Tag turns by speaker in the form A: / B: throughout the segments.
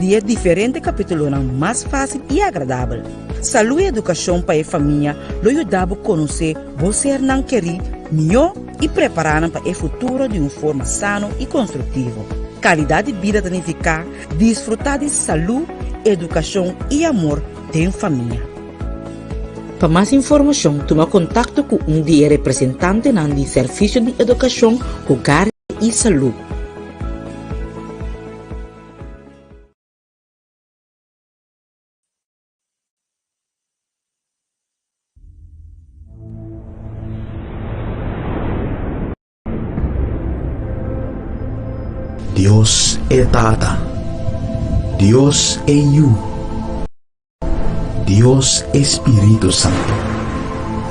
A: dia diferente capítulo mais fácil e agradável. Saúde e educação para a família lo ajudava a conhecer você não querer melhor e preparar para o futuro de uma forma sana e construtiva. Qualidade de vida significa desfrutar de saúde, educação e amor de família. Para mais informação, toma contato com um dos representantes do Serviço de Educação, Hogar e Saúde.
B: Dios é Tata, Dios é Yu, Dios Espírito Santo,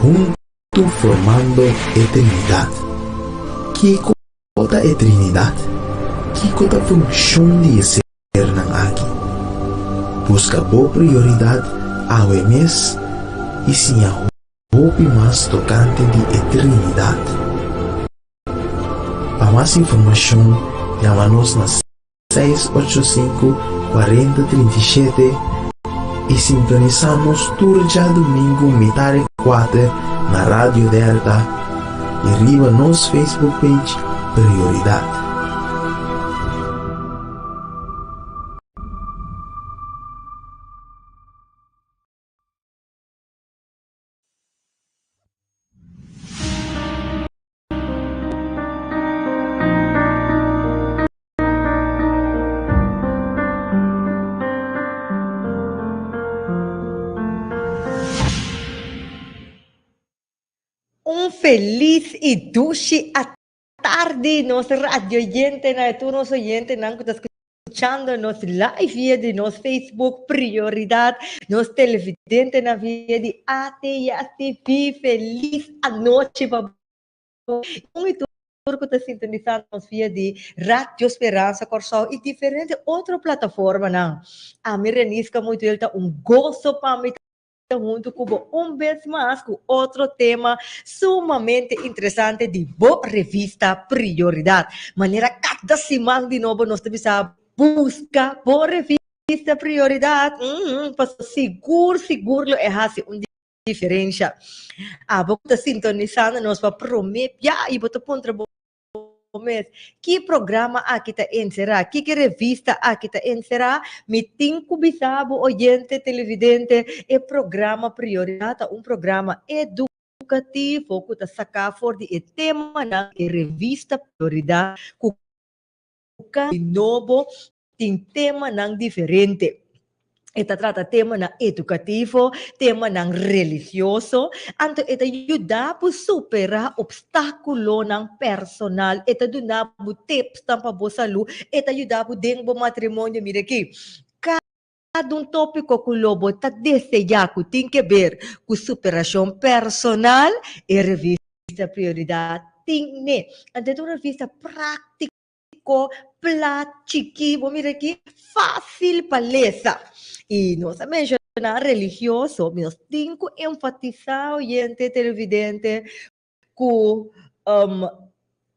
B: junto formando eternidade. Que cota é Trinidade? Que cota função de ser nang aqui? Busca boa prioridade ao mês e sim a roupa mais tocante de eternidade. Para mais informação, chama-nos na 685-4037 e sintonizamos todo dia domingo, metade 4 na Rádio Delta e arriba nosso Facebook page Prioridade.
C: Feliz e dulce a tarde, nosso radio oyente, todos os oyentes que estão escuchando nos live de nos Facebook Prioridade, nos televidente na via de ATV. Feliz a noite, babão. E tudo que está sintonizando nos via de Rádio Esperança Corsol e diferentes outras plataformas, não. A minha renisca muito, ele tá gosto para mim junto com vez mais com outro tema sumamente interessante de boa revista Prioridade. Maneira cada semana de novo nós temos a busca boa revista Prioridade. Para seguro é assim uma diferença. Você sintonizando nós para prometer e botar ponto que programa aqui está encerrar, que revista aqui está encerrar, me tinco bisabo, oyente, televidente, é programa Prioridade, programa educativo, que está sacar fora de tema na revista Prioridade, que novo, tem tema não diferente. Ita trata tema na educativo, tema ng religioso, anto ita ayuda po supera obstáculo ng personal, ita doon na po tips tampa po salu, ita ayuda po din po matrimonyo, mire ki, cada um tópico que lobo ta deseja que tem que ver com superação personal e revista Prioridade, tem ne, ante uma revista prática, platiquivo, mira aqui, fácil palesa. E nós mencionar religioso, nós temos que enfatizar o gente televidente que,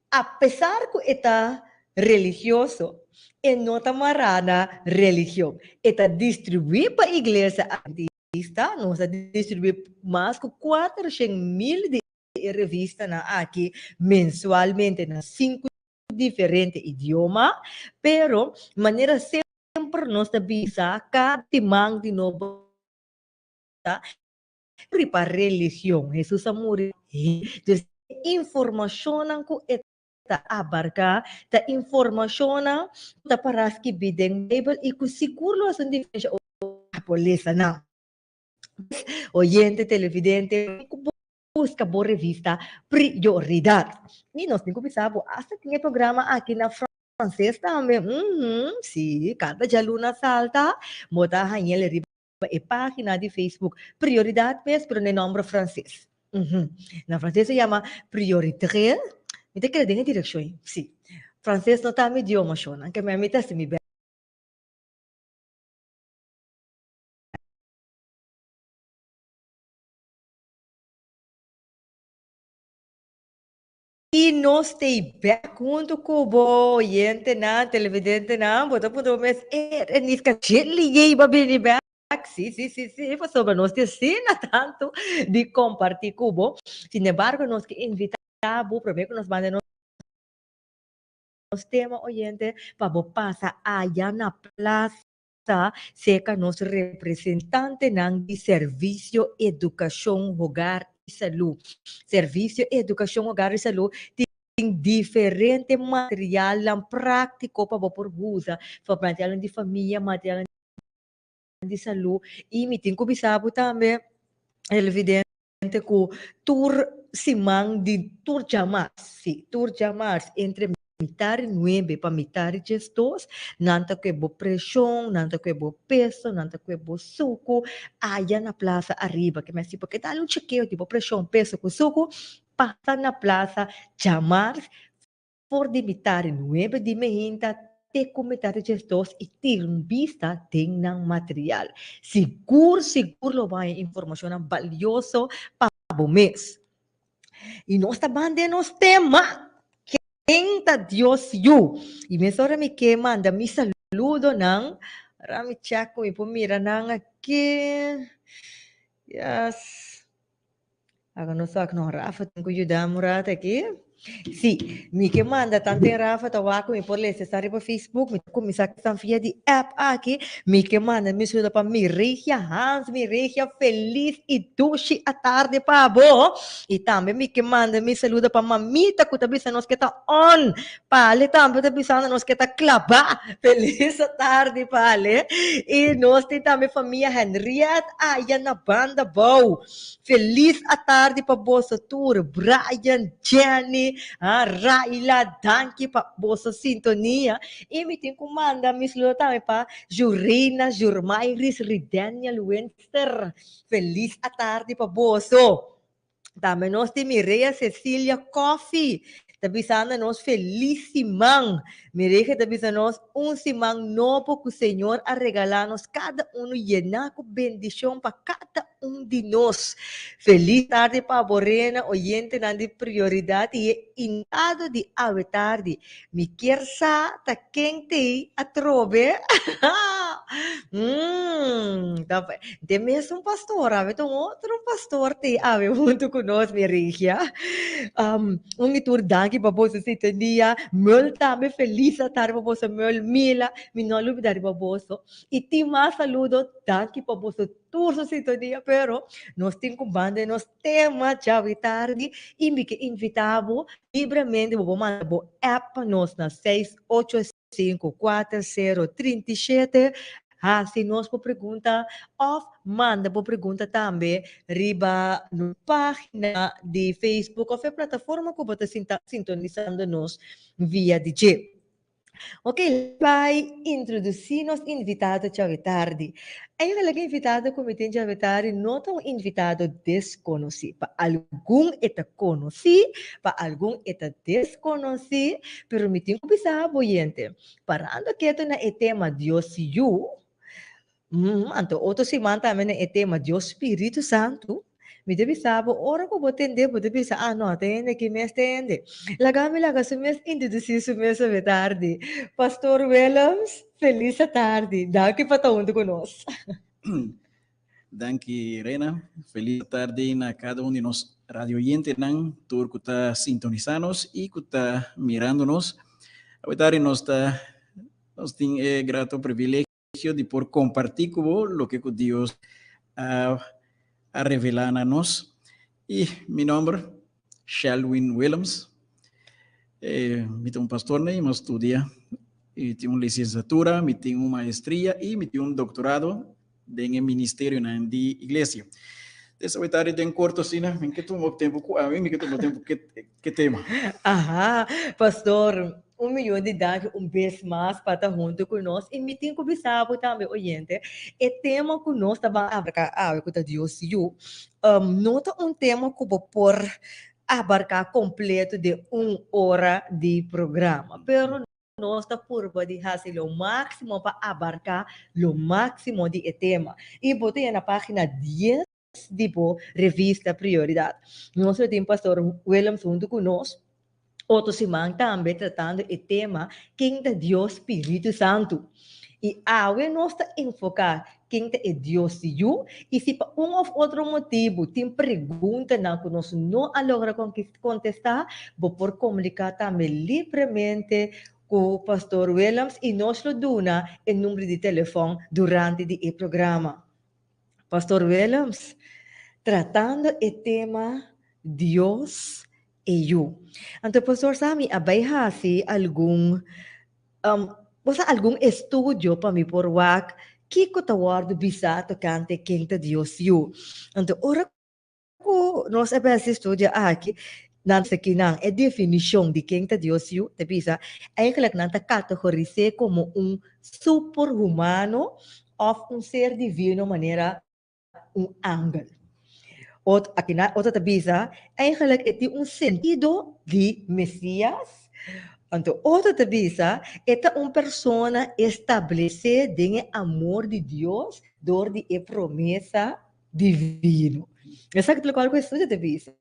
C: apesar que está religioso, e não está marana religião, está distribuir para a igreja adventista, nós distribuir mais de 400,000 de revistas aqui mensualmente nas 5 diferente idioma, pero maneira sempre nós avisa cada timang de novo para religião. Jesus amor, informação ko eta abarca, ta informação ta paras que bideng Bible e ku siguro as diferença o polisa na. Oyente, televidente, busca boa revista Prioridade. E nós temos que pensar, hasta tem programa aqui na francês também. Sim, cada dia luna salta, mota hanyel riba e página de Facebook Prioridade, pero no nome francês. Na francês se chama Priorité. Me tem que dar direção. Sim. Francês não está me idioma, shona, que me amita se me E nós stay back junto com o oyente na televidente na bota por mês nisca chile babini back. Sim, pastor, nós te ensina tanto de compartilhar com o. Sin embargo, nós que invitar o primeiro que nos manda nos tema oyente para passar allá na plaza seca nosso representante ng de serviço, educação, hogar e saúde. Serviço, educação, hogar e saúde tem diferente material prático para por usa, para material de família, material de saúde e me tem que bisabo também evidente que tour simang de tour jamars entre mitad 9 para mitad 10, nanta que bo pressão, nanta que bo peso, nanta que bo suco, allá na plaza arriba, que me assim, porque dá um chequeio, tipo pressão, peso com suco, passa na plaza, chamar, por de mitad 9 de mehinta, te comentar gestos e ter vista tem ng material. Seguro lo vai informação valioso para o mês. E nós também nos tema Quinta Dios you. E me sora me que manda mi saludo ng Rami Chaco e pumira ng aqui. Yes. Ako no sa no Rafa tengo ayuda murata aqui. Sì, mi che manda tante Rafa tawaco mi por le stare per Facebook, mi come sa che stanno via di app aqui, mi che manda mi saluda pa mi regia Hans, mi regia feliz e doce a tarde pa bo. E também mi che manda mi saluda pa mamita que tabi sa nos que tá on. Pale também tabi sa nos que tá clava. Feliz a tarde pale. E nós tem também família Henriette, ayan na banda bo. Feliz a tarde pa bossa tour, Brian, Jenny, Raila, Danke pa bossa sintonia. E me tem comanda, me saluda também pa Jurina, Jurmairis, Ridania, Winster. Feliz a tarde pa bosso. Também nós temos Mireia Cecília Coffee. Tabi sana nós feliz simang. Mireia tabi sana nós simang novo que o Senhor a regalar-nos cada llenar com bendição para cada de nós. Feliz tarde para a Borena, oyente na de prioridade e inado de ave tarde. Me quer sa ta quente a trove. De mesmo pastor, ave então outro pastor te ave junto conosco, Mireia. Itur danke pa bosa sintonia, mul tame feliz a tarde pa bosa mul mila, minolo bidari pa boso. E ti mais saludo, danke pa bosa turso sintonia, pero nós temos com banda, nós tema chave tarde, e me que invitavo livremente, vou mandar o app nós na 6854037. Se nós por pergunta, of manda por pergunta também, riba na página de Facebook ou a plataforma que você está sintonizando nos via DJ. Ok, vai introduzir nos invitado de tarde. Aí ela que invitado como tem de tarde, não tão invitado desconhecido. Para algum é conhecido, para algum é desconhecido, pero me tem que pensar, boiente, parando que na é tema Deus you. Anto outro semana também é tema Deus Espírito Santo. Me deve saber, ora que vou atender, vou deve saber, não, atende que me atende. Lagami laga se me introduzir se me sobre tarde. Pastor Williams, feliz tarde. Dá que para todo conosco.
D: Danke, Rena. Feliz tarde na cada de nós radio oyente nan tur que está sintonizando-nos e que está mirando-nos. A tarde nós tem grato privilégio de por compartir com vos lo que Deus a revelar a nós. E meu nome é Shalwin Williams. Eu sou pastor, eu estudio, eu tenho licenciatura, eu tenho maestria e eu tenho doutorado no ministério na igreja. Dessa tarde tem curto assim, me que tomo tempo que tema.
C: Pastor, 1 milhão de dólares, vez mais para estar junto conosco. E me tem que avisar também, oyente, é tema que nós estamos abarcar, que Deus you. Não é tema que vou por abarcar completo de 1 hora de programa, pero nós está por de fazer o máximo para abarcar o máximo de tema. E botei na página 10 de revista Prioridade. Nós temos pastor Williams junto conosco. Outro semana também tratando o tema quem é Deus Espírito Santo. E agora nós estamos a enfocar quem é Deus e eu, e se por um ou outro motivo tem pergunta não, que nós não logra contestar, vou por comunicar também livremente com o pastor Williams e nós lo dona o número de telefone durante o programa. Pastor Williams, tratando o tema Deus e eu. Então, pastor Sami, abay hasi algum estudo para mim por wak que ko tawar do bisa to kante quinta Deus eu. Então, ora ko nós abay estudo aqui nasa kinang a definição de quinta Deus eu, te bisa ay kalak nanta categorize como super-humano ou ser divino maneira ángel. Outra tabisa, eigenlijk é sentido de Messias. Então, outra tabisa é pessoa estabelecida em amor de Deus, dor de promessa divino. Essa é a questão da tabisa.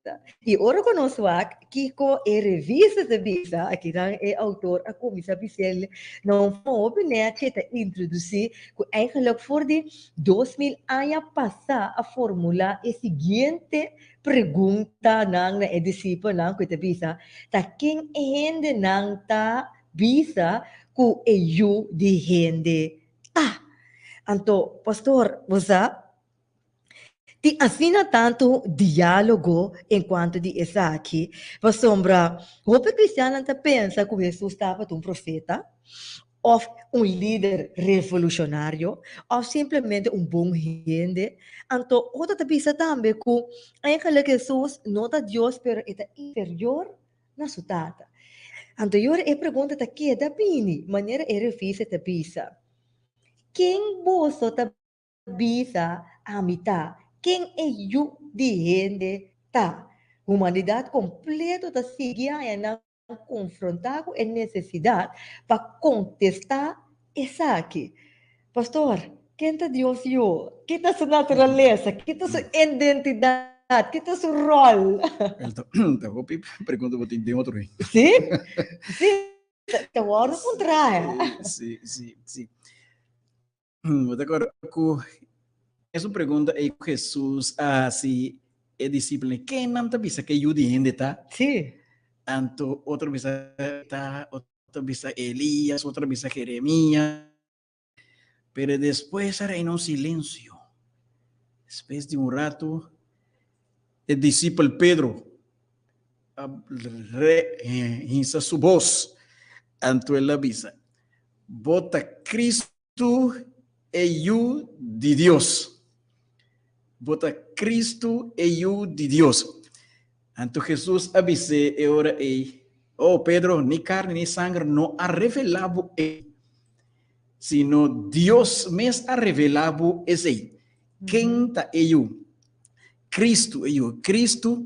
C: E ora conosco que é revista tabisa, aqui é autor, a comissão oficial, não foi né, a introduzir, que eigenlijk voor de 2000 anos passar a formular a seguinte pergunta na discípulo nang que tabisa, ta quem hende nang ta bisa ku eu de hende ta. Anto, pastor, você ti assina tanto diálogo enquanto de essa aqui, mas sombra, o cristiano te pensa que Jesus estava um profeta, ou líder revolucionário, ou simplesmente bom gente. Então, outra coisa também que eigenlijk Jesus não é Deus, pero é inferior na sua tata. Então, eu pergunto aqui, da bini, maneira refisa te bisa. Quem você te bisa a mitad? Quem é eu de gente tá? Humanidade completa está seguindo a confrontar com a necessidade para contestar essa aqui. Pastor, quem é Deus eu? Quem é sua natureza? Quem é sua identidade? Quem é seu rol?
D: Então, pergunta para ti de outro.
C: Sim? Sim. Te voy a encontrar.
D: Sim, sim, sim. De acordo com essa pergunta é que Jesus se é discípulo quem não te bisa que eu de gente tá?
C: Sim.
D: Anto outro bisa tá, outro bisa Elias, outro bisa Jeremias. Pero después era en un silencio. Después de un rato, el discípulo Pedro hizo su voz ante la visa. Bota Cristo e yo de Dios. Bota Cristo e yo de Dios. Ante Jesús avise e ora oh Pedro, ni carne ni sangre no ha revelado sino Dios me ha revelado ese. ¿Quién está ello? Cristo, ello. Cristo,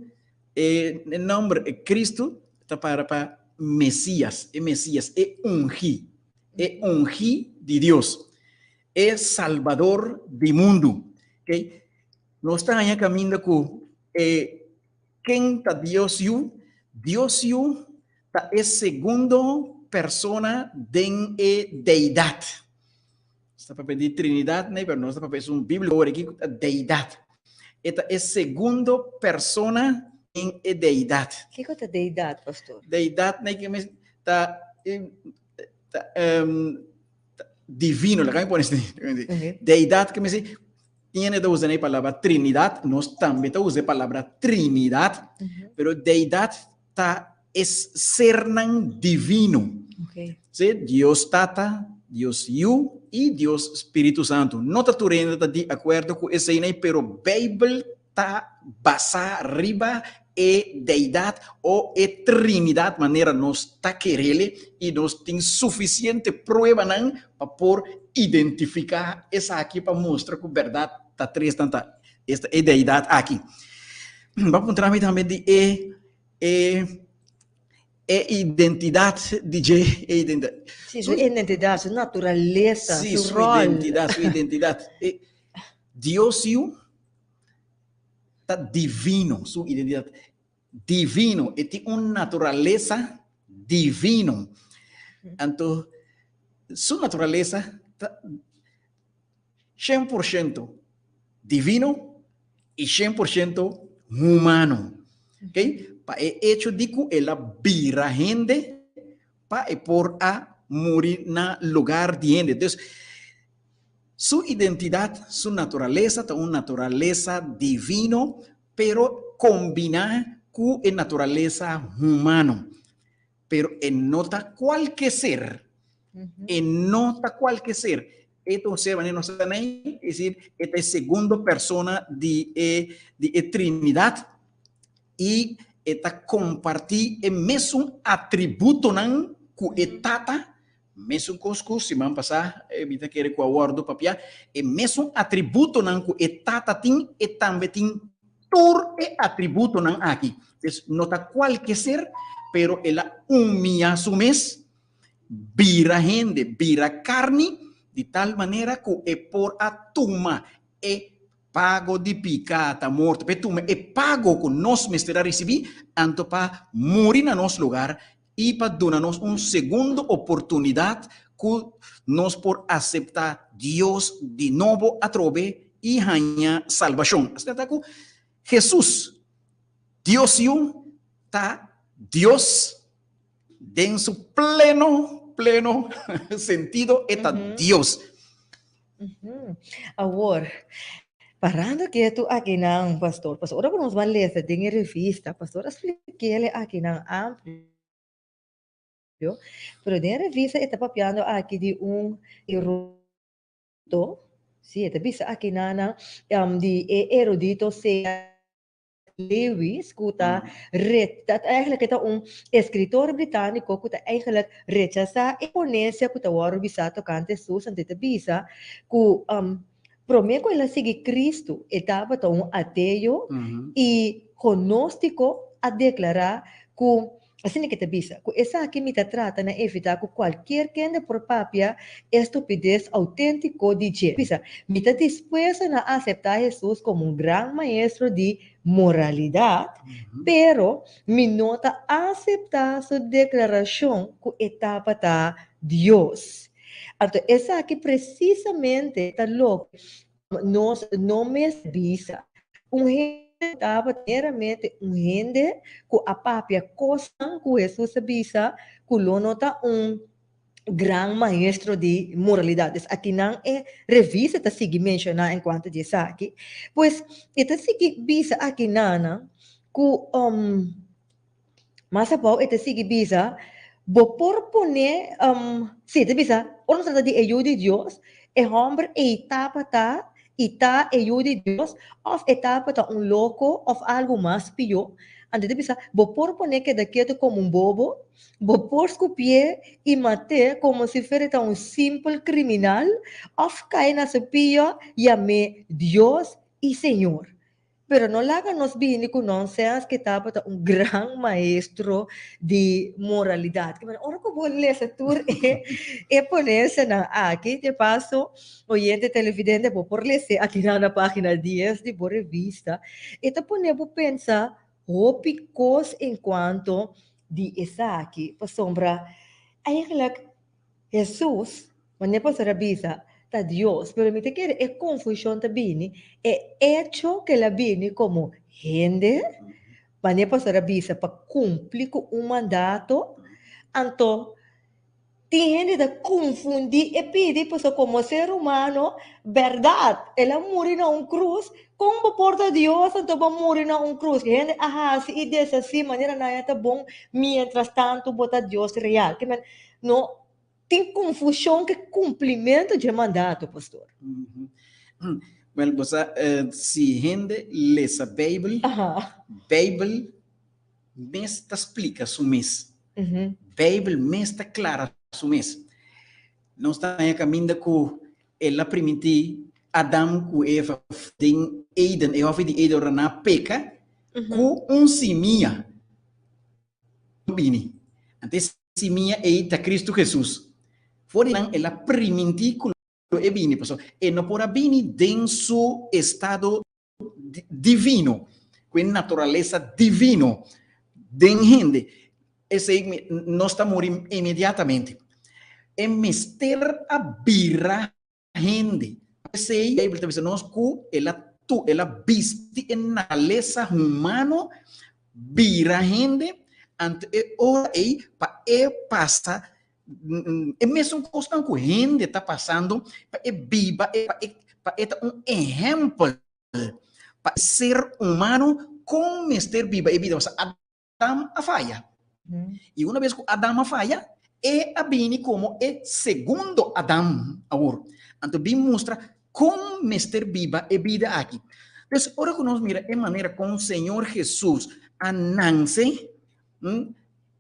D: el nombre de Cristo está para Mesías, es ungí de Dios, es Salvador del mundo. ¿Okay? No está allá caminando con ¿quién está Dios yo? Dios yo está es segundo persona de deidad. Está para pedir Trinidad, ¿no? Pero no está para pedir un bíblico aquí, deidad. Esta es segundo persona en deidad.
C: ¿Qué es deidad, pastor?
D: Deidad, ¿no? Que me está divino, la que me pones. Deidad, que me dice, tiene dos de palabra Trinidad, no también te usa palabra Trinidad, pero deidad es ser divino.
C: Okay.
D: ¿Sí? Dios Tata, Dios Yu y Dios Espíritu Santo. No está de acuerdo con ese, pero Bible está basada arriba en deidad o en Trinidad, manera nos está querele y nos tiene suficiente prueba para por identificar esa aquí para mostrar con verdad está tres tanta esta deidad aquí. Vamos a encontrar también de identidad, DJ, identidad.
C: Sí, su identidad, su naturaleza,
D: sí,
C: su rol.
D: Su identidad. Dios está divino, su identidad. Divino, y tiene una naturaleza divino. Entonces, su naturaleza 100% divino y 100% humano. ¿Okay? Pa el hecho de que ela vira gente pa por a morir na lugar de gente. Entonces, su identidad, su naturaleza, es una naturaleza divino, pero combina con la naturaleza humana. Pero en nota cualquier ser, en nota cualquier ser, esto ser, es decir, esta es segunda persona de Trinidad y esta compartir el mismo atributo nan ku etata, mesmo cosco, se man passar, evita querer com a guarda papia, e mesmo atributo nan ku etata tin e tambe tin tur e atributo nan aqui. Então, nota qualquer ser, pero ela humilha su mes, vira gente, vira carne, de tal maneira que é por a tuma e pago de picata morte, petuma é pago que nós mestra receber, anto para morir na nosso lugar e para dar-nos uma segunda oportunidade que nós por aceitar Deus de novo a trove e ganhar salvação. Assim, Jesus, Deus está Deus em seu pleno sentido, está Deus.
C: Agora, parando que tu aqui não, pastor, ora vamos vai ler essa em revista, pastor, explique ele aqui não amplo, pero em revista está papiando aqui de erudito, sim, está bisa aqui não, de erudito se Lewis, kuta dat eigenlijk het escritor britânico kuta eigenlijk rechaza a ponencia kuta waru bisa tocante sus ante te bisa ku promeco ela sigue Cristo etapa to ateo e gnóstico a declarar que assim que te bisa que essa aqui me trata na evitar que qualquer quem por papia estupidez autêntico de Jesus bisa me está dispuesta a aceitar Jesus como um grande maestro de moralidade, pero me nota aceitar sua declaração que etapa tá Deus. Então, essa aqui precisamente está louco. Nós não me visa. Estava meramente gente que a papia coisa que Jesus visa, que lo nota grande maestro de moralidades. Aqui não é revista, está seguindo mencionar enquanto diz aqui. Pois, está seguindo bisa aqui não, que mas apau está seguindo bisa, vou proponer, sim, está bisa, ou trata de ajuda de Deus, é homem e etapa tá, e tá ajuda de Deus, ou etapa tá louco, ou algo mais pior. Ante bisa, vou proponer que daqui como bobo, vou pôr escupir e matar como se fosse simples criminal, ou cair na pia e amar Deus e Senhor. Pero não laga nos bem com nonsense que estava grande maestro de moralidade. Ora que vou ler essa tour e poner-se aqui, de passo, oyente televidente, vou por ler aqui na página 10 de boa revista, e te poner para pensar, picos enquanto de Isaac, para sombra, eigenlijk Jesus, mas não passa a bisa, está Deus, pero me te quiere, é confusão também, é hecho que la viene como gente, mas não passa a bisa, para cumprir com mandato, então, tem gente que confundir e pedir, como ser humano, verdade, ela morre na cruz, como porta Deus, então vai morrer na cruz. Gente, se e dessa assim, maneira não é bom, mientras tanto, botar Deus real. Que não tem confusão que cumprimento de mandato, pastor.
D: Well, você, se gente lê a Bíblia, Bíblia me explica o mês. Bíblia me está clara o mês. Não está em caminho que ela permitiu Adam com Eva em Eden, e of de Eden na peca, com simia. Bini. Antes simia é Cristo Jesus. Fora ela permitiu e bini, pessoal. E não por bini dentro estado divino, com natureza divino, den gente. esse não está morrendo imediatamente. É mister a birra gente. Esse aí, nós que ela viste em natureza humano, birra gente, ante ora aí, para passa, é mesmo coisa que gente está passando, para viva, para exemplo, para ser humano com mister viva, e vida, Adam a falha. E uma vez que Adam a falha, a bem como segundo Adam agora. Então, bem mostra como mister viva e vida aqui. Então, agora que nós mira a maneira como o Senhor Jesus nasce,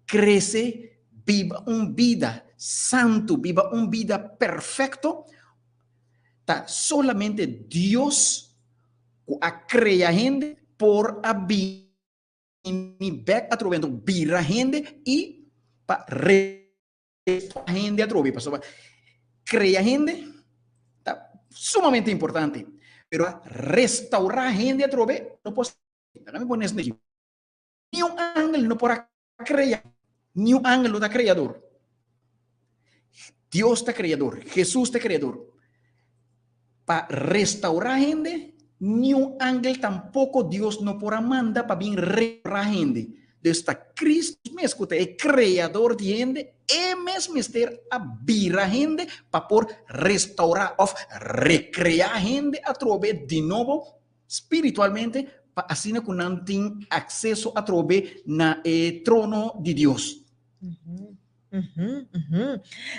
D: cresce, viva uma vida santo, viva uma vida perfeito, tá? Solamente Deus a crea gente por a vida através do vira gente e para gente através, pessoal. Crea gente, tá sumamente importante, pero restaurar gente através não pode. Não me pones aqui. Nenhum ángel não pode criar, nenhum ángel está criador. Deus está criador, Jesus está criador. Para restaurar gente, nenhum ángel tampoco Deus não pode mandar para vir restaurar gente. Desta Cristo mesmo que é criador de gente, é mesmo ter a vir a gente para por restaurar ou recriar gente através de novo espiritualmente, para assim que não tem acesso através na trono de Deus.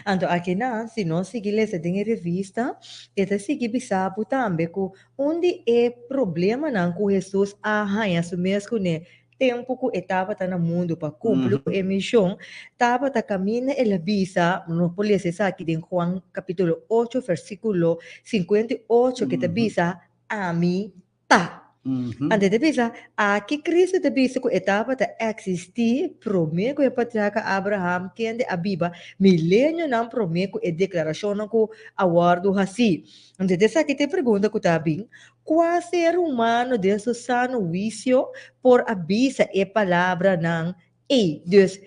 C: Então, aqui na, se nós seguirmos essa revista, esta seguir bisabu também, com onde é problema não com Jesus arranha isso mesmo, né? Tempo que estava no mundo para cumprir a missão, estava a caminhar ela bisa, não pode ser aqui em Juan capítulo 8, versículo 58, que te bisa, a mim tá. Ante te bisa, aqui Cristo te bisa que estava a existir, promete que o patriarca Abraham, que ande a Bíblia, milênio não promete que a declaração que a guardo assim. Ante te aqui te pergunta que tá bem, qual ser humano de seu sano vício por a bisa e palavra não e Deus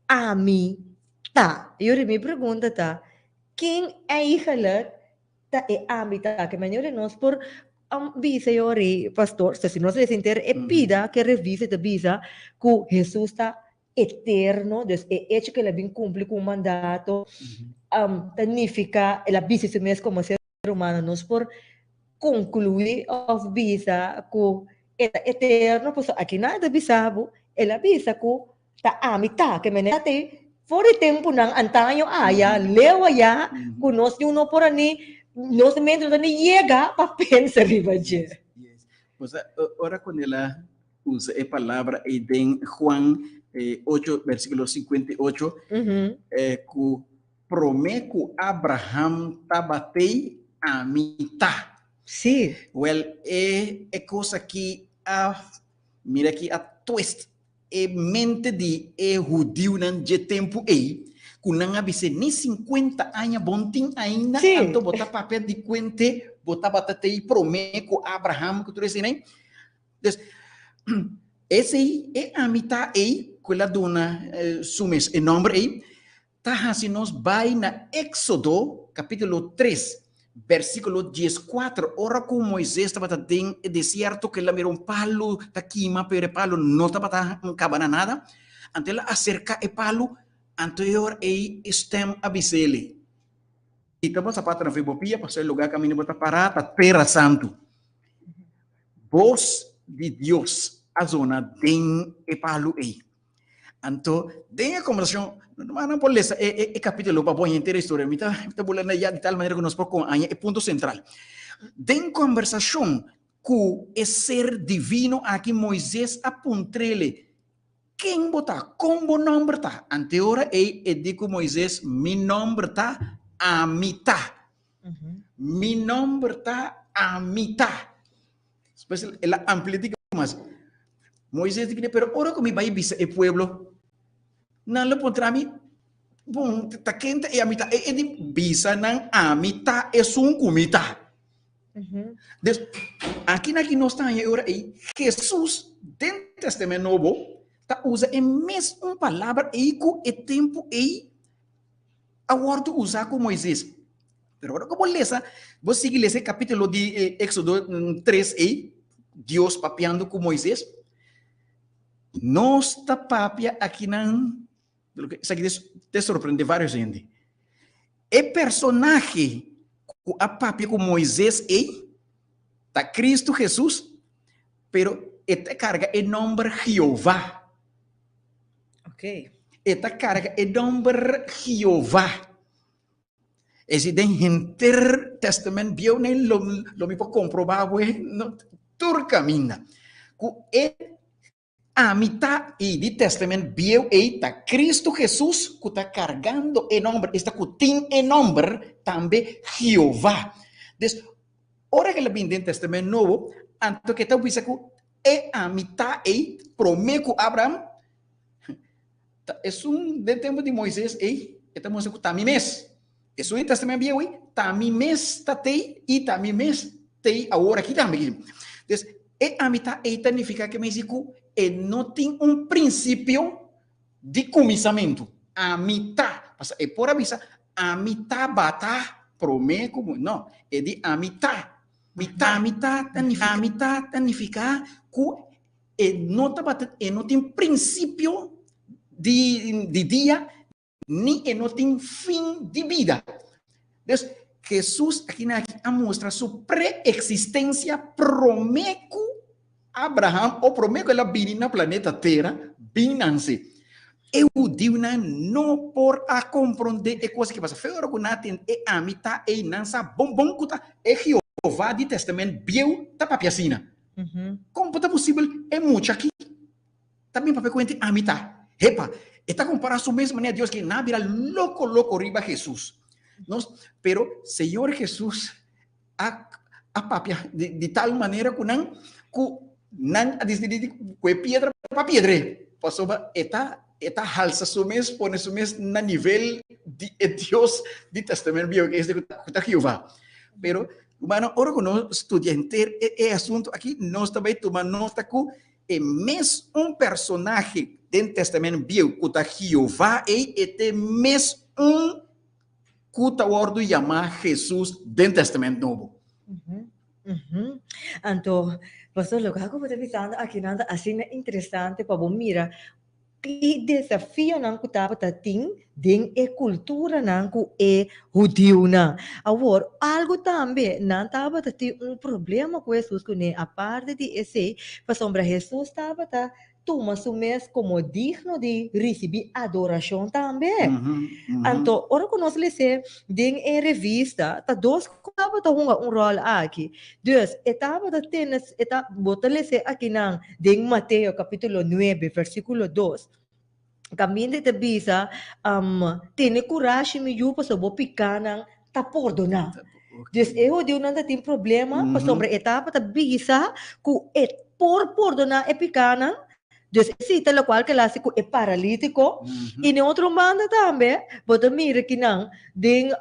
C: a mim tá. Eu me pergunta tá, quem é hija tá e a mim tá, que melhor nós por visa yori, pastor, se nós les inter pida que revise a visa que Jesus está eterno, Deus é hecho que ele bem cumpre com o mandato, significa ela visa se mesmo como ser humano, nós por concluir a visa que é eterno, pois aqui nada bisabo, ela visa que tá a mitad, que menete fora tempo nang antayo aya, lewa ya, que nós não por ali nós mesmo não chega para pensar riba de.
D: Pues ahora con ela usa a palavra em Juan 8, versículo 58, que promete que Abraham tabatei a mitad.
C: Sim.
D: Well, é coisa que mira aqui a twist é mente de judeu nan de tempo aí. Kunang abise ni 50 anos bonting ainda, então botar papel de quente, botar batatei promeco Abraham que tu disse, né? Esse aí é a mitad aí, que ela dona sumes em nome aí, tá assim nós vai na Éxodo, capítulo 3, versículo 14, ora com Moisés estava em deserto que ela mirou palo, tá queima, pero palo não estava cabana nada, então ela acerca o palo anterior e stem abisele. E estamos sapato na Fibopia, para ser lugar caminho botar parada, terra santo. Voz de Deus, a zona tem e palo aí. Então, tem a conversação, não pode ler é capítulo para pôr inteira história, me tá bolando já de tal maneira que nós podemos é ponto central. Tem conversação com o ser divino aqui Moisés apontrele. Quem botar como nome tá? Anteora e digo Moisés, mi nome tá a mitad. Mi nome tá a mitad. Depois ela amplifica mais. Moisés diz, pero ora como vai bisa o pueblo, não lo contra mim. Bom, tá quente e a mitad e de bisa não a mitad é comita. Aqui nós está aí ora aí Jesus dentro do Testamento Novo tá usa a mesma palavra aí com o tempo aí agora usar com Moisés. Pero agora como lesa, você que lê capítulo de Éxodo 3 aí, Deus papeando com Moisés, nós tá papia aqui não, isso aqui te surpreende vários gente. É personagem a papia com Moisés aí, tá Cristo Jesus, pero esta carga é nome Jeová.
C: Ok.
D: Esta carga é nome Jeová. Esse den Inter Testament bio nem lo me pode comprovar, no tur camina. Ku a mitad e de Testament bio e ta Cristo Jesus que está cargando em nome, está cutin em nome também Jeová. Des ora que le vem do Testamento Novo, anto que está bisa ku e a mitad e prometo Abraham é de tempo de Moisés e estamos com tami mes. Isso é Testamento bio e tami mes tatei e tami mes tei agora aqui também. Des e a mitad e significa que México não tem princípio de começamento. A mitad, é por avisar, a mitad bata prometo, não, é de a mitad. A mitad significa que não tem princípio de dia, nem não tem fim de vida. Então, Jesus aqui mostra sua pré-existência, prometo Abraham, o prometo ela vem no planeta Terra, binance. Eu digo não por a compreender a coisa que passa. Fora que natin é a mitad e nansa bom kuta é Jeová de Testamento bio ta papiasina. Como é possível? É muito aqui. Também para ver a mitad. Epa, está comparado su mesma maneira Deus que na vira loco riba Jesus. Nos, pero Senhor Jesus a papia de tal maneira que não a decidir com pedra para pedra. Passou eta halsa sumes pone sumes na nível de Deus de Testamento bio que é de Jeová. Pero humano ora que nós estudiante é assunto aqui nós também tomando nota que é mesmo personagem do Testamento bio que Jeová é mesmo que o chama Jesus do Testamento Novo.
C: Então, pastor, lo que eu estou pensando aqui nada assim é interessante para você mirar que desafio não que estava tem dentro da cultura não que é judeu não. Agora, algo também não estava ter problema com Jesus que nem a parte de esse, pastor, Jesus estava toma su mês como digno de receber adoração também. Então, ora que nós lemos em revista, tá dois estava um rol aqui. Dus, estava tendo, bota ler aqui na em Mateus capítulo 9, versículo 2. Caminho de bisa, tem coragem me yupa sa bo picanang ta perdona. Dus, eu deu não tem problema, pa sobre etapa ta bisa ku por perdona e picanang. Dus si tal cual que clásico é paralítico e em outro manda também, bota mira que não, den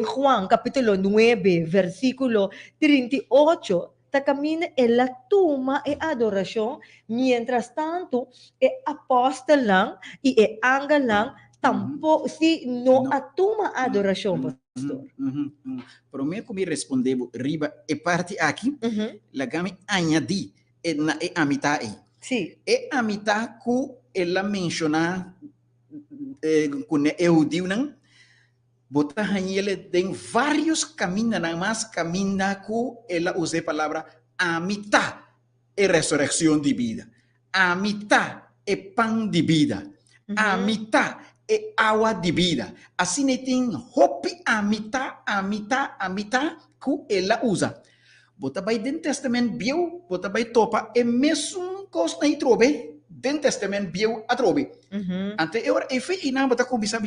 C: Juan capítulo 9, versículo 38, ta camina ela toma e adoração, mientras tanto é apóstolo lang e é ángel lang tampo si no atuma adoração, pastor.
D: Prometo me responder riba e parte aqui, la gami añadi e a mitad aí.
C: Sim.
D: E a mitad que ela menciona com eu digo não, bota ele tem vários caminhos, não mais caminha que ela usa a palavra a mitad é ressurreição de vida, a mitad é pão de vida, a mitad é água de vida. Assim tem hope a mitad que ela usa. Bota vai dentro do Testamento bio, bota vai topa é mesmo coisa na trobe dentro do Testamento bio a trobe. Ante agora é feito e não bota com bisa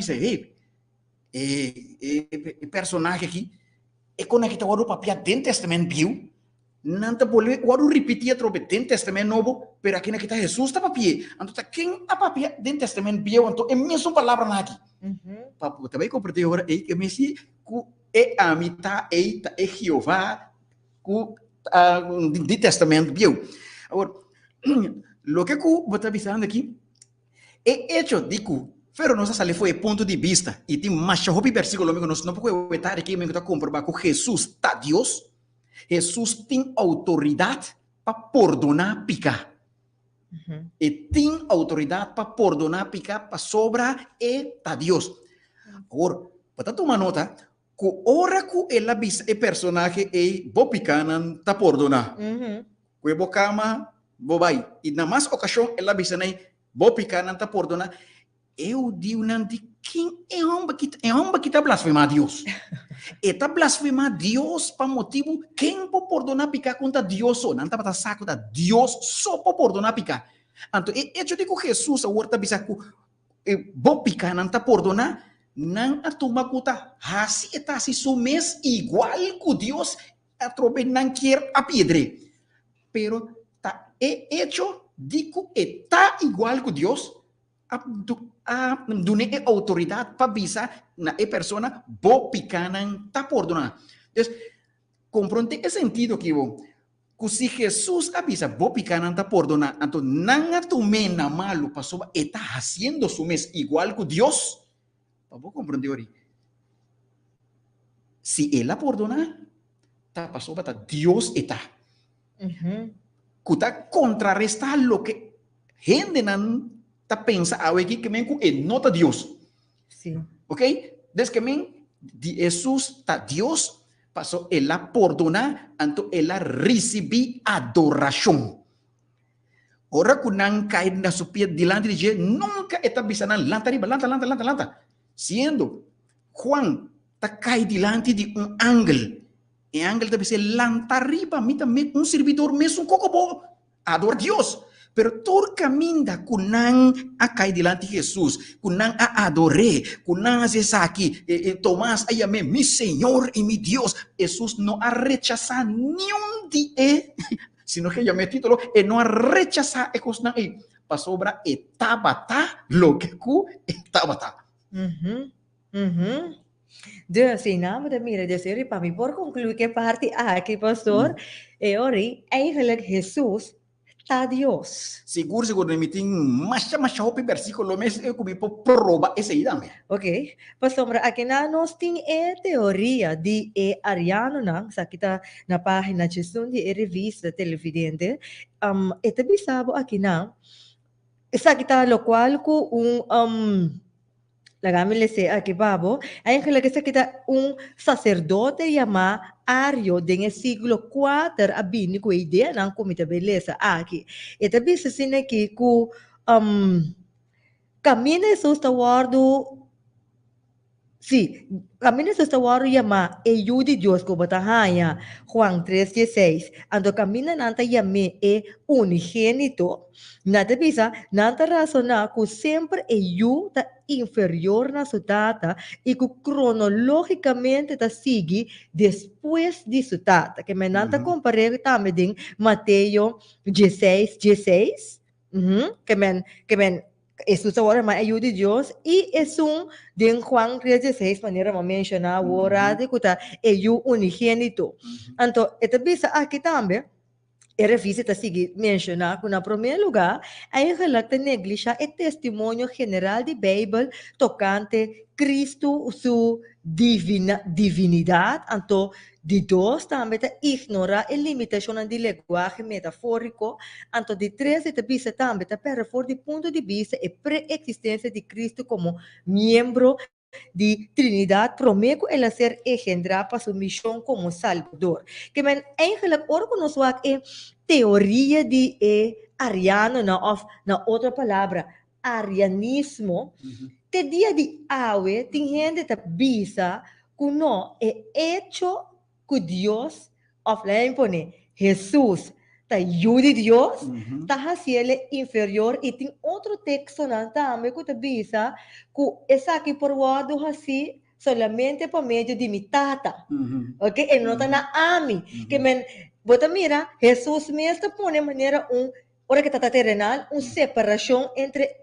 D: personagem aqui é quando que tá o papel dentro do Testamento bio, não tá pode o repetir a trobe dentro do Testamento Novo, pero aqui na que tá Jesus tá papel. Então tá quem a papel dentro do Testamento bio, então é mesmo palavra aqui. Papo também compreender agora é que me se é a mitad é Jeová de Testamento bio. Agora, Lo que ku bota avisando aqui é hecho de ku, pero nossa sale foi ponto de vista e tem mais hopi versículo amigo nós não pode vetar aqui amigo tá comprovar que Jesus tá Deus. Jesus tem autoridade para perdonar picar. E tem autoridade para perdonar picar para sobra e tá Deus. Agora, para tomar nota, que ora que ela bisa e personagem e bo picanan tá perdonar. Que bo cama, bo vai. E na mais ocasião ela bisa nei bo picanan tá perdonar. Eu digo nanti quem é homem que tá blasfemar Deus. E tá blasfemar Deus para motivo quem pode perdonar picar contra Deus só. Não tá para saco da Deus só pode perdonar picar. Então, eu digo Jesus agora tá bisa que bo picar não tá perdonar. Não a toma conta, assim está se sumes igual que Deus a trobe não quer a pedre. Pero tá hecho de que está igual que Deus a dune autoridade para avisar na persona bo picanan tá perdonar. Então, compreende esse sentido que se Jesus avisa bo picanan tá perdonar, então não a tome na malo pasó está haciendo sumes igual que Deus. Vamos compreender ahora. Si él la perdona, ta pasó para Dios está. Kuta contrarrestar lo que gente nan ta pensa a que men que nota Dios.
C: Sí.
D: ¿Ok? Desde que men Jesús ta Dios pasó él la perdona, anto él la recibí adoración. Ora kunang cair na su pie delante de Dios, nunca está bisana lanta riba, lanta. Siendo Juan está cae delante de un ángel. El ángel debe ser lanta arriba, un servidor mesmo un coco adora Dios. Pero todo camina kunang a cae delante de Jesús, kunang a adoré, kunang a ser aquí, Tomás a llamé mi Señor y mi Dios. Jesús no ha rechazado ni un día, sino que llamé título, no ha rechazado para sobra etabata lo que ku etabata.
C: Dus in naam de mire, dus jullie para mí por concluir que parte aqui, pastor, ori eigenlijk Jesus está Dios.
D: Seguro, me tem mais hope versículo, mas eu comi por prova essa ideia.
C: Ok, pastor, aqui na nós tem teoria de Ariano nang sa kita na página de revista televidente, ito bisabo aqui na, sa kita lo cual ko Lagamile se aqui babo, aí que kita sacerdote llamado Ario del siglo IV abini ko ideia ng komite beleza aqui. Ito bisa sineki ku camina Jesus tawardo camina Jesus tawardo llama eu de Dios ko batahaya Juan 3:16. Ando camina nanta llame unigénito. Nada bisa nanta razona ku sempre eu ta inferior na su tata e que cronologicamente ta sigue depois de su tata. Que me nanta comparei também Mateio 16. Que men Jesus agora mais ajuda de Deus e é de Juan 3:16 maneira de mencionar o horário que está eu unigênito. Então, esta bisa aqui também era visita seguir mencionar que, na primeiro lugar, a relata neglixa é testemunho general de Bíblia tocante Cristo, sua divinidade. Então, de dois, também ignora a limitação de linguagem metafórico. Então, de três, esta bisa também para fora do ponto de vista e pré-existência de Cristo como membro de Trinidade, promete ela ser engendrada para sua missão como Salvador. Que men eigenlijk organos wak teoria de ariano na outra palavra, arianismo, te dia de awe, tem gente que bisa que não é hecho que Deus, offline pone, Jesus, ta de Deus, ta haciele inferior e tem outro texto na também que te bisa que essa aqui por wado assim solamente por meio de mi tata. Ok? E não está na ami. Que men, bota mira, Jesus mesmo põe maneira ora que tata terrenal, separação entre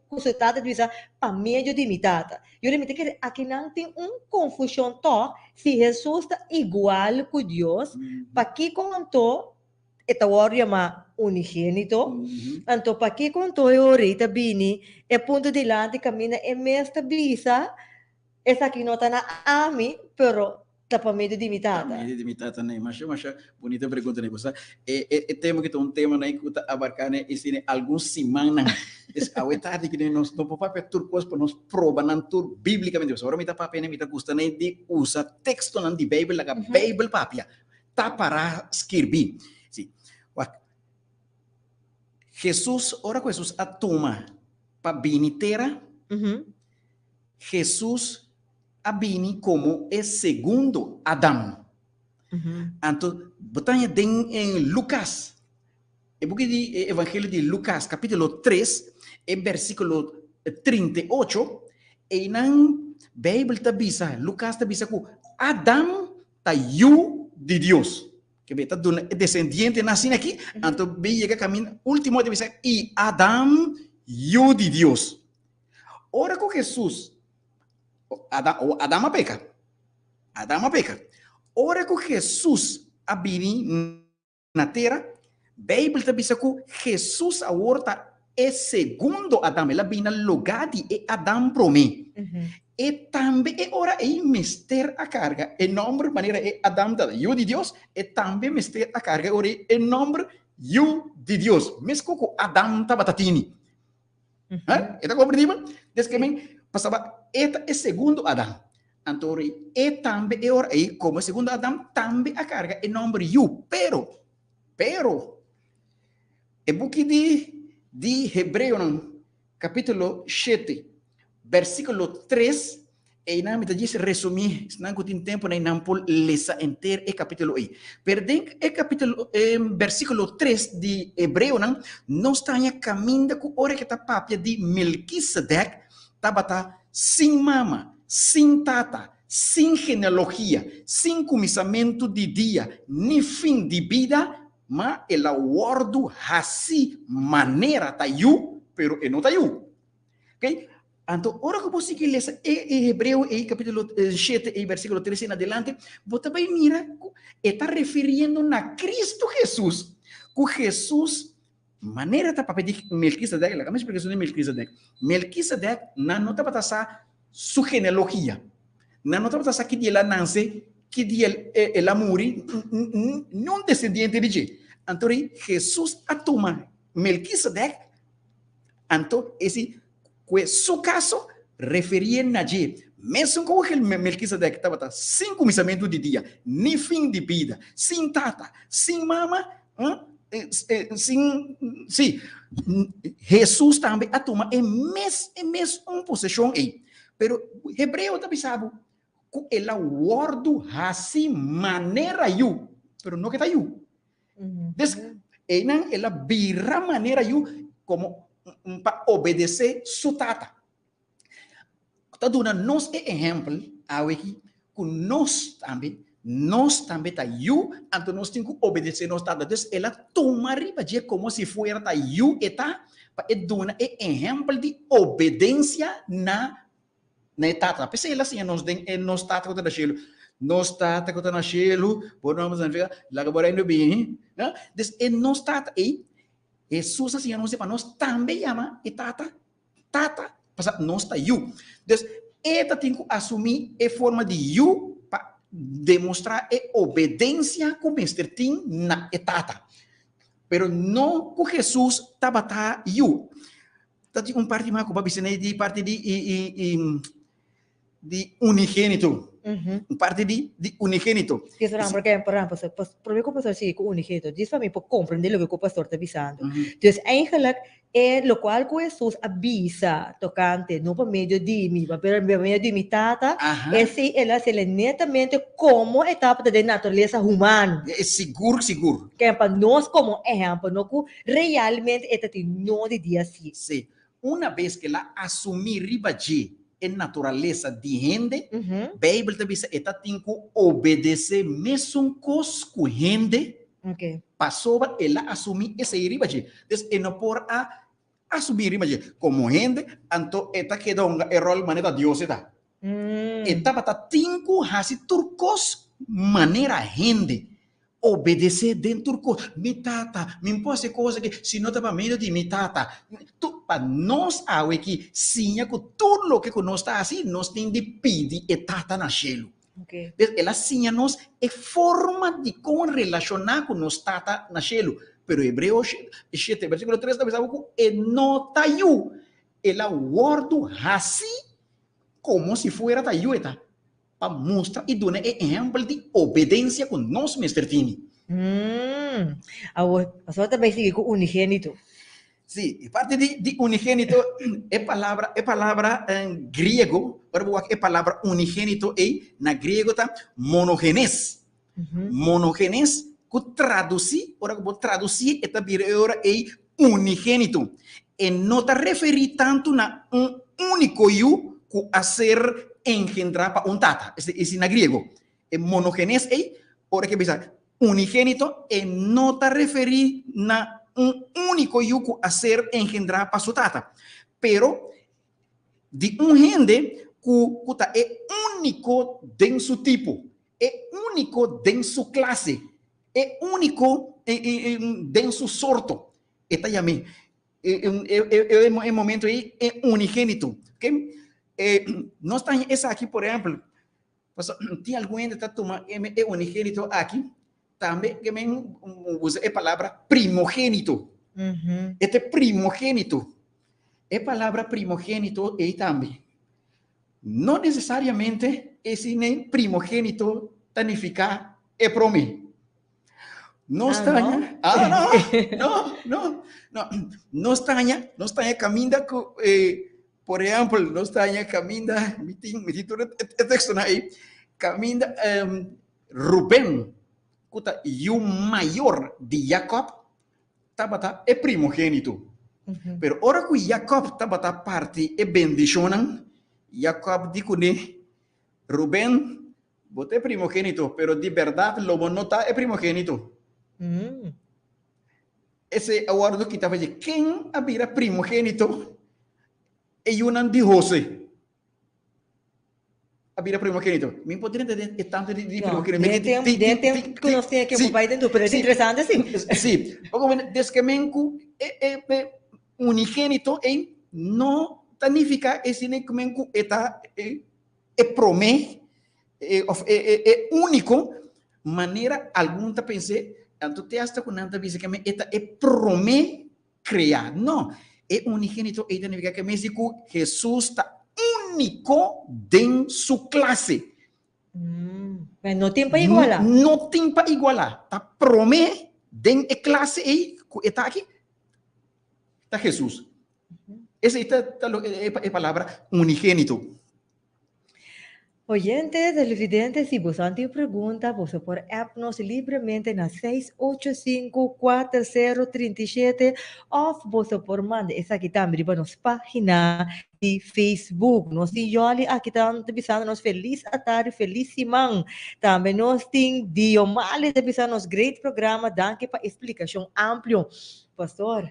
C: com seu tata bisa para meio de mi tata. Eu remito que aqui não tem confusão to se Jesus está igual com Deus, para que contou esta warrior ma unigênito. Então, para que quando eu orita bini, é ponto de lante caminha e mesta bisa, essa aqui não está na ami, pero tá para meio de imitada.
D: Meio de imitada, né? Mas bonita pergunta, né? Você tema que um tema né que está abarcar né esse alguns semanas, esse a tarde que nós não papel turcos para nós provar não tur biblicamente. Agora me tá papel né me tá custa né de usar texto não de Bible, laga Bible papia, tá para escrever. Sim. Jesus, ora com Jesus a toma para binitera. Jesus abini como é segundo Adão. Então, botanya em Lucas, é porque de Evangelho de Lucas, capítulo 3, versículo 38, e na Bíblia está bisa, Lucas está bisa que Adão está yu de Deus. Que está descendiente nasce aqui, então chega caminho último de bisa e Adão yu de Deus. Ora com Jesus Adama peca. Ora que Jesus abini na terra, Bíblia está dizendo que Jesus agora é segundo Adão. Ela vem no lugar de Adão promê. E também é ora é mister a carga. Em nome maneira é Adão da eu de Deus. E também mister a carga ora em nome eu de Deus. Mesmo que Adão estava tatini. Está compreendível? Desde que passava eta é segundo Adão. Então, e também é ora aí como segundo Adão também a carga em nome you. Pero é book de Hebreu capítulo 7, versículo 3 e na metade diz resumir, não tem tempo nem não por lesa inteiro é capítulo aí. Perdem é capítulo versículo 3 de Hebreu não está em caminho com hora que tá papia de Melquisedeque tabata sem mama, sem tata, sem genealogia, sem começamento de dia, nem fim de vida, mas ela guarda assim maneira tá you, pero não tá you. Ok? Então, ora que você que lê Hebreu capítulo 7 versículo 13 em adelante, você vai mirar, está referindo na Cristo Jesus, que Jesus maneira tá para pedir Melquisedeque, la mesma explicação de Melquisedeque. Melquisedeque não tá para passar sua genealogia. Não tá para passar que dia ela nasce, que dia ela morre, não descendente de Jesus. Então, Jesus a toma Melquisedeque, então, esse seu caso referia a Jesus. Mesmo com que Melquisedeque estava sem começamento de dia, nem fim de vida, sem tata, sem mama, sim, Jesus também a toma é mesmo uma possessão aí. Pero Hebreu também sabe que ela guarda assim maneira you, pero não que tá you. Ela vira maneira you como para obedecer sua tata. Está dando nos exemplo aqui que nós também tá you, então nós temos que obedecer nós tata. Então ela toma riba de como se fosse tá you eta para dar exemplo de obediência na tata. Pensei ela assim nós tata que tá chelo. Nós tata que tá na chelo, por nós vamos ver lá que bora indo bem, né? Então nós tata aí Jesus assim não sei para nós também chama e tata, para nós tá you. Então esta tem que assumir a forma de you para demonstrar a obediência que o mestre tem na etata. Pero não que Jesus estava tá you. Tá de parte mais que de parte de unigênito. Parte de unigênito.
C: Isso não, porque por mim como assim com unigênito, diz para mim para compreender o que o pastor está avisando. Então, eigenlijk lo qual que Jesus avisa tocante no por meio de mim, pero por meio de mi tata, esse ela se netamente como etapa da natureza humana.
D: É seguro.
C: Que para nós como exemplo, no que realmente esta tem no de dia assim.
D: Sim. Uma vez que ela assumir riba de natureza de gente, Bíblia também está tem que obedecer mesmo com gente. Passou ela assumir essa riba de. Então, não por assumir riba de como gente, então esta queda um erro maneira Deus está. Esta bata tem que fazer turcos maneira gente. obedecer dentro coisa. Mi tata, me impõe coisa que se não estava medo de mi tata. Para nós, que sim, que tudo o que nós está assim, nós temos de pedir e tata na chelo.
C: Okay.
D: Ela sim, nós é forma de como relacionar com nós tata na chelo. Pero Hebreu 7, versículo 3, talvez algo e nota eu. Ela guarda assim como se fuera tayueta. Para mostrar e dar exemplo de obediência com nós, Mr. Tini.
C: Pastor também sigue com unigênito.
D: Sim, parte de unigênito é palavra em grego, é palavra unigênito na grego tá monogenes. Monogenes, que traduzir esta palavra é unigênito. E não está referindo tanto na único eu que a ser engendrar para tata. Esse na grego. É monogenes ora que pensa, unigênito e não está referindo na único yugo a ser engendrar para su tata. Pero, de gente que é único em seu tipo, é único em sua classe, é único em seu sorto. Está chamando. É momento aí, é unigênito. Okay? Nós temos essa aqui, por exemplo, tem alguém que está tomando é unigênito aqui, também que usa a palavra primogênito. Este primogênito, a palavra primogênito é também. Não necessariamente esse nem primogênito significa é para mim. Nós estamos... Nós estamos caminhando com... por exemplo, nós estamos caminhando... Me título é texto aí. Caminhando Rubén, e o maior de Jacob, é primogênito. Pero ora que Jacob estava parte e bendicionam, Jacob diz Rubén, você é primogênito, pero de verdade, lobo não é primogênito. Esse é o ordem que estava dizendo. Quem havia primogênito é um de José. Havia primogênito. Me poderia entender tanto de primogênito.
C: Tem que nós temos que ocupar dentro, mas é interessante assim.
D: Sim. Desde que é unigênito não significa esse nem que é promessa, é único, maneira alguma tá pensei, tanto te hasta com nada diz que é promessa criar. Não, é unigênito, significa que Jesus está único em sua classe.
C: Mas não tem para igualar.
D: Não tem para igualar. Tá promessa em classe aí que está aqui. Está Jesus. Essa é a palavra unigênito.
C: Oyentes televidentes, si vos tienen pregunta, vos por app-nos livremente na 685-4037 ou vos por manda essa aqui também para nossa página de Facebook. Nós temos aqui estamos avisando nos feliz à tarde, feliz simão. Também nós temos Diomali avisando nos great programa, danke para explicação ampla. Pastor,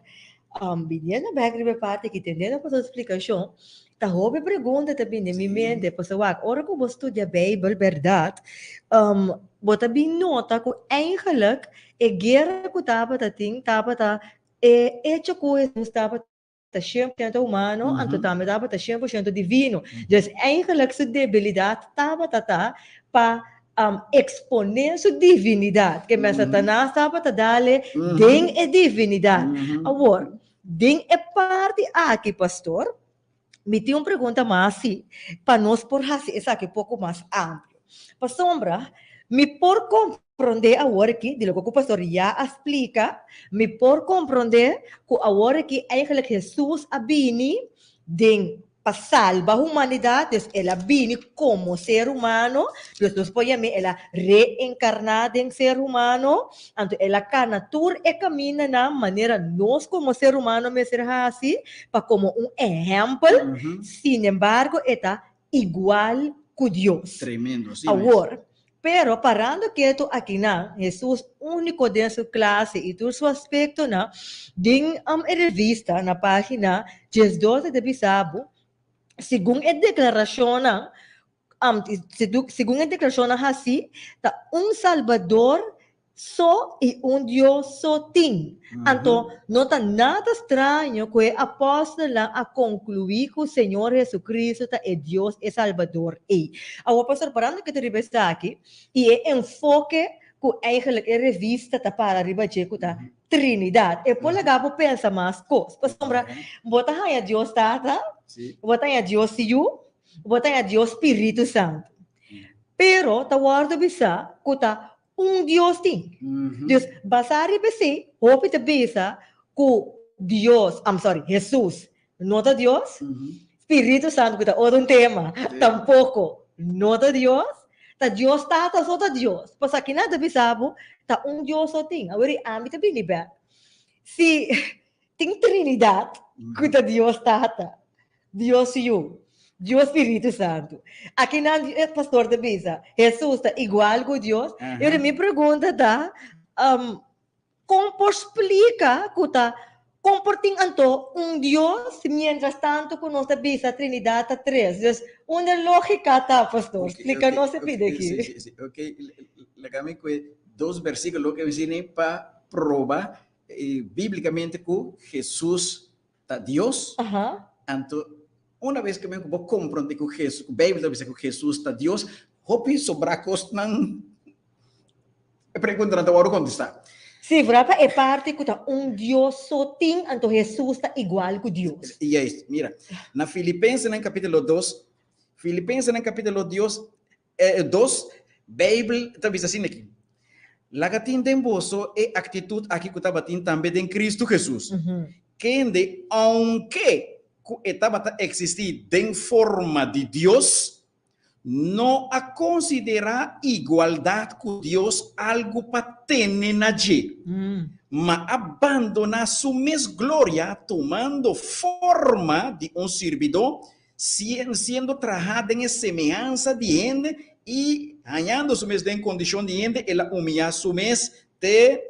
C: vindo bem a parte que entendendo a sua explicação, tá houve pergunta também na minha mente, pessoal, ora que você estuda a Bíblia, verdade, você bem nota que eigenlijk a guerra que estava hecha com estava 100% humano, então também estava 100% divino. Então, eigenlijk sua debilidade estava para exponer sua divinidade, que Satanás estava a dar-lhe den a divinidade. Agora, den é parte aqui, pastor, me tem uma pergunta mais assim, para nós por assim, essa aqui um pouco mais amplo. Para sombra, me por compreender agora aqui, de lo que o pastor já explica, me por compreender que agora aqui, eigenlijk Jesus abini para salvar a humanidade, ela vini como ser humano, nós podemos ela reencarnada em ser humano, então ela cá natura e caminha na maneira nós como ser humano me ser assim, para como exemplo, sin embargo, está igual com Deus.
D: Tremendo, sim.
C: Agora, pero parando quieto aqui na Jesus único de sua classe e todo seu aspecto na din revista na página 12 de Bisabo, segundo a declaração assim, tá Salvador só e um Deus só tem. Então, não está nada estranho que o apóstolo lá a concluir que o Senhor Jesus Cristo é Deus e Salvador. E o pastor parando que te está aqui, e é enfoque que eigenlijk é revista tá para arriba de Trinidade. E por lá vou pensar mais coisas. Por exemplo, bota aí a Deus Tata, bota aí a Deus Filho, bota aí a Deus Espírito Santo. Pero, tá guarda bisa, que tá Deus tem. Deus, basari besi, hope te bisa, que Deus, Jesus, não tá Deus? Espírito Santo, que tá outro tema, tampouco, não tá Deus? Tá Deus tá só tá Deus. Pois aqui nada bisabo, tá Deus só tem. Agora, a mim também liber. Se tem Trinidade, que tá Deus tá, Deus Filho, Deus Espírito Santo. Aqui não é pastor de bisa. Jesus está igual com Deus. Eu me pergunto, tá? Como explica que tá comportando Deus, mientras tanto que nós bisa Trinidade tá três. Então, onde lógica tá, pastor? Explica-nos se pide aqui.
D: Ok, legalmente que dois versículos que me ensinei para provar bíblicamente que Jesus está Deus. Então, uma vez que eu vou compreender que Jesus, a Bíblia diz que Jesus está Deus, hopi sobra costa não pergunta não agora contestar.
C: Sim, verdade é parte que tá Deus só tem, então Jesus está igual com Deus.
D: Yes, mira, na Filipenses no capítulo 2, Filipenses no capítulo 2, Bíblia está dizendo assim aqui. Laga tin den boso e actitud aqui que estava tin também em Cristo Jesus. Que aunque estava a existir em forma de Deus, não a considerar igualdade com Deus algo para ter nadie, mas abandonar sua mesma glória, tomando forma de servidor, sendo trajado em semelhança de gente e ganhando sua mesma condição de gente, ela humilhar sua mesma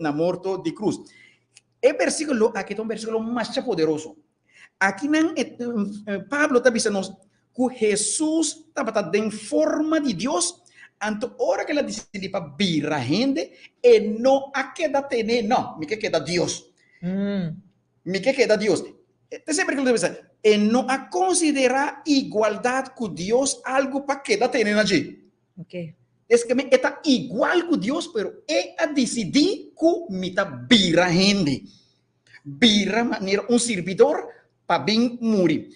D: na morte de cruz. O versículo aqui é um versículo mais poderoso. Aqui Pablo está dizendo que Jesus estava em forma de Deus, então, hora que ela decide para vir a gente, e não a queda ter, não, me queda Deus. Me queda Deus. Te sempre que ele diz, e não a considerar igualdade com Deus algo para queda ter allí.
C: Ok.
D: Es que me está igual com Deus, pero é a decidir que me está vir a gente. Vir a maneira servidor para bem morir.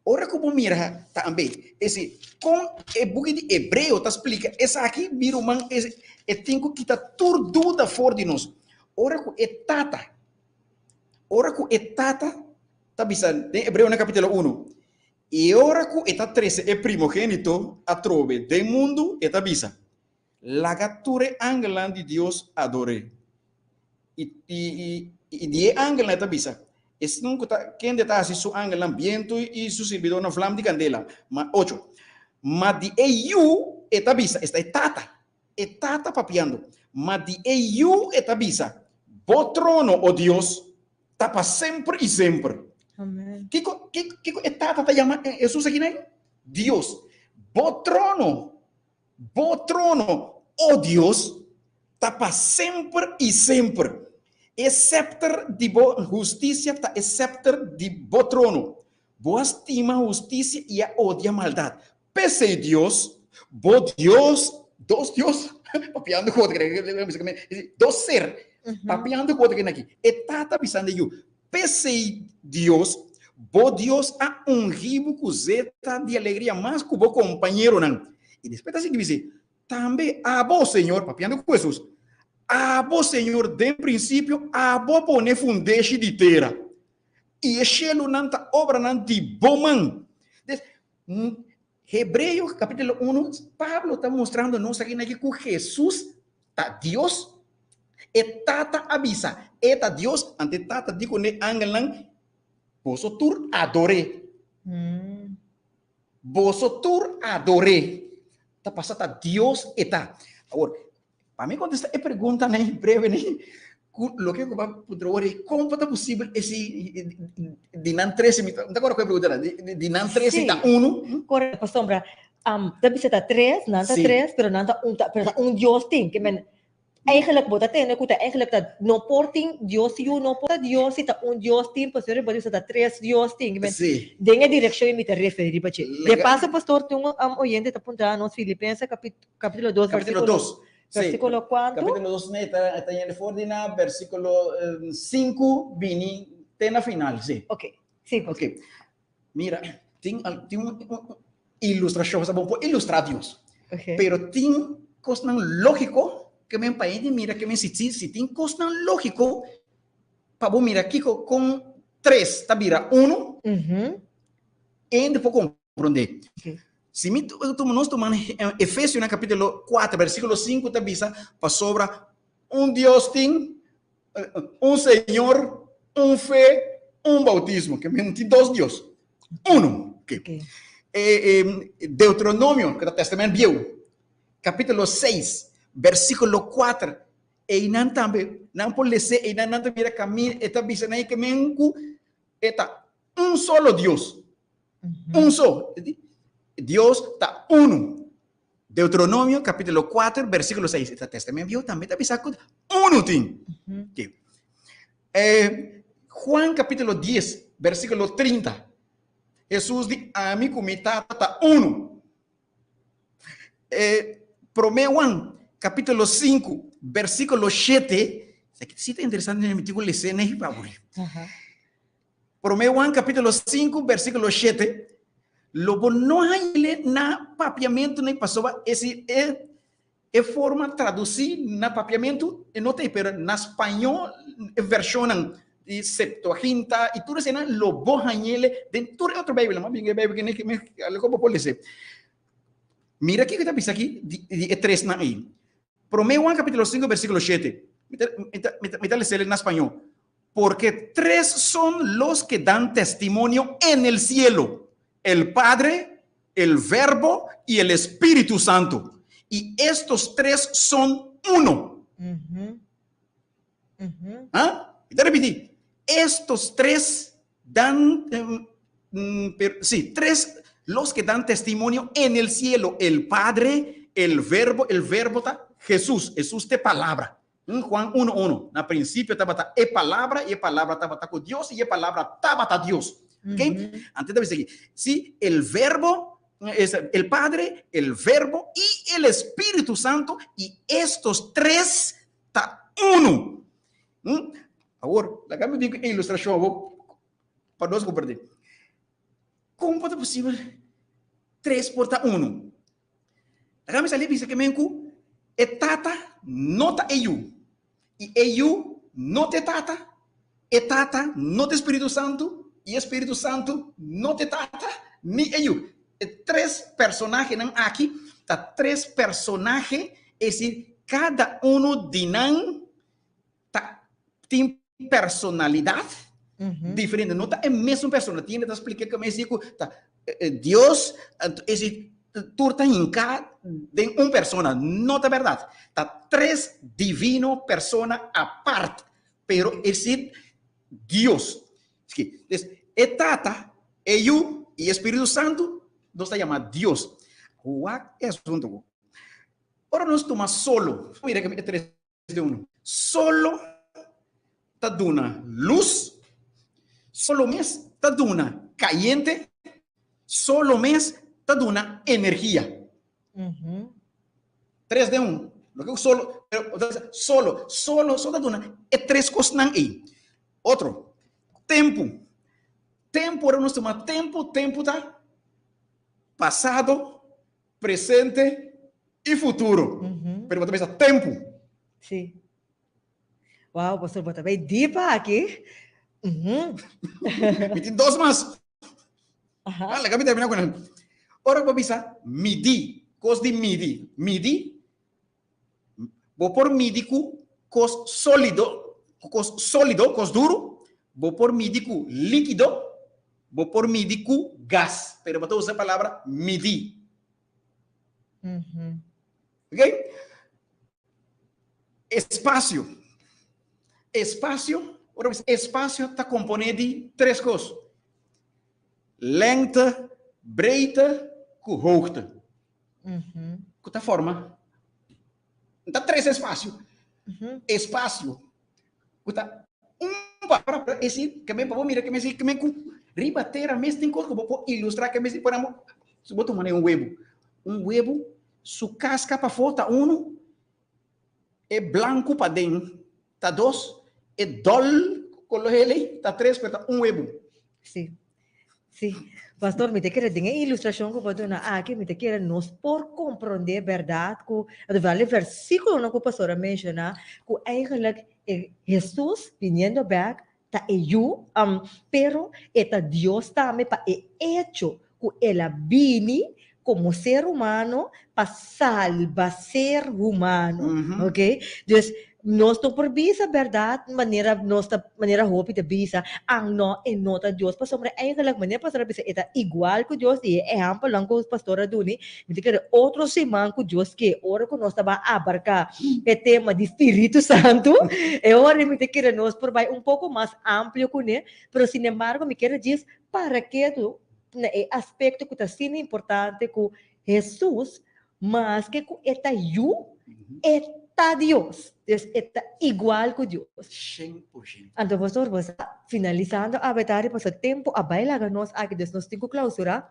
D: Ora como mira também, esse com o book de Hebreu tá explica, essa aqui vira man esse é tenho que tá tudo da fora de nós. Ora com etata tá bisando em Hebreu no capítulo 1. E ora com eta 13 é primogênito a trove do mundo eta bisa. Lagature angelan de Deus adore. E de angelan eta bisa. Es nunca quem está assim su ángel ambiente e su servidor na flama de candela. Mas 8. Mas de eu eta bisa, esta etata papiando. Mas de eu eta bisa, bo trono, oh Deus, tá para sempre e sempre.
C: Amém.
D: Que etata tá chamando Jesus aqui, né? Deus. Bo trono, oh Deus, tá para sempre e sempre. É scepter de boa justiça, é scepter de bom trono. Boa estima, justiça e a odia maldade. Pese Deus, bom Deus, dos Deus, papiando com outro, dos ser, papiando com outro aqui. E tata pisando eu. Pese Deus, bom Deus a ribo cuzeta de alegria mais que o bom companheiro não. E depois assim que diz, também a bom Senhor, papiando com Jesus. A bom Senhor, de princípio, a bom pone fundeixe de terra. E esse não está obra não de bom man. Hebreu, capítulo 1, Pablo está mostrando nós aqui que Jesus está Deus. E tata avisa, eta Deus, ante tata digo ne angelan, vosso tur adore. Vosso tur adore. Está passando Deus eta. Agora, para mim, quando esta pergunta né, breve, né, o que eu vou poder como é possível esse de não 13, não agora que eu perguntar, de não 13 está 1.
C: Correto, pastor, deve ser 3, não está 3, pero não está Deus tem, que men Eigenlijk bota tendo que eigenlijk dat no porting Dios you no porta Dios ita un Dios team pastor bota ita tres Dios team ben
D: Sí.
C: denga direction me te referi bache de
D: Legal.
C: paso pastor tu oyente ta punta nos Filipenses capítulo 2
D: Capítulo 2.
C: versículo cuánto
D: Capítulo 2, está en el Fordina, versículo 5, vini, tena final, sí.
C: okay sí pues
D: Ok. Mira, tem uma ilustração, sabe? Vamos ilustrar Deus.
C: okay
D: Pero tem coisa lógico que me país mira que me se tem coisa lógico para vos mira aqui com 3, tá vira 1 e depois compreender.
C: okay
D: Se nós tomamos Efésios no capítulo 4, versículo 5, te avisa para sobra Deus tem Senhor, fé, bautismo, que me tem 2 Deus. 1. Okay.
C: okay
D: Deuteronômio, que é o Testamento Viejo, capítulo 6, versículo 4. E não também, não pode ser, e não também mira caminho, eta avisa aí que mengu, eta solo Deus. Só. Deus está 1. Deuteronômio, capítulo 4, versículo 6. Este Testamento Viejo também está avisando 1 tem. Okay. Juan, capítulo 10, versículo 30. Jesus diz, a mim comita está 1. Romeo, capítulo 5, versículo 7. Isso aqui está interessante, me digo ler, né, favor. Romeo 1, capítulo 5, versículo 7. Logo não há na papiamento nem passou esse é forma traduzir na papiamento e não tem pero na espanhol versionam de Septuaginta e tudo isso lobo hanele dentro de outro Bíblia, mas bem Bíblia que me como pode ser. Mira aqui que está pensando aqui de 3 na aí. Romeo 1 capítulo 5 versículo 7. Me dá ler na espanhol. Porque 3 son los que dan testimonio en el cielo. El Padre, el Verbo y el Espíritu Santo. Y estos 3 son 1. ¿Ah? Te repetí. Estos 3 dan, 3 los que dan testimonio en el cielo. El Padre, el Verbo está Jesús. Jesús de palabra. Juan 1:1. Na princípio estava e palavra estava com Deus e a palavra estava com Deus. Okay? Antes de decir, sí, el verbo es el Padre, el Verbo y el Espíritu Santo, y estos 3 está 1. Ahora, la cambio de ilustración para nós compreender. Como pode possível 3 porta 1? La cambio salir dice que menku e tata nota eu. E eu não te tata, e tata não te Espírito Santo, e Espírito Santo não te tata, ni eu. 3 personagens aqui, tá 3 personagens, é decir, cada de nós tem personalidade diferente, não tá a mesma pessoa, tem que explicar como é isso, Deus, é decir, tu estás en cada de una persona, no es verdad. Está 3 divinos personas aparte, pero es decir, Dios. Entonces, Tata, eu y Espíritu Santo, nos está llamando Dios. ¿Cuál es el asunto? Ahora nos toma solo. Mira que es 3 de 1. Solo está dando luz, solo mes está dando caliente, solo mes está dando una energía. 3 de 1. Lo que solo, pero solo está dando es 3 cosas ahí. Otro, tempo. Tempo, ahora nos toma tempo está pasado, presente y futuro. Pero también está tempo.
C: Sí. Wow, pastor, bota bem deep aqui.
D: Me tem 2 más. La cambio terminar con él. Ahora voy a pensar, midi. Cos de midi. Midi. Voy por midi cos sólido, cos duro. Voy por midi líquido. Voy por midi gas. Pero voy a usar la palabra midi. ¿Ok? Espacio. Espacio está composto de 3 cosas. Lengte, breedte, hoogte. Com esta forma. Está 3 espaços. espacio. Kuta para decir que me puedo mirar que me dice que me ribatera me tem coisa que vou ilustrar que me dice por amor. Se botar um huevo, su casca para fora uno é branco para dentro, tá dois é dol color ele, tá três para um huevo.
C: Sí, sí. Pastor, me te quiere dengar ilustração que pode na aqui, me te quiere nos por compreender verdade que vale versículo no que o pastor menciona, que eigenlijk Jesus viniendo back ta eu, pero eta Dios também para hecho que ela vini como ser humano para salvar ser humano, ok? Dus nós estamos por bisa verdade, maneira hope de bisa, ang no en nota Dios pa sobre eigenlijk maneira pastor bisa eta igual que Dios e exemplo lang ko pastora Duni, me diga outro semana que Dios que ora que nós estava abarcar o tema de Espírito Santo, e ora me diga nós por vai pouco mais amplo com ele, pero sin embargo me quero dizer para que tu aspecto que está sendo importante com Jesus, mas que com eta eu está Dios, está igual que Dios.
D: 100%.
C: Então, pastor, você finalizando a batalha, passa tempo a bailar nós aqui, nós temos clausura.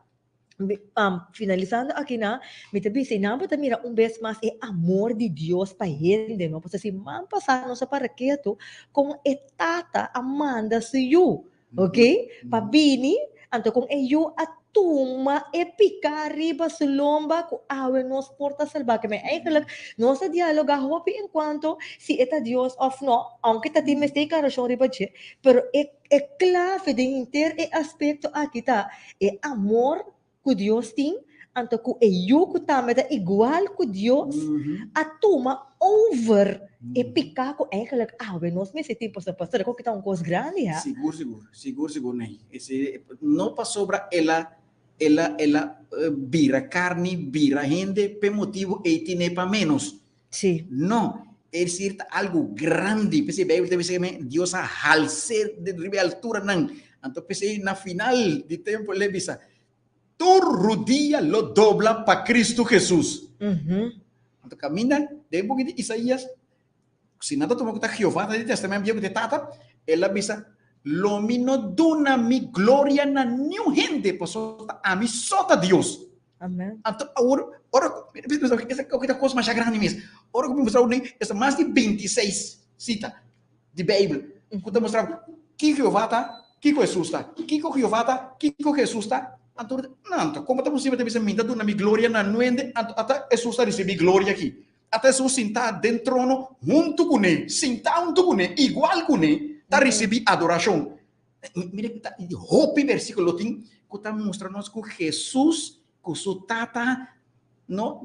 C: Finalizando aqui na, me também se não pode mirar vez mais é amor de Deus para ele, não? Porque se man passar nossa para quieto com etata amanda se you, ok? Para bini, então com eu a tuma e picar riba sa lomba ko awe nos porta salva que me eigenlijk nossa diáloga hopi enquanto si eta Dios of no aunque ta ti mistake razão riba che pero clave de inter aspecto aqui tá é amor que Deus tem anto ko eu que também é igual que Deus a tuma over e picar ko eigenlijk awe nos me se tempo sa pastor ko kita coisa grande ha
D: Seguro nem esse não passou para ela vira carne, vira gente, por motivo e tiene para menos.
C: Sí.
D: No, es decir, algo grande. Pues, Dios a halser de altura. Entonces, na final de tiempo, le dice, tu rodilla lo dobla para Cristo Jesús. Entonces, camina, de un poquito de Isaías, si nada toma cuenta Jehová, de testamento de tata, él avisa, lo mino duna mi gloria na new gente pues a mi sota Dios.
C: Amém.
D: Então essa é a coisa mais grande mesmo. Ora como mostrar essa mais de 26 cita de Bíblia. Quando mostrar que Jeová tá, que Jesus tá, que Jeová tá, que Jesus tá. Então não, como estamos sempre dizendo, minha duna mi gloria na new gente, até Jesus tá recebe glória aqui. Até Jesus sentar dentro trono junto com ele, sentar junto com ele, igual com ele. Está recebendo adoração. Mira que está hope versículo tem que está mostrando que Jesus, que sua tata, não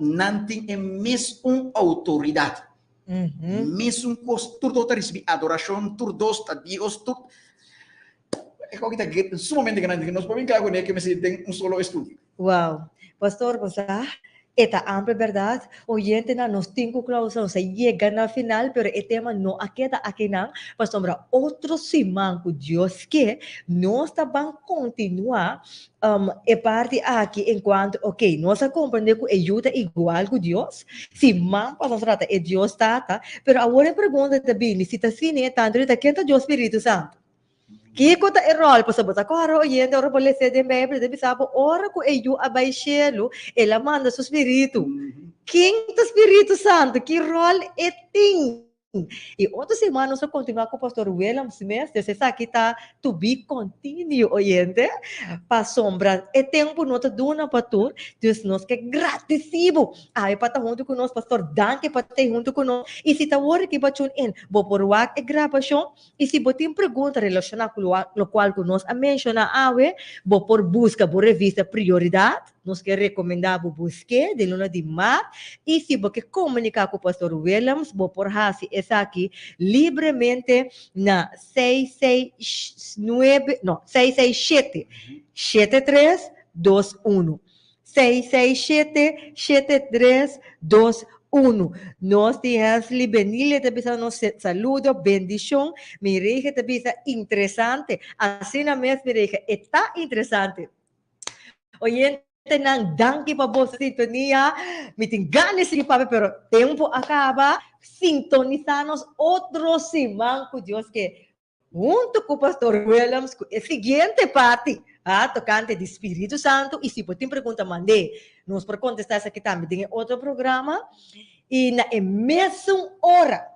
D: tem a mesma autoridade. Mesmo que tudo está recebendo adoração, tudo está Deus, tudo. É algo que está sumamente grande. Nós podemos ver que me tem solo estudo.
C: Wow. Pastor, você esta ampla verdade, oyente na nos cinco clausos, se llega na final, pero el tema no queda aqui não, para sombra outro semana que Deus quer, nós também continuar e parte aqui enquanto, ok, nós compreender que ajuda igual que Deus, se man para trata é Deus tata, pero agora pergunta também, se está assim, tanto está quem está Deus Espírito Santo. Kiko ta rol pa sabot ako haro oyente ora pole se de Bíblia de bisabo ora ko eu abaixelo ela manda su espírito. Quem do Espírito Santo que rol é tem. E outra semana nós continuar com o pastor William Smith, você sabe que está to be continue, oyente, para sombra. É tempo nota duna pastor, Deus nós que gratisivo. Ai para estar junto com nós, pastor, danke para estar junto com nós. E se está hora que para tune in, vou por wak e gravação, e se botem pergunta relacionada com o qual que nós a mencionar, vou por busca, por revista prioridade. Nós que recomendamos busque de luna de mar e se você comunicar com o pastor Williams, vou por hasi essa aqui livremente na 667 7321 667 7321. Nós temos bendición, te bisa nos saludo, bendición, mi rege te bisa interesante, assim na mesma mi rege, está interesante. Oyente, Tenang, danke pa boss sintonia. Mitingganes si Papa, pero tempo acaba. Sintonizanos otro simán con Dios que junto con Pastor Williams, el siguiente parte, tocante de Espíritu Santo. Y si por ti pregunta, mandé, nos por contestar aqui também em outro programa. E na mesma hora,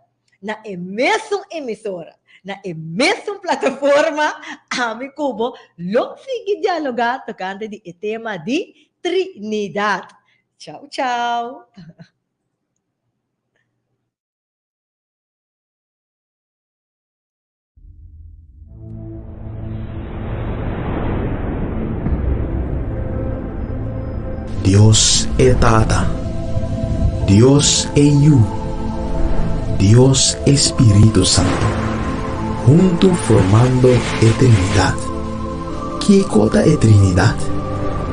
C: na mesma emissora, na mesma plataforma, Ami Cubo, lo sigue dialogar tocante de tema de Trinidad. Tchau, tchau.
B: Dios é Tata, Dios é Yu, Dios Espírito Santo, junto formando eternidad. Que cota é Trinidad?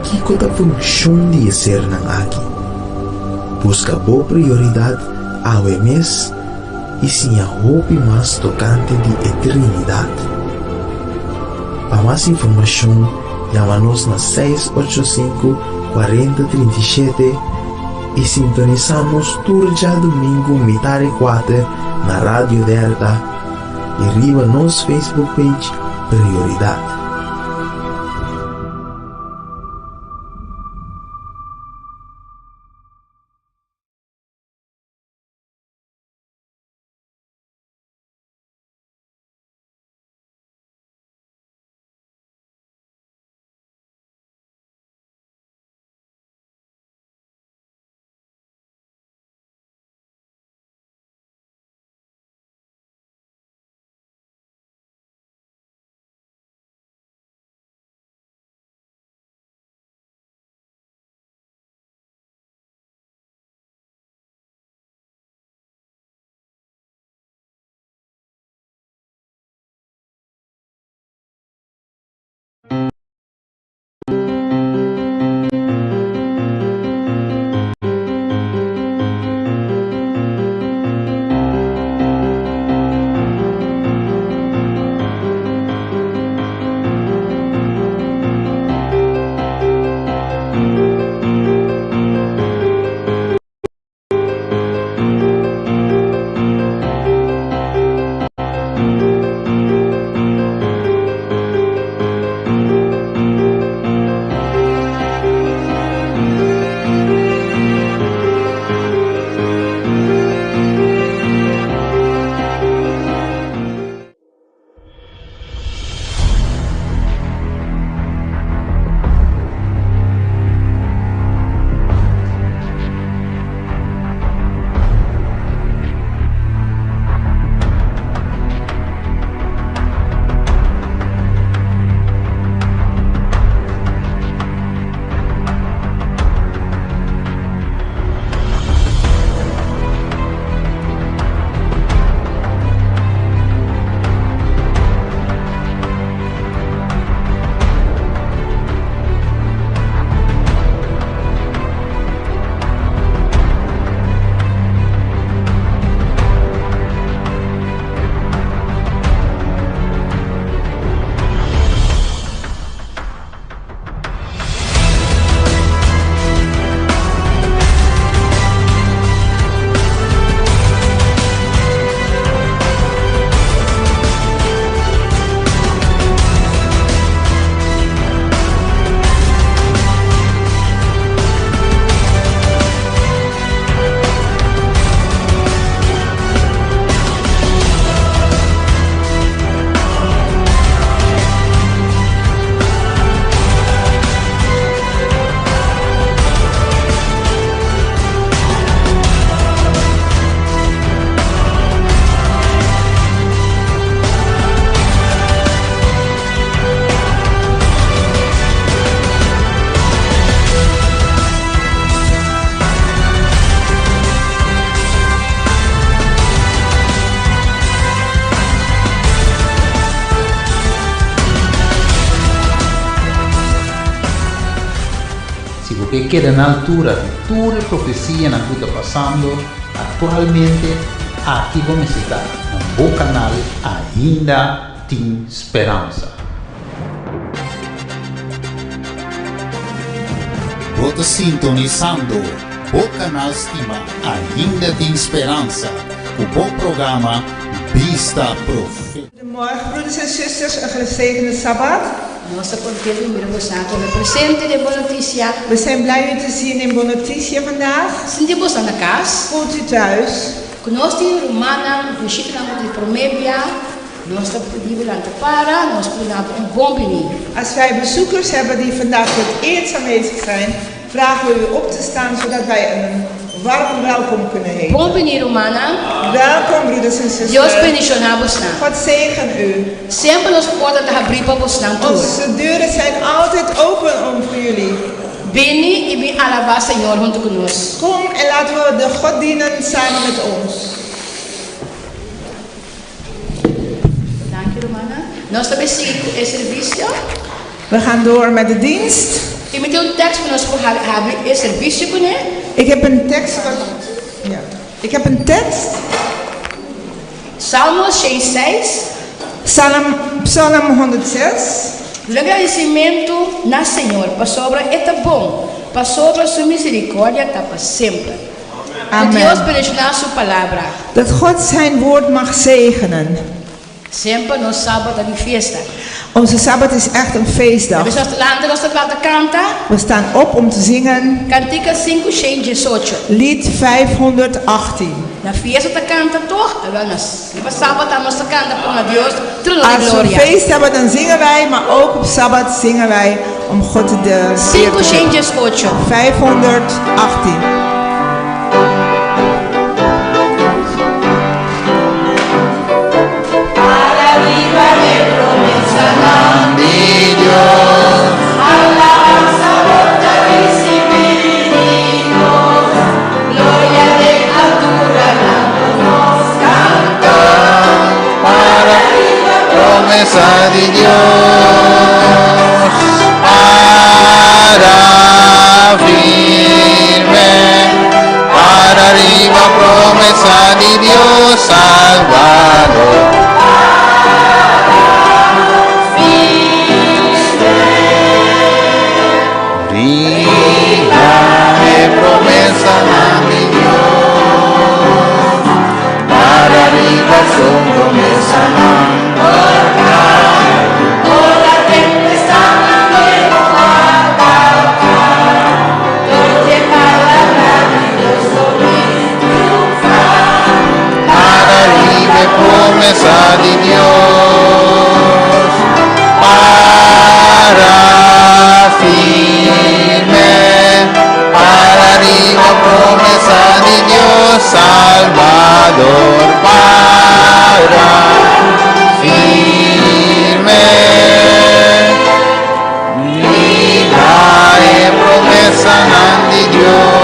B: Que cota função de ser nang aqui? Busca boa prioridade ao mes e sinha hope mais tocante de eternidad. Para mais informação, chama-nos na 685-4037 e sintonizamos turja domingo metade 4 na Rádio Delta e riba nos Facebook page Prioridade.
E: que queda na altura de toda a profecia na que está passando atualmente, aqui vamos estar no bom canal Ainda Tem Esperança. Bota sintonizando o canal Stima ainda de Esperança. O bom programa Vista Profeta.
F: Goedemorgen, broeders en zusters, een gezegende Sabbat.
G: Nossa contigo, miramos santo, presente de boa notícia.
F: We zijn blij u te zien in Bonoticia vandaag.
G: Sentimos na casa.
F: Voelt u thuis?
G: Conosco romana, do Chico de Promébia. Nós podemos lá para, nós podemos bombini.
F: Als wij bezoekers hebben die vandaag voor het eerst aanwezig zijn, vragen we u op te staan zodat wij een warm welkom kunnen heten.
G: Bombini romana.
F: Welkom, broeders en zusters.
G: Deus bendicionar vos na.
F: God zegen u.
G: Sempre nos portas da abrir para vos na tour.
F: Onze deuren zijn altijd open voor jullie.
G: Beni e bem alabar Senhor junto conosco.
F: Kom en laten we de God dienen samen met ons.
G: Dank je romana. Nós também seguimos o serviço.
F: We gaan door met de dienst.
G: E me tem tekst van ons voor hebben het serviço kunnen.
F: Ik heb een tekst van... Ja. Ik heb een tekst.
G: Salmos 6.
F: Psalm 106.
G: O agradecimento na Senhor, para sobre é bom, para sobre sua misericórdia está para sempre.
F: Amen.
G: Que Deus bendiga sua palavra.
F: Dat God zijn woord mag zegenen.
G: Sempre no sábado de fiesta.
F: Onze Sabbat is echt een feestdag.
G: We laten cantar.
F: We staan op om te zingen.
G: Cantica 518.
F: Lied 518.
G: Na fiesta te canta toch? Na sábado nós te canta para Deus.
F: Als we een feest hebben, dan zingen wij, maar ook op Sabbat zingen wij om God te eer te geven. 518.
E: Promesa de Dios para firme, para arriba promesa de Dios Salvador. Arriba es promesa de Dios, para arriba son promesa promesa de Dios para firme, para arriba promesa de Dios Salvador para firme, viva es promesa de Dios.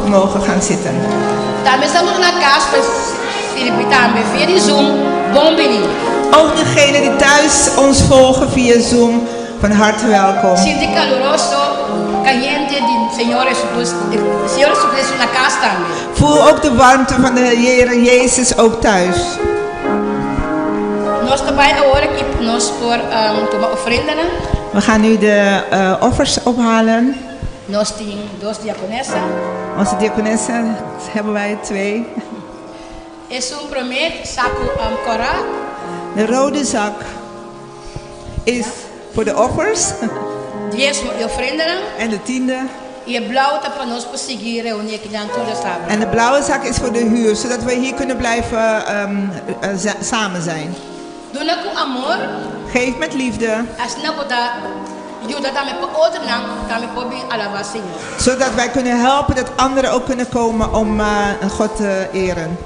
F: Mogen gaan zitten.
G: Também estamos na casa, Filipe, também via Zoom, bom menino.
F: Ook degenen die thuis ons volgen via Zoom, van harte welkom.
G: Sinto caloroso, caliente de Senhor Jesus Cristo na casa também.
F: Voel ook de warmte van de Heer Jezus ook thuis.
G: Nós também agora aqui nós por tomar ofrenda.
F: We gaan nu de offers ophalen.
G: Nós temos duas diaconesas.
F: Onze diaconessen hebben wij 2.
G: Es primeiro saco cora.
F: De rode zak is voor de offers.
G: Diezmo e ofrenda.
F: En de 10e.
G: E a blauwe tá para nós conseguir reunir aqui dentro da sala.
F: En de blauwe zak is voor de huur, zodat we hier kunnen blijven samen zijn.
G: Doe com amor.
F: Geef met liefde. Zodat wij kunnen helpen dat anderen ook kunnen komen om God te eren.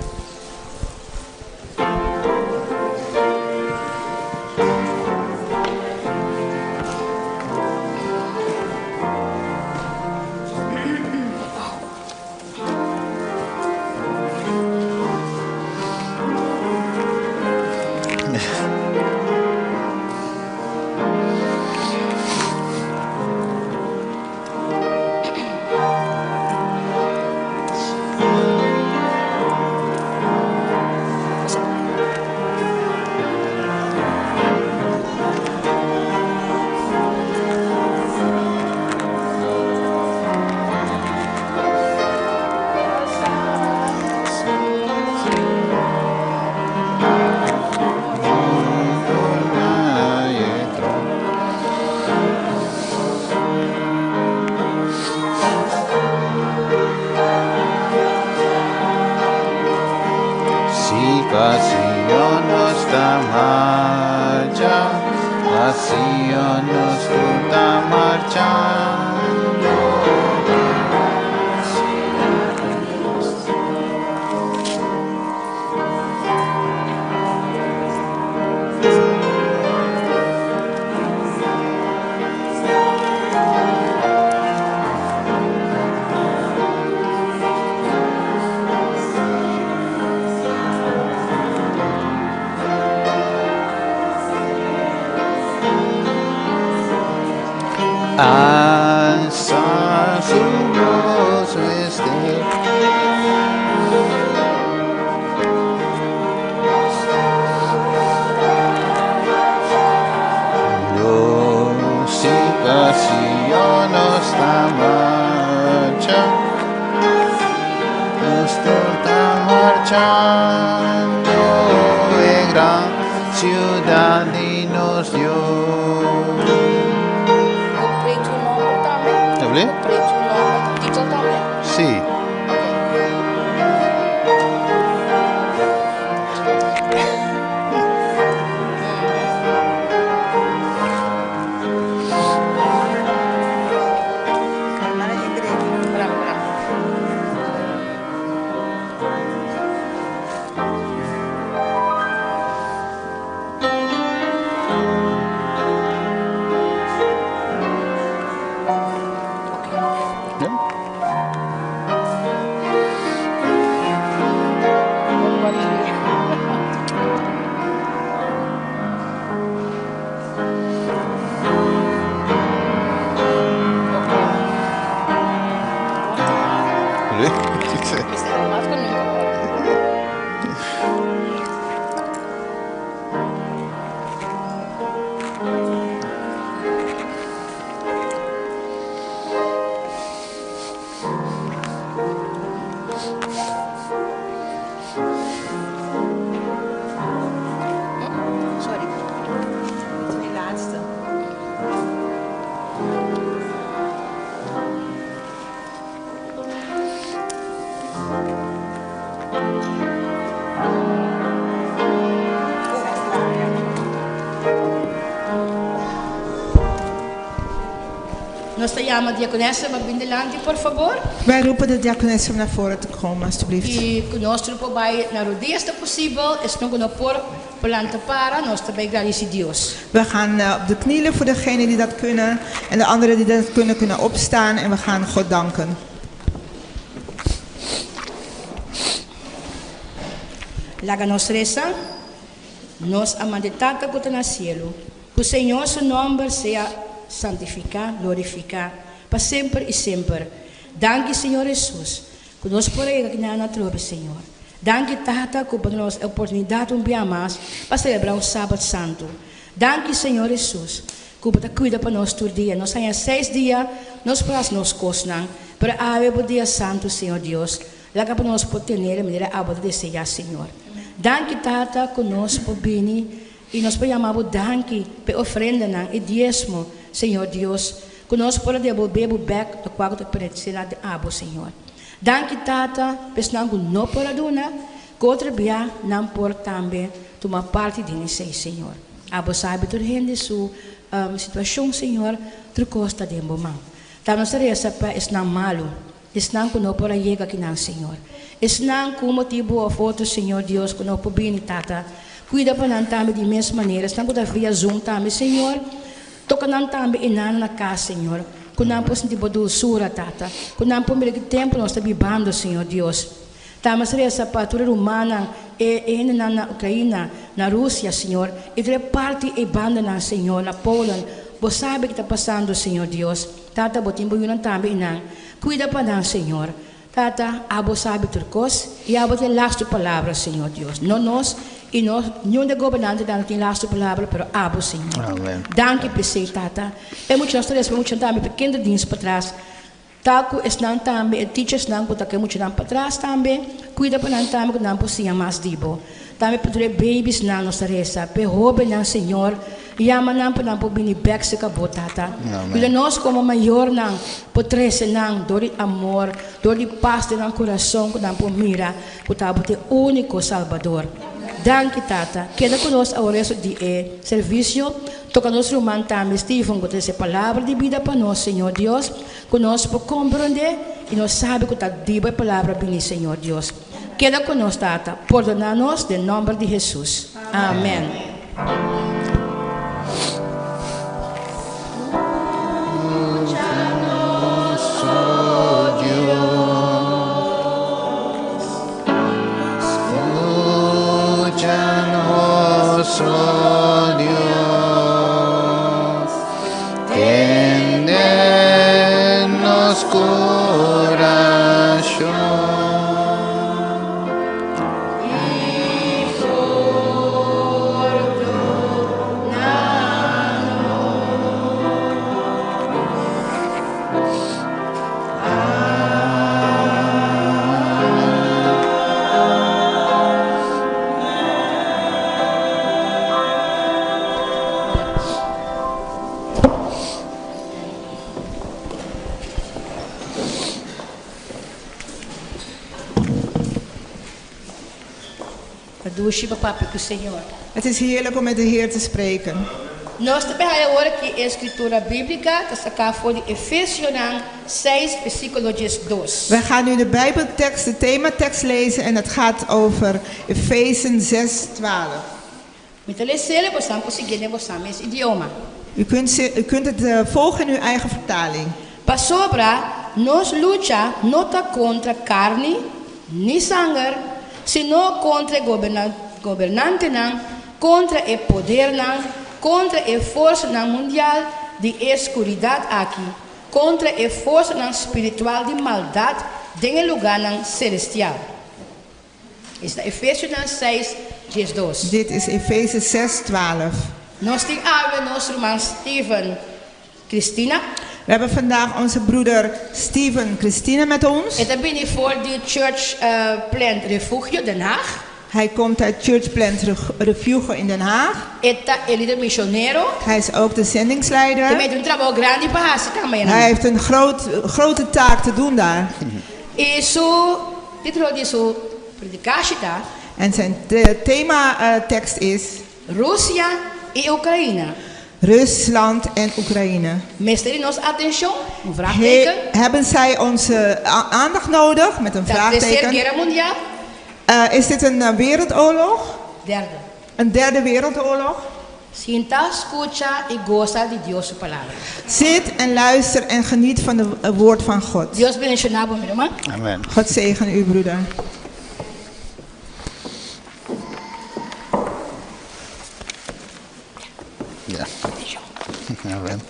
G: Nos llama diaconessa Babindelandi, por favor.
F: Wij roepen de diaconesse om naar voren te komen, alstublieft.
G: E conosco por bij naar o dia está possível, es não cono por planta para, nós também agradece Deus.
F: We gaan op de knieën voor degenen die dat kunnen en de anderen die dat kunnen opstaan en we gaan God danken.
G: Laga nos reza, nos amante tata que está no cielo, que o Senhor seu nome seja santificado, glorificado, para sempre e sempre. Danke, Senhor Jesus, que nós podemos ganhar na tropa, Senhor. Danke, Tata, que nos a oportunidade um dia mais para celebrar um sábado santo. Danke, Senhor Jesus, que você cuida para nós todo dia. Nós temos 6 dias, nós podemos nos costar, para haver o dia santo, Senhor Deus. Lá para nós poder ter a maneira de desejar, Senhor. Danke, Tata, que nós podemos e nós podemos danke pela ofrenda e diezmo, Senhor Deus, que nós podemos devolver o back do qual te pertencerá de abo, Senhor. Danke, Tata, pessoal não por aduna, que outra via não por também tomar parte de nesse, Senhor. Abo sabe doorheen deze situação, Senhor, tu costa de embomang. Tamos reza pa isnang malu. Isnang kuno por ayega kinang, Senhor. Isnang ku motivo a foto, Senhor Deus, kuno po bini tata. Cuida pa nan tami de mesma maneira. Isnang kuda via Zoom tami, Senhor. Toca nan tami inan na casa, Senhor. Kunang po sinti bodo sura, tata. Kunang po milig tempo nós está bibando, Senhor Deus. Tamos reza pa tura rumana na Ucrânia, na Rússia, Senhor. E tre parte e banda na, Senhor, na Poland. Você sabe o que está passando, Senhor Deus. Tata, botimbo yun ang tabi inang. Cuida pa ng Senhor. Tata, abo sabe turcos. E abo te lasto palavra, Senhor Deus. Não nós, e nós, nenhum de governante não tem lasto palavra, pero abo, Senhor.
E: Amém.
G: Danke, PC, Tata. É muito nós três, muito também, pequeno dienst para trás. Taku is nan também, teachers nan puta que muito nan para trás também. Cuida pa ng também, que nan po siya mas dibo. Também para babies nan nos reza. Pehobe ng Senhor. Yaman nan po nan po binibek sa kabotata. Cuida nós como maior nan, potrese nan, dori amor, dori paz de nan coração, que nan po mira, putabo te único Salvador. Danke, Tata. Queda conosco ao resto de serviço. Toca nos rumang também, Stephen, com essa palavra de vida para nós, Senhor Deus. Conosco por compreender e nós sabe que está diba a palavra bem, Senhor Deus. Queda conosco, Tata. Perdona-nos em nome de Jesus. Amém.
E: Oh Dios, tendernos corazón y
F: Het is heerlijk om met de Heer te spreken.
G: Nós também agora que a escritura bíblica está cá for de Efésios 6 versículo 2.
F: We gaan nu de Bijbeltekst, de thematekst lezen en het gaat over Efezen 6:12.
G: Então lezer você não consegue negociar esse idioma.
F: U kunt het volgen in uw eigen vertaling.
G: Pasobra nos lucha nota contra carne ni sangue, sino contra governante nan, contra o poder nan, contra a força mundial de escuridade aqui, contra a força espiritual de maldade em lugar celestial. Está Efésios 6, 2.
F: Dit is Efeze 6:12.
G: Nós temos nosso irmão Stephen Christina.
F: We hebben vandaag onze broeder Stephen Christina met ons.
G: En dan ben ik voor de Church Plant Refugio Den Haag.
F: Hij komt uit Church Plant Refugio in Den Haag.
G: Ele é missionário.
F: Hij is ook de zendingsleider.
G: Hij
F: heeft een grote taak te doen daar. En zijn thematekst is
G: Russia en Oekraïne.
F: Rusland en Oekraïne. Hebben zij onze aandacht nodig met een vraagteken? Is dit een wereldoorlog?
G: Derde.
F: Een derde wereldoorlog?
G: Sinta, escucha y goza de Dios su palabra.
F: Zit en luister en geniet van het woord van God.
G: Dios bendicionado, mi hermano.
E: Amen.
F: God zegen u, broeder.
E: Ja. Amen.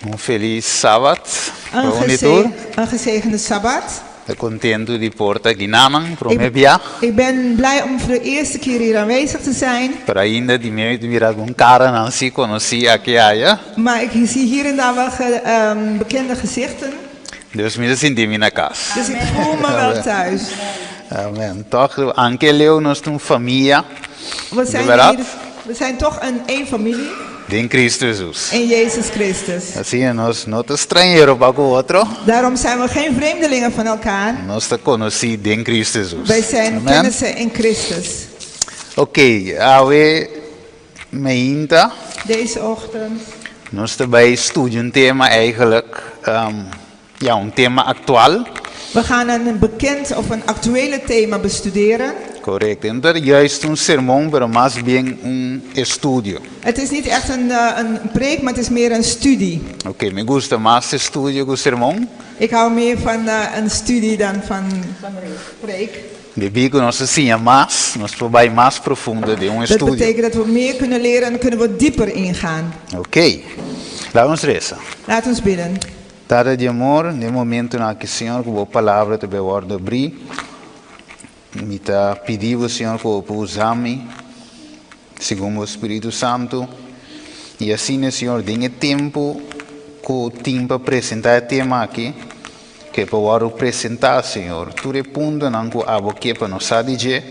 E: Um feliz sábado
F: Een gezegende Sabbat.
E: Estou contento de porta aqui naman para me via.
F: Ik ben blij om voor de eerste keer hier aanwezig te zijn.
E: Pero ainda de me vir algum cara não se conhecia que haya.
F: Maar ik zie hier en daar wel bekende gezichten.
E: Deus me senti na casa.
F: Dus ik voel me wel thuis.
E: Amen. Toch, anche Leo, nós temos família.
F: We zijn toch één familie.
H: em Cristo Jesus.
F: in Jezus Christus.
H: Assim, nós não estamos estrangeiros para o outro,
F: Daarom zijn we geen vreemdelingen van elkaar.
H: nós estamos conhecidos em Cristo Jesus.
F: Wij zijn
H: Amen.
F: kennissen in Christus.
H: Ok, awe meinta,
F: Deze ochtend
H: nós estamos bij studie tema eigenlijk, ja, tema actual.
F: we gaan een bekend of een actuele thema bestuderen.
H: Correto, então juist sermão, pero mais bem estudio.
F: Het is niet echt een preek, maar het is meer een studie.
H: Ok, me gusta mais estudio que sermão.
F: Ik hou meer van een studie dan van een preek.
H: De bico nós assim mais, nós vai mais profundo de
F: Dat
H: estudio.
F: betekent dat we meer kunnen leren en kunnen we dieper ingaan.
H: Ok, vamos rezar.
F: Laat ons bidden.
H: Dada de amor, no momento na que o Senhor com a palavra te vai abrir, me tá pedindo o Senhor que o usame, segundo o Espírito Santo, e assim o Senhor tenha tempo para apresentar o tema aqui, que para apresentar, Senhor, tu repunta não que a boca para nós dizer,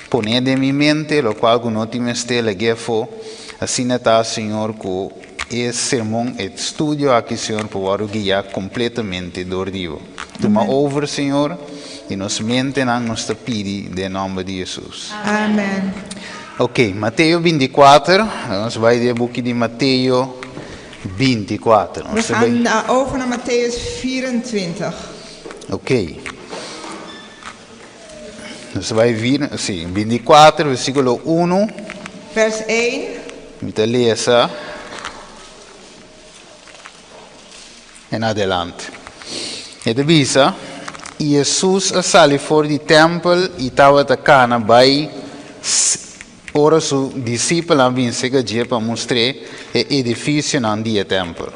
H: poner de minha mente, lo qual que não te mestele que for, assim está, Senhor, que esse sermão, esse estudo aqui, Senhor, para guiar completamente do Rio. Toma over, Senhor, e nos mente não nos pede, em nome de Jesus.
F: Amen.
H: Ok, Mateus 24, nós vamos ler o boek de Mateus 24.
F: We gaan over naar Matthäus 24.
H: Ok. Nós vamos ver, sim, 24, versículo 1.
F: Vers 1.
H: Me lezen. En adelante. Het visa, Jesus sali voor die tempel e estava tocando bij ora su discípulos vinham seguir para mostrar o edifício aan die tempel.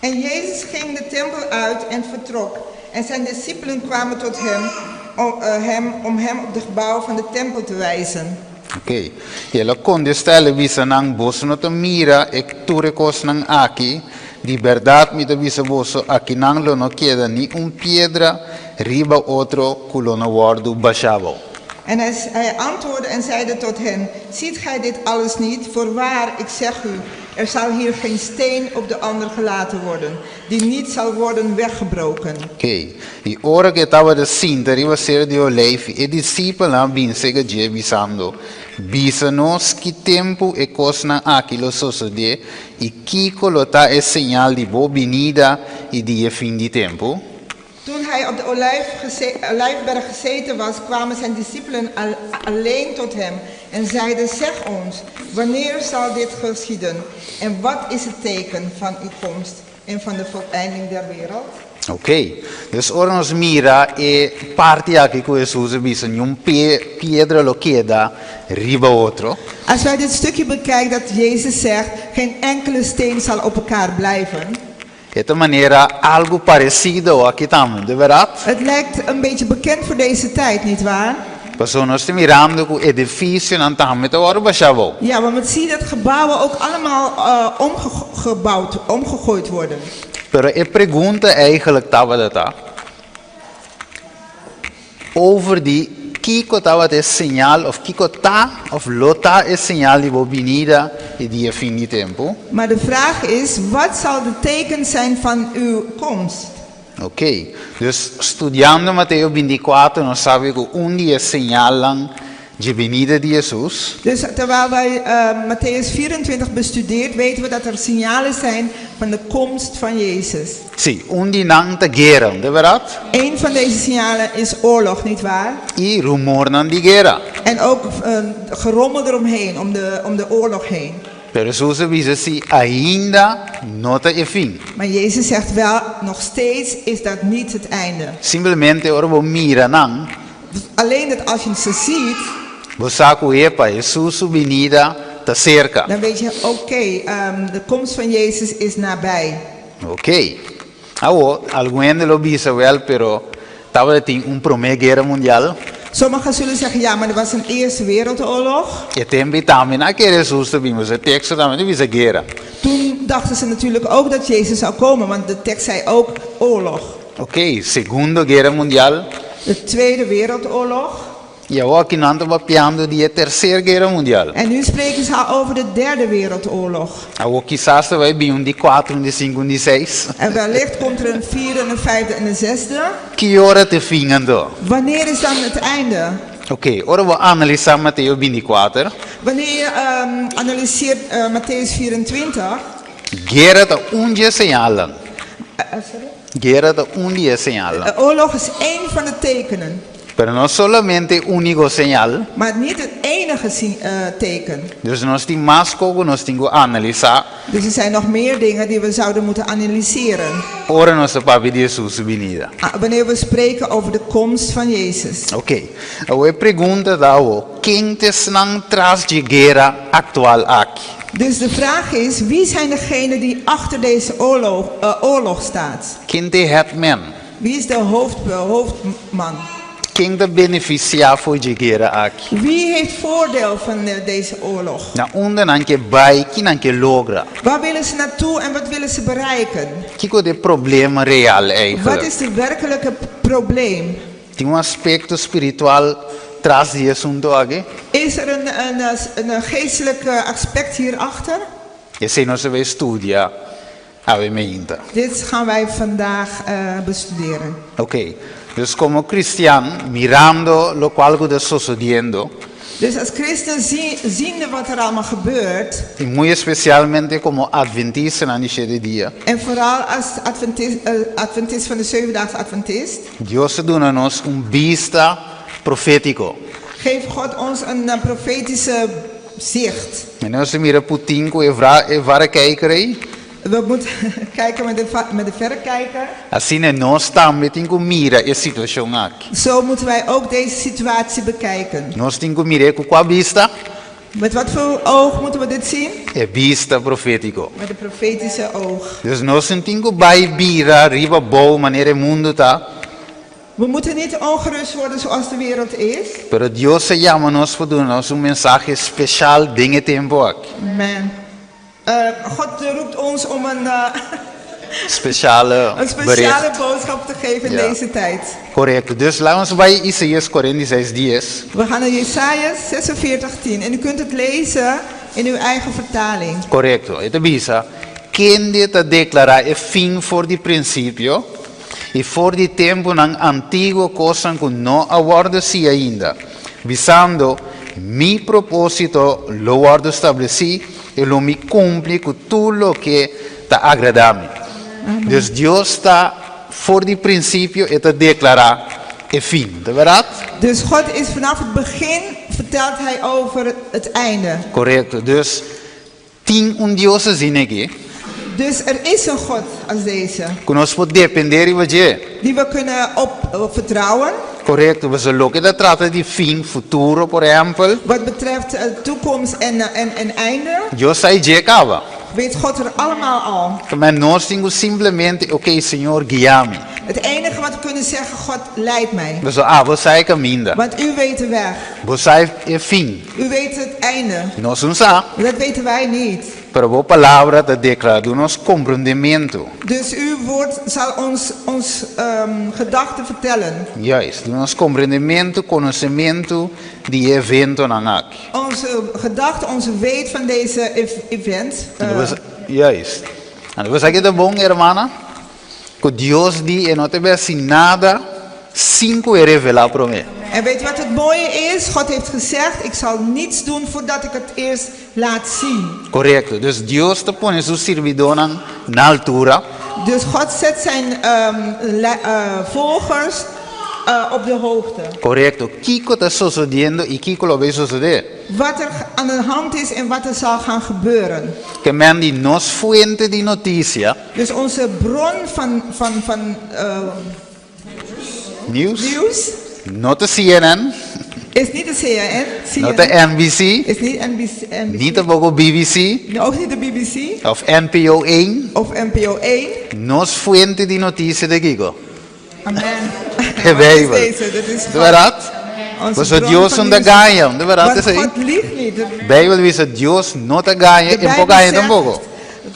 F: En Jezus ging de tempel uit en vertrok. En zijn discipelen kwamen tot hem om hem op het gebouw van de tempel te wijzen.
H: Ok. E ela contesta visa nang boso no mira e ture cos nang aqui. De verdade me avisa boso aqui nang lo no queda ni piedra riba outro culo no guardo baixavo.
F: En hij antwoordde en zeide tot hen, ziet gij dit alles niet? Voorwaar, ik zeg u, er zal hier geen steen op de ander gelaten worden, die niet zal worden weggebroken.
H: Ok. E ora que estava de cinta, riba ser de oleive, e discípulos vinham seguir avisando. Bisa-nos que tempo e coisa aqui lo sucede, e que colota é sinal de boa venida e de fim de tempo.
F: Toen hij op de olijfberg gezeten was, kwamen zijn discipelen alleen tot hem en zeiden, zeg ons, wanneer zal dit geschieden? En wat is het teken van uw komst en van de voleinding der wereld?
H: Ok, dus ora nos mira e parte aqui com Jesus visa piedra lo queda riba outro.
F: Als wij dit stukje bekijken dat Jezus zegt, geen enkele steen zal op elkaar blijven.
H: De maneira algo parecido aqui também, de verdade?
F: Het lijkt een beetje bekend voor deze tijd, nietwaar?
H: Passou nós te mirando com edifício não também te ora baixavo.
F: Ja, want we zien dat gebouwen ook allemaal omgegooid worden.
H: Pero a pergunta eigenlijk estava data over die Kiko estava de sinal of Kiko ta of lota é sinal de boa venida e de fim de tempo.
F: Maar de vraag is, wat zal de teken zijn van uw komst?
H: Ok, dus studiando Mateus 24, nós sabemos que dia signalam de venida de Jesus.
F: Dus terwijl wij Matthäus 24 bestudeert, weten we dat er signalen zijn van de komst van Jezus.
H: Sim, dia não te guerra, de verdade?
F: Een van deze signalen is oorlog, nietwaar?
H: E rumor não de guerra.
F: En ook gerommel eromheen, om de oorlog heen.
H: Pero Jesus avisa assim, ainda não está fim.
F: Maar Jezus zegt wel, nog steeds is dat niet het einde.
H: Simplesmente ora vou mira não.
F: Alleen dat als je ze ziet,
H: você conhece Jesus sua venida está cerca.
F: Dan weet je, de komst van Jezus is nabij.
H: Ok. Alguém lo visa wel, pero estava tem primeira guerra mundial.
F: Sommigen zullen zeggen, ja, maar er was een Eerste Wereldoorlog.
H: E tem também aquele Jesus também, mas o texto também diz guerra.
F: Toen dachten ze natuurlijk ook dat Jezus zou komen, want de tekst zei ook oorlog.
H: Ok, Segunda Guerra Mundial.
F: De Tweede Wereldoorlog.
H: E agora que nós estamos falando de Terceira Guerra Mundial.
F: En nu spreken ze over de Derde Wereldoorlog.
H: Agora quizás vai vir de 4, de 5, de 6.
F: En wellicht komt er een vierde, een vijfde en een zesde.
H: Que hora te finando?
F: Wanneer is dan het einde?
H: Ok, ora vou analisar Mateus 24.
F: Wanneer je analyseert Matthäus 24.
H: Guerra de dia señalan.
F: Sorry?
H: Guerra de dia señalan.
F: De oorlog is één van de tekenen.
H: Pero no solamente único señal.
F: Maar niet het enige teken.
H: Dus nós temos mais coisas nós temos que analisar.
F: Dus er zijn nog meer dingen die we zouden moeten analyseren.
H: Ora nossa papi de Jesus venida.
F: Wanneer we spreken over de komst van Jezus.
H: Ok. A pergunta da quem te snang tras de guerra actual aqui?
F: Dus de vraag is, wie zijn degenen die achter deze oorlog staat?
H: Quem te het men?
F: Wie is de hoofdman?
H: Quem te beneficia voor de guerra aqui?
F: Wie heeft voordeel van deze oorlog?
H: Na onde nan que vai, que nan que logra?
F: Waar willen ze naartoe en wat willen ze bereiken?
H: Que de problema real eigenlijk?
F: Wat is het werkelijke probleem?
H: Tem aspecto espiritual tras die assunto aqui?
F: Is er een geestelijk aspect hierachter?
H: Esse nós vai estudar avemente.
F: Dit gaan wij vandaag bestuderen.
H: Ok. Dus como cristiano, mirando lo qual está sucediendo.
F: Dus als christen ziende wat er allemaal gebeurt.
H: E muito especialmente como adventista na de dia.
F: En vooral als adventist van de Zevendaagse Adventist.
H: Deus dá nos vista profético.
F: Geeft God ons een profetische zicht.
H: En nós mira Putin com evara kijker.
F: We moeten kijken met de verrekijker.
H: Assim nós também temos que mirar a situação aqui.
F: Zo moeten wij ook deze situatie bekijken.
H: Nós temos que mirar com qual vista?
F: Met wat voor oog moeten we dit zien?
H: É vista profético.
F: Met een profetische oog.
H: Dus nós temos que virar riba boa maneira mundo está.
F: We moeten niet ongerust worden zoals de wereld is.
H: Pero Deus se llama nos para dar mensagem especial dinge tempo aqui.
F: Amen. God roept ons om een
H: speciale
F: boodschap te geven in deze tijd.
H: Correct. Dus laten we bij Isaías 46:10.
F: We gaan naar Jesaja 46:10 en u kunt het lezen in uw eigen vertaling.
H: Correcto. Het avisa quem te declarar é fim for de princípio e for de tempo ng antigo coisa que não aguarda-se ainda, visando mi propósito lo guardo estableci e lo mi cumpli con tutto lo che te agrada. Dus Deus está voor die principio e te declara e fin, de verdad?
F: Dus God is vanaf het begin vertelt hij over het einde.
H: Correcto. Dus tem Deus assim aqui.
F: Dus er is een God als deze.
H: Que nós podemos depender de você.
F: Die we kunnen op vertrouwen.
H: Correcto. We zullen ook dat trata de fin, futuro, por ejemplo.
F: Wat betreft toekomst en einde.
H: Deus sai de acaba.
F: Weet God er allemaal al.
H: Maar nós temos simplesmente, ok, Senhor, guia-me.
F: Het enige wat we kunnen zeggen, God leidt mij.
H: We zeggen, você é caminho.
F: Want u weet de weg.
H: Você é fim.
F: U weet het einde.
H: Nós não sabemos.
F: Dat weten wij niet.
H: Pero a palavra te declara ons compreendimento.
F: Dus uw woord zal ons gedachten vertellen.
H: Juist, ons compreendimento, conhecimento de evento na aqui.
F: Onze gedachten, onze weet van deze event.
H: Juist. En você que é bom, hermana? Que Deus diz e não te vai assim nada sem revelar para mim.
F: En weet wat het mooie is? God heeft gezegd, ik zal niets doen voordat ik het eerst laat zien.
H: Correcto. Dus Deus te põe seu servidor na altura.
F: Dus God zet zijn volgers op de hoogte.
H: Correcto. Kiko está sucedendo e Kiko lo vai suceder.
F: Wat er aan de hand is en wat er zal gaan gebeuren.
H: Que men die nos fuente de notícia.
F: Dus onze bron van nieuws.
H: Not de CNN.
F: Is niet de CNN.
H: Not de NBC.
F: Is niet NBC.
H: Niet de BBC.
F: Ook niet de BBC.
H: Of NPO 1.
F: Of NPO 1.
H: Nos fuente de notícia de Kiko.
F: Amen.
H: De Bijbel.
F: Dat is
H: de verdad. Was het Dios não te ganha. De verdad is
F: God liegt niet.
H: De Bijbel diz que Dios não te ganha e não ganha tampoco.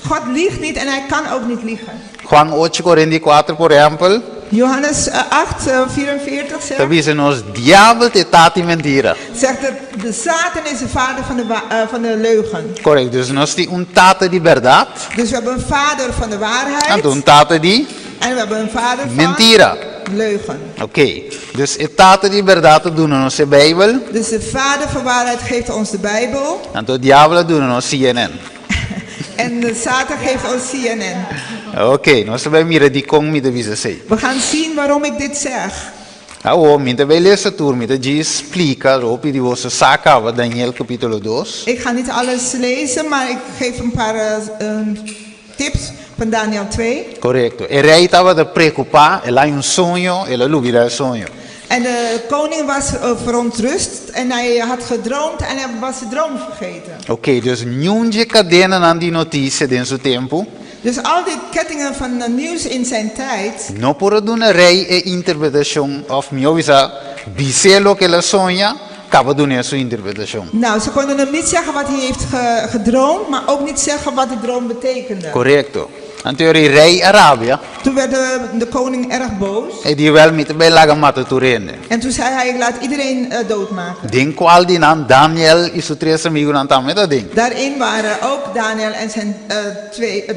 F: God liegt niet en hij kan ook niet liegen.
H: Juan 8:44 por ejemplo.
F: Johannes 8, 44 zegt.
H: Dat is ons diablo te tati mentira.
F: Zegt dat de Satan is de vader van de leugen.
H: Correct. Dus nos die un tata di verdad.
F: Dus we hebben een vader van de waarheid.
H: En un tata di
F: En we hebben een vader van
H: mentira.
F: leugen.
H: Oké. Dus het tata di verdad doen in onze Bijbel.
F: Dus de vader van waarheid geeft ons de Bijbel.
H: En de diablo doen in onze CNN.
F: En de Satan geeft ons CNN.
H: Oké. Nos bij mira di kong mi de visa sei.
F: We gaan zien waarom ik dit zeg.
H: Ah, minta bij lezen tour, minta ji explica, ropi di vosso saca, wat Daniel capítulo 2.
F: Ik ga niet alles lezen, maar ik geef een paar tips van Daniel 2.
H: Correcto. E rei estava da preocupar, ela ha un sogno, ela lubira il sogno.
F: En de koning was verontrust en hij had gedroomd en hij was de droom vergeten.
H: Oké, dus niente cadena aan die notizie in suo tempo.
F: Dus al die kettingen van nieuws in zijn tijd.
H: No por doen rei e interpretação of mio visa biselo che la sogna, cava doen sua interpretação.
F: Nou, ze konden hem niet zeggen wat hij heeft gedroomd, maar ook niet zeggen wat de droom betekende.
H: Correcto. Anteriori rei Arabia.
F: Toen werd de koning erg boos.
H: E die wel met bij laga mata turende.
F: En toen zei hij, ik laat iedereen doodmaken.
H: Den qual di nan Daniel e suo tres amigo nan tameta ding.
F: Daarin waren ook Daniel en zijn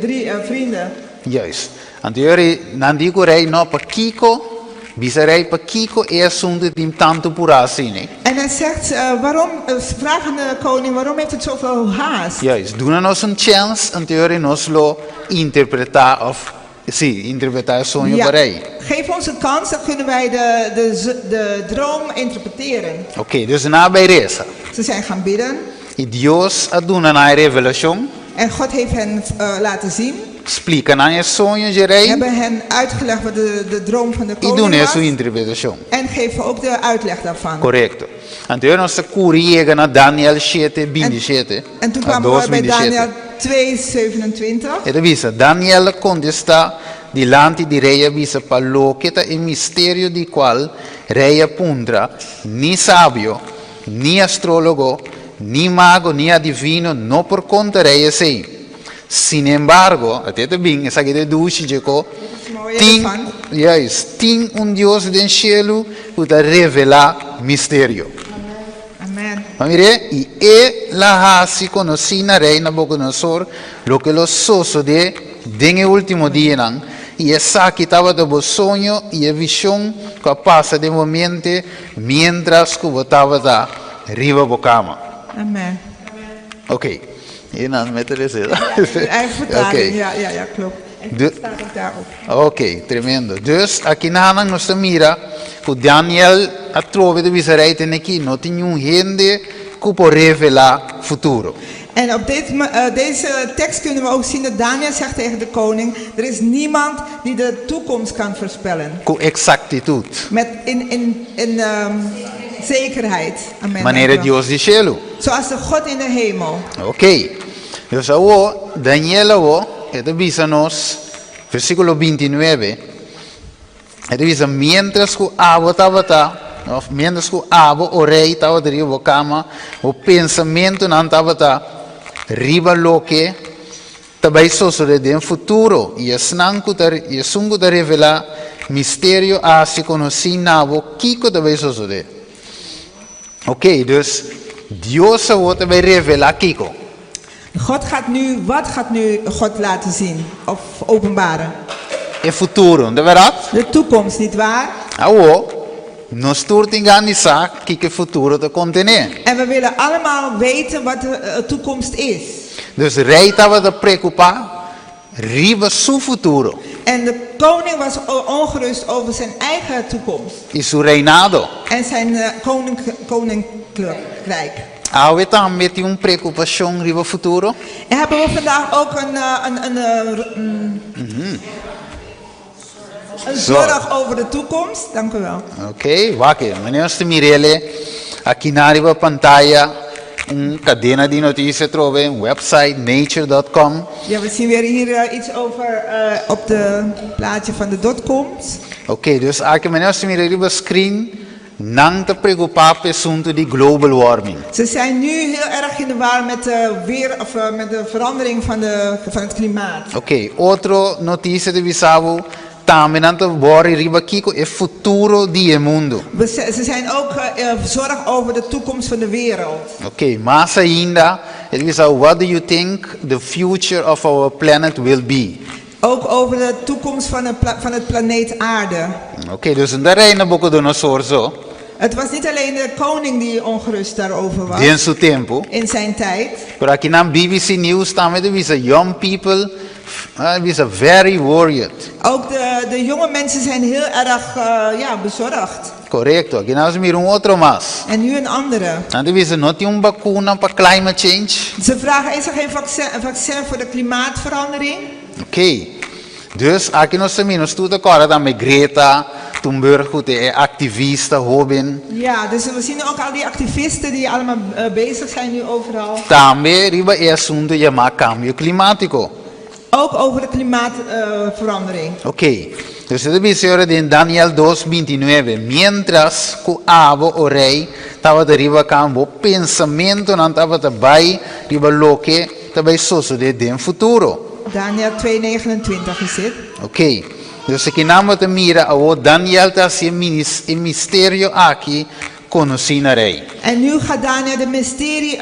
F: drie vrienden.
H: Juist. Anteriori nan dico rei no pa Kiko. Bisarei pa Kiko e assunto di tanto purasini.
F: En hij zegt, waarom, vragen de koning, waarom heeft het zoveel haast?
H: Juist. Doen nos een chance, anteriori nos lo interpretar of interpretar sonho
F: Ja,
H: rei.
F: geef ons een kans, dan kunnen wij de droom interpreteren.
H: Oké, dus na bij reza.
F: Ze zijn gaan bidden.
H: E Dios a doen na revelação.
F: En God heeft hen laten zien.
H: Explica na je sonho de
F: We
H: rei.
F: hebben hen uitgelegd wat de droom van de
H: E doen
F: koning
H: sua
F: was.
H: interpretação.
F: En geven ook de uitleg daarvan.
H: Correcto. Anteriori nos curiega na Daniel 7, 27.
F: En toen
H: a
F: kwamen we bij
H: 2:27.
F: Daniel 2:27.
H: E avisa, Daniel contesta dilante di rei avisa pallocheta e misterio di qual rei appuntra, ni sabio, ni astrologo, ni mago, ni adivino, no por conta rei sei. Sin embargo, atete bem, essa aqui de duche, Jacob, tem un Dios del cielo que te revela misterio.
F: Amen.
H: Mire, e la hasi conoscina rei Nabucodonosor, lo che lo soso de den ultimo dia, e essa que estava do sonho e a visão que passa de momento, mientras que estava da riva bocama.
F: Amen.
H: Oké. Hier dan met de rest.
F: Eigen vertaling, ja, klopt. En staat ook daarop.
H: Oké, tremendo. Dus, aqui na Hanang nos mira, que Daniel a trove de visarei tem aqui, não tem um gente que pode revelar futuro.
F: En op deze tekst kunnen we ook zien dat Daniel zegt tegen de koning, er is niemand die de toekomst kan voorspellen.
H: Com exactitude.
F: Met in zekerheid. Amen.
H: Maneira Deus de cielo.
F: Zoals de God in de hemel.
H: Ok. Dus agora, Daniel agora, ele avisa-nos, versículo 29, ele avisa, mientras que Abo estava, mientras que Abo, o rei, estava de riba cama, o pensamento não estava riba lo que também sucede no futuro, e é sungo de revelar mistério a se conhecer Abo, Kiko também sucede. Ok, dus Deus wordt bij revelar Kiko.
F: Wat gaat nu God laten zien of openbaren?
H: É futuro, de verdade?
F: De toekomst, niet waar?
H: Agora, nós todos temos que o futuro te contener.
F: En we willen allemaal weten wat de toekomst is.
H: Dus o rei estava a preocupar, riba seu futuro.
F: En de koning was ongerust over zijn eigen toekomst.
H: E seu reinado.
F: En zijn koninkrijk.
H: Há também uma preocupação riba futuro.
F: En hebben we vandaag ook een zorg over de toekomst? Dank u wel.
H: Ok, wakker. Meneer Mirele, aqui na riba pantalla, cadena de notícias trove, een website nature.com.
F: Ja, we zien weer hier iets over op de plaatje van de .coms.
H: Ok, dus aqui meneer Mirele riba screen. Não te preocupar com o assunto de global warming.
F: Ze zijn nu heel erg in de war met de verandering van het klimaat.
H: Ok, outra notícia de Bissau, também não bora riba kiko é futuro do mundo.
F: Ze zijn ook bezorgd over de toekomst van de wereld.
H: Okay, mas ainda, ele diz, what do you think the future of our planet will be?
F: Ook over de toekomst van het planeet Aarde.
H: Okay, dus in de reina boco do nosso zo.
F: Het was niet alleen de koning die ongerust daarover was.
H: In zijn tempo.
F: In zijn tijd.
H: Maar aqui na BBC News também er was young people, was very worried.
F: Ook de jonge mensen zijn heel erg bezorgd.
H: Correcto, aqui nós miramos outro mas.
F: En nu een andere.
H: En er was nog een vacuna para climate change.
F: Ze vragen, is er geen vaccin voor de klimaatverandering?
H: Oké, dus aqui nós também estamos agora met Greta Thunberg, activisten, Robin.
F: Ja, dus we zien ook al die activisten die allemaal bezig zijn nu overal.
H: Também riba é assunto chamado cambio climático.
F: Ook over de klimaatverandering.
H: Oké, dus het is in Daniel 2:29. Mientras que Abo o rei estava de riba campo, pensamento não estava também riba lo que também sucede no futuro.
F: Daniel 2:29 is dit.
H: Oké, dus aqui namo te mira a Daniel está assim mistério aqui conhecendo o rei.
F: En nu gaat Daniel de mysterie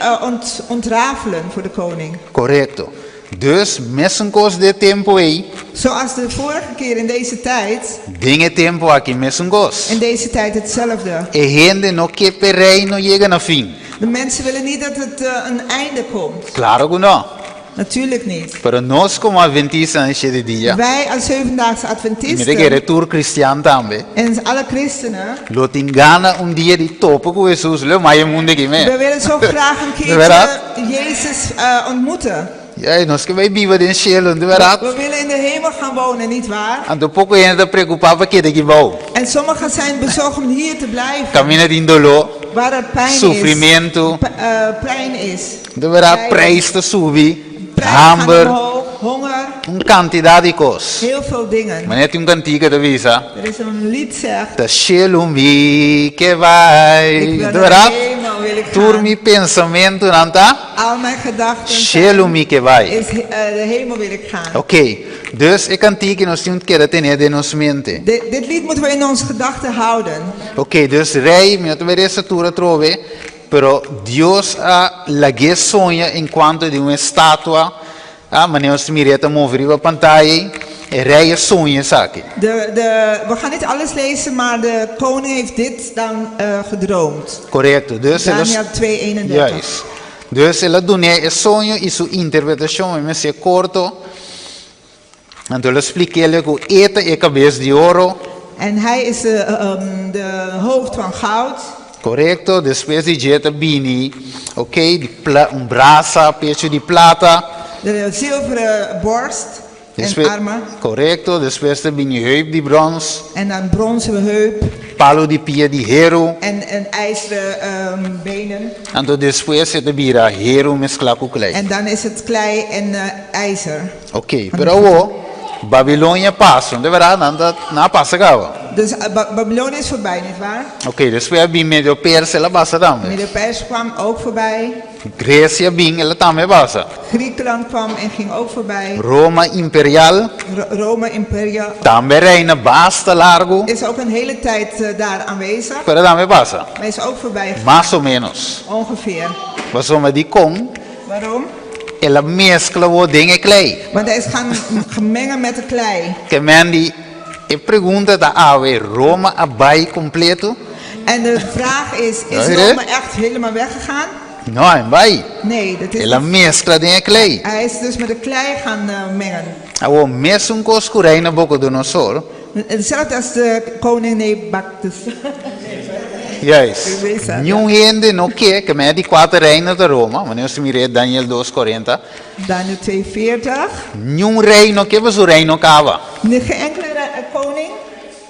F: ontrafelen voor de koning.
H: Correcto. Dus mesmo coisa de tempo aí.
F: Zoals de vorige keer in deze tijd.
H: Dinge tempo aqui mesmo coisa.
F: In deze tijd hetzelfde.
H: E gente no que per rei no chega na fim.
F: De mensen willen niet dat het een einde komt.
H: Claro que não.
F: Natuurlijk niet.
H: Pero nós como adventistas neste dia.
F: Wij als zevendaagse adventisten.
H: Met de retour christian também.
F: En alle christenen.
H: Lo tingana dia de topo com Jesus, lo mais mundo aqui me.
F: We willen zo graag een keertje Jezus ontmoeten.
H: Ja, nós que vai viver in cielo, de verdade.
F: We willen in de hemel gaan wonen, niet waar?
H: En de pouco ainda preocupava que de bom.
F: En sommigen zijn bezorgd om hier te blijven.
H: Caminha in dolor.
F: Waar er pijn
H: sofrimento.
F: Pijn is.
H: De verdade, prijs te subir.
F: Honger.
H: Een quantiteit de coisas.
F: Heel veel dingen.
H: Maar net een cantiga de visa.
F: Er is een lied zegt.
H: De cielo mi que vai. De verdade. Tur mi pensamento nanta.
F: Al mijn gedachten.
H: Cielo mi que vai.
F: Is de hemel wil ik gaan.
H: Oké, dus ik cantiga nós temos que ter in ons mente.
F: Dit lied moeten we in onze gedachten houden.
H: Oké, dus rei, me te essa tura trove. Pero Dios la que sonha enquanto de uma estátua, mas nós mireta mover a pantalla, e rei sonha sabe.
F: We gaan niet alles lezen, maar de koning heeft dit dan gedroomd.
H: Correcto. Dus
F: Daniel 2:31.
H: Yes. Dus ela dona é sonho e sua interpretação é mais curto. Então eu expliquei-lhe que esta é a cabeça de ouro.
F: En hij is de hoofd van goud.
H: Correcto, depois de jeta bini, ok, brasa, pecho de plata.
F: De zilveren borst en armen.
H: Correcto, depois de bini heup de brons.
F: En dan bronzen heup.
H: Palo de pia de hero.
F: En ijzeren benen.
H: En dan depois de bira hero mesclado com klei.
F: En dan is het klei en ijzer.
H: Ok, pero Babylonia passa, de verdade, não passa gava.
F: Dus Babylonië is voorbij, niet waar?
H: Oké, dus we hebben Medo-Perse, ela passa também.
F: Medo-Perse kwam ook voorbij.
H: Grecia bing, ela também passa.
F: Griekenland kwam en ging ook voorbij.
H: Roma imperial.
F: Roma imperial.
H: Também reina basta largo.
F: Is ook een hele tijd daar aanwezig.
H: Pero também passa.
F: Maar is ook voorbij.
H: Mais ou menos.
F: Ongeveer.
H: Wat we die kon.
F: Waarom?
H: Ela mescla o dingen klei.
F: Want hij is gaan gemengen met de klei.
H: Que men die pergunta da ave Roma abai completo?
F: En de vraag is Roma echt helemaal weggegaan?
H: Não, vai.
F: Nee, dat is
H: ela mescla dingen klei.
F: Hij is dus met de klei gaan mengen.
H: O mesmo coscurei na boca do nosso.
F: Hetzelfde als de koning Nebactus.
H: Yes. Nenhum gente não quer que me de 4 reinos de Roma, mas nós miramos Daniel 2:40.
F: Daniel 2:40.
H: Nenhum rei não quer para o reino acaba.
F: Geen enkele koning.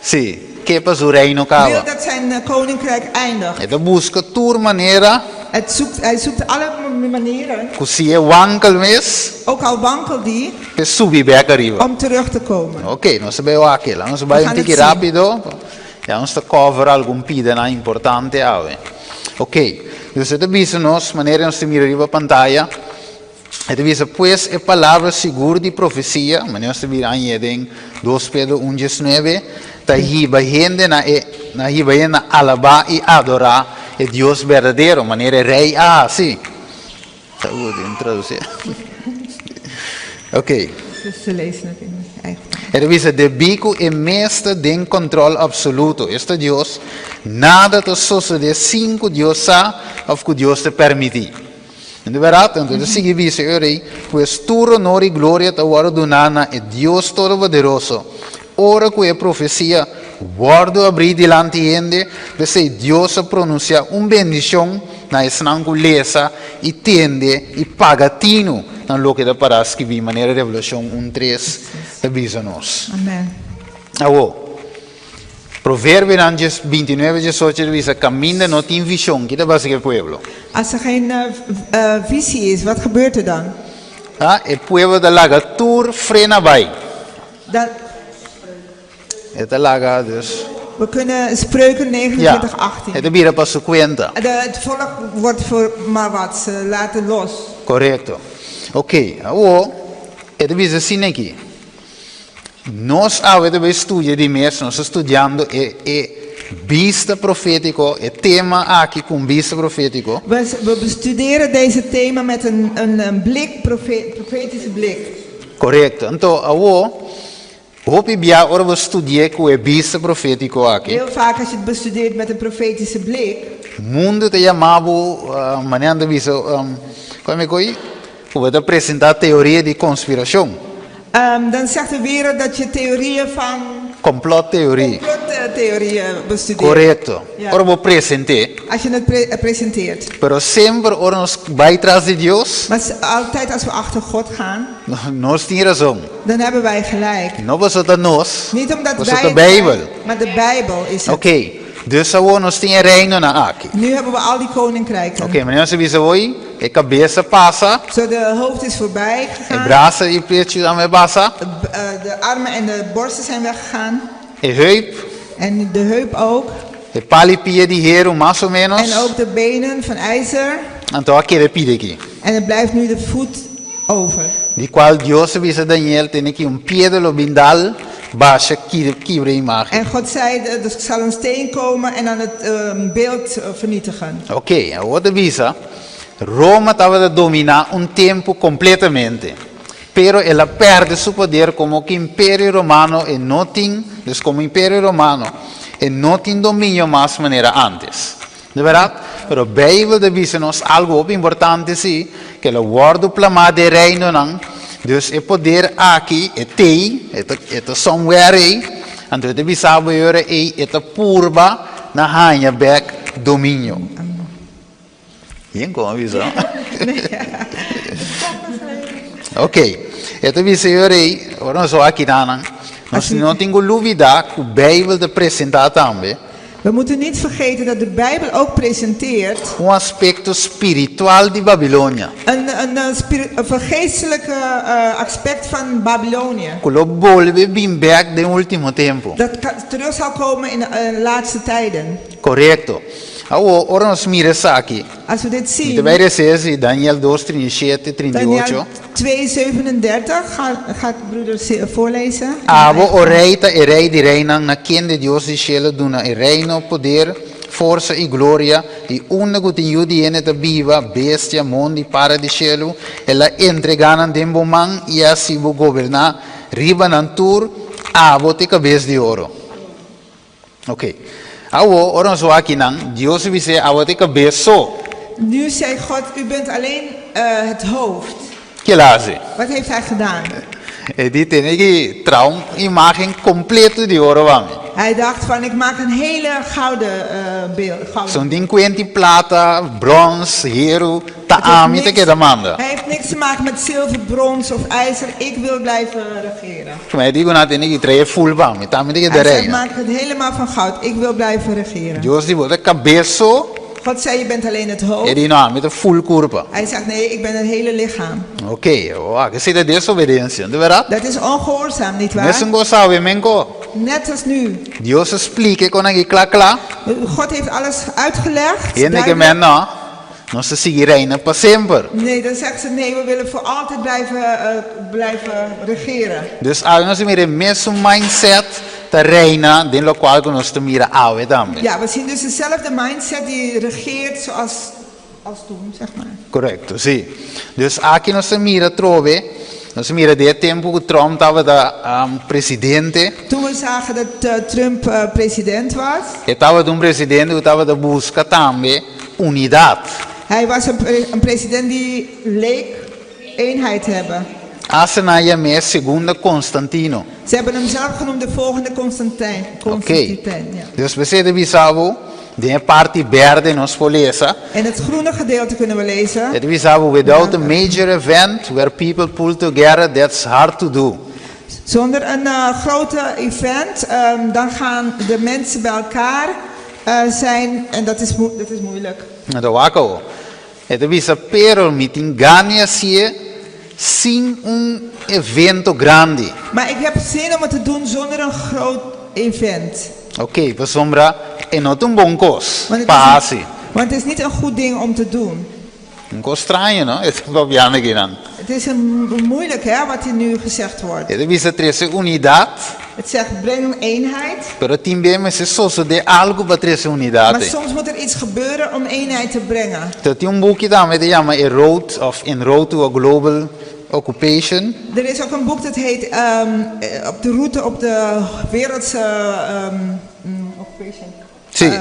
H: Sim, quer para o reino acaba.
F: Wil dat zijn koninkrijk eindigt.
H: Ele busca toda maneira.
F: Hij zoekt alle manieren.
H: Que se é wankel mes.
F: Ook al wankelt die.
H: Que subir back arriba.
F: Om terug te komen.
H: Ok, nós sabemos aquilo. Nós vamos um tique rápido. Ja, ons te cover algum pida importante ave. Ok, dus het is nós maneira nós te mirar a pantalla. Het is pues a palavra segura de profecia, mas nós temos em 2 Pedro 1:9, tá hiba gente na hiba na alabar e adorar o Deus verdadeiro, maneira rei sim. Saúde, traduzir. Ok.
F: Ze lezen het in hun eigen taal.
H: Het is de bico e meester den controle absoluto. Este Deus, nada te sucede sin que Deus sa of que Deus te permiti. En de verdade, então, sigue vice orei, pues tu honor e glória te guarda donana e Deus todo-poderoso. Ora que a profecia guardo abrir delante ende, se Deus pronuncia bendição na esnanco lesa e tende e pagatino na lo que da para escrever maneira Revolução 1:3 avisa-nos.
F: Amen.
H: Proverbio 29:18 dice, camina no tiene visión, ¿qué te pasa el pueblo?
F: Als er geen visie is, wat gebeurt er dan?
H: El pueblo de la tour frena bij.
F: Dan
H: Het laga dus.
F: we kunnen Spreuken 29:18.
H: Het vira para su cuenta.
F: Het volk wordt voor maar wat, ze laten los.
H: Correcto. Het dice assim aqui. Nós avete studio di mes, nós studiando e vista profetico, e tema aqui com vista profetico.
F: We bestuderen deze thema met een blik, profetische blik.
H: Correcto. Então, hoop je bij ora we studeren com e vista profetico aqui.
F: Heel vaak als je het bestudeert met een profetische blik.
H: Mundo te chamava, maneira de viso, como é que we te apresentar teoria de conspiração.
F: Dan zegt de wereld dat je theorieën van
H: complottheorie
F: bestudeert.
H: Correcto. Ja. Ora we presente.
F: Als je het presenteert.
H: Pero sempre ora nos vai tras de Deus.
F: Maar altijd als we achter God gaan.
H: Nos tem razão.
F: Dan hebben wij gelijk.
H: Não was het nos.
F: Niet omdat
H: wij
F: het
H: Bijbel.
F: Maar de Bijbel is het.
H: Oké. Dus we nos tem reino na aqui.
F: Nu hebben we al die koninkrijken.
H: Oké, maar als we hoy, a cabeça passa.
F: Zo de hoofd is voorbij gegaan.
H: De braça e peito também passa.
F: De armen en de borsten zijn weggegaan.
H: De heup.
F: En de heup ook.
H: De palipie die hero mais ou menos.
F: En ook de benen van ijzer.
H: Então aqui de pide aqui.
F: En er blijft nu de voet over.
H: De qual Deus avisa Daniel tem aqui pie de lobindal. Baixa kibre imagem.
F: En God zei, er zal een steen komen en dan het beeld vernietigen.
H: Oké, wat avisa? Roma estava a dominar tempo completamente. Pero ela perde seu poder como que Império Romano e não tem, dus como Império Romano e não tem domínio mais maneira antes. De verdade? Pero a Bíblia avisa-nos algo importante sim, que ela guarda o plano de reino não. Dus het poder aqui é tei, é somewhere aí, então te bisaba yore aí, é purba na hanha back domínio. Yen como avisa? Ok, é bisa yore aí, ora nós aqui danan, nós não temos dúvida que a Bíblia te apresenta também.
F: We moeten niet vergeten dat de Bijbel ook presenteert
H: aspecto spiritual de Babilonia.
F: Een vergeestelijke aspect van Babylonië. Dat terug zal komen in de laatste tijden.
H: Correcto. Ora nos mira aqui.
F: Als we dit zien.
H: Daniel 2:37-38.
F: Daniel 2:37 gaat broeder voorlezen.
H: O rei e rei di reina na quien de Dios di cielo duna e reino, poder, forza e gloria, e unico di Judiene da viva, bestia, mondi, para di cielo, e la entreganan dembo man, e assim vou governar, riba nantur, abo te cabeça de ouro. Ok. Ora zo aqui nan, Deus vise abo te cabeça.
F: Nu zei God, u bent alleen het hoofd. Wat heeft hij gedaan?
H: Dit is een imagem completa de ouro.
F: Hij dacht van, ik maak een hele gouden beeld.
H: Zo'n 50 plata, brons, hero, taami te kedamanda.
F: Hij heeft niks te maken met zilver, brons of ijzer. Ik wil blijven regeren.
H: Maar die gaan niet treien full bam.
F: Hij maakt het helemaal van goud. Ik wil blijven regeren.
H: Dios die wordt cabeça.
F: God zei, je bent alleen het hoofd.
H: Met een full curva.
F: Hij zegt, nee, ik ben het hele lichaam.
H: Oké, que seja desobediência, de verdade?
F: Dat is ongehoorzaam, niet waar? Net als nu.
H: Deus explica com aqui claro.
F: God heeft alles uitgelegd.
H: Enige men não. non se si reina para sempre.
F: Nee, dan zegt ze nee, we willen voor altijd blijven regeren.
H: Dus als nós mira mesmo mindset te reina, den lo qual que nós te mira ave também.
F: Ja, we zien dus dezelfde mindset die regeert zoals als toen, zeg maar.
H: Correcto, sim. Dus aqui nós mira trove, nós mira de tempo que Trump estava da presidente.
F: Toen we zagen dat Trump president was.
H: Estava de presidente que estava da busca também unidade.
F: Hij was een president die leek eenheid te hebben.
H: Asenaya me segunda Constantino.
F: Ze hebben hem zelf genoemd de volgende Constantijn.
H: Okay.
F: Ja.
H: Dus we zeiden bisavo, de parte verde nos polesa.
F: En het groene gedeelte kunnen we lezen.
H: Het bisavo without a major event where people pull together, that's hard to do.
F: Zonder een grote event, dan gaan de mensen bij elkaar zijn en dat is moeilijk.
H: Dat wako. Het bisa pero meeting gania sie sin un evento grande.
F: Maar ik heb zin om het te doen zonder een groot event.
H: Oké, per sombra è not un buon cos.
F: Want het is niet een goed ding om te doen.
H: Un cos strano, no? Het va bene che
F: Het is moeilijk, hè, wat hier nu gezegd wordt.
H: Het bisa trece unidad.
F: Het zegt breng eenheid.
H: Pero também se soso de algo para trece unidade.
F: Maar soms moet er iets gebeuren om eenheid te brengen.
H: Dat een boekje daarmee te chama In Road to a Global Occupation.
F: Er is ook een boek dat heet op de route op de wereldse occupation.
H: Sì.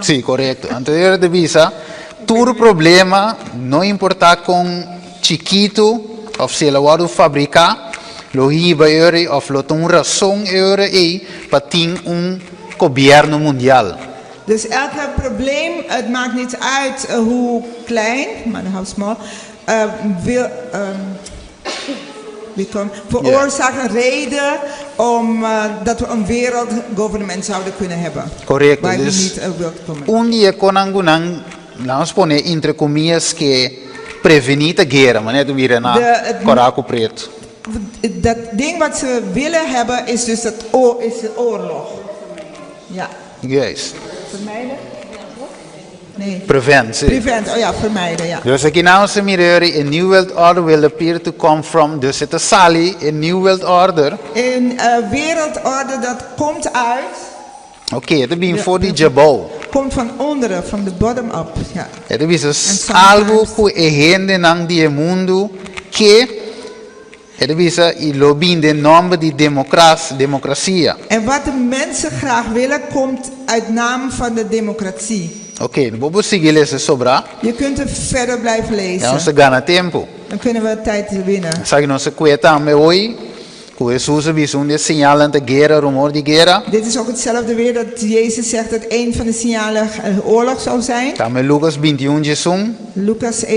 H: Sì, corretto. Anteriore de visa, todo problema não importa com chiquito of se la wadu fabricar, lo hiba eure of lo ton razão eure para ter governo mundial.
F: Dus elke probleem, het maakt niet uit hoe klein, maar how small, veroorzaakt een reden om dat we een wereldgouvernement zouden kunnen hebben.
H: Correcto.
F: Waar
H: Dus
F: niet wilt komen.
H: un dia konangunang, vamos poner entre comillas que prevenir a guerra, maar net weer na coraco preto.
F: Dat ding wat ze willen hebben is dus de oorlog. Ja.
H: Juist.
F: Vermijden? Nee.
H: Preventie.
F: Prevent, oh ja, vermijden, ja.
H: Dus aqui não se mira a new world order will appear to come from, dus het is sali, a new world order.
F: Een wereldorde dat komt uit.
H: Oké, het is voor die jabal.
F: Komt van onderen, from the bottom up, ja.
H: Het is dus algo que gente nang die mundo que het is een lobby in de naam die democratie.
F: En wat de mensen graag willen komt uit naam van de democratie.
H: Oké, dan moeten we lezen sobra.
F: Je kunt er verder blijven lezen.
H: Ja, we gaan tempo.
F: Dan kunnen we tijd winnen.
H: Zeg nog eens kweta me hoy. Que Jesus visum de señalan de guerra, rumor de guerra.
F: Dit is ook hetzelfde weer dat Jezus zegt dat een van de signalen oorlog zou zijn.
H: También Lucas 21 Jesús.
F: Lucas 21:11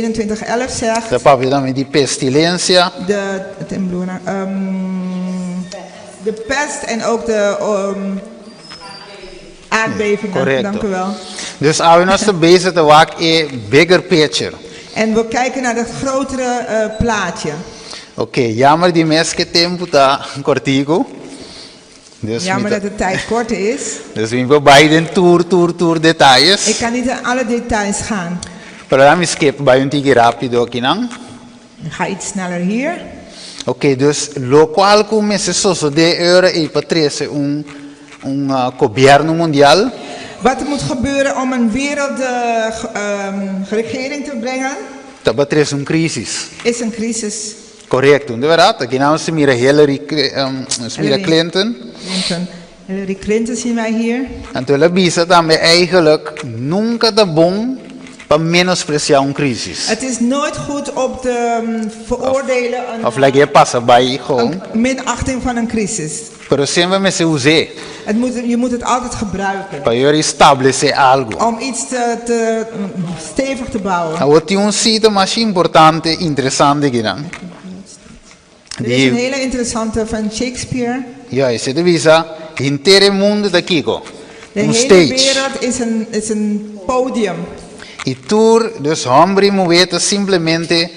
F: zegt.
H: De papi también die pestilencia.
F: De pest en ook de aardbevingen.
H: Correcto.
F: Dank u wel.
H: Dus als we ons bezig te maken een bigger picture.
F: En we kijken naar het grotere plaatje.
H: Oké, jammer die meeste tempo está cortico. Dus
F: jammer dat de tijd kort is.
H: Dus we hebben beide tour detalles.
F: Ik kan niet in alle details gaan.
H: Maar dan skip bij een tigre rapido aqui não.
F: Ik ga iets sneller hier.
H: Oké, dus lo qual come se soso de euro e patrese un governo mundial.
F: Wat er moet gebeuren om een wereldregering te brengen?
H: Dat patrese een crisis.
F: Is een crisis.
H: Correcto, de verdad. Aquí nou se mira Hillary Clinton.
F: Hillary Clinton zien wij hier.
H: En toen hebben we eigenlijk nunca de bon para menospreciar een crisis.
F: Het is nooit goed op te veroordelen
H: of like je passa bij gewoon.
F: Minachting van een crisis.
H: Pero siempre me se use.
F: Je moet het altijd gebruiken.
H: Para establecer algo.
F: Om iets te stevig te bouwen.
H: Wat een site mais importante, interessante gedaan.
F: Er is een hele interessante van Shakespeare.
H: Ja, is het visa intere mundo da Kiko.
F: De hele wereld is een podium.
H: E tour dus hombre moveta simplemente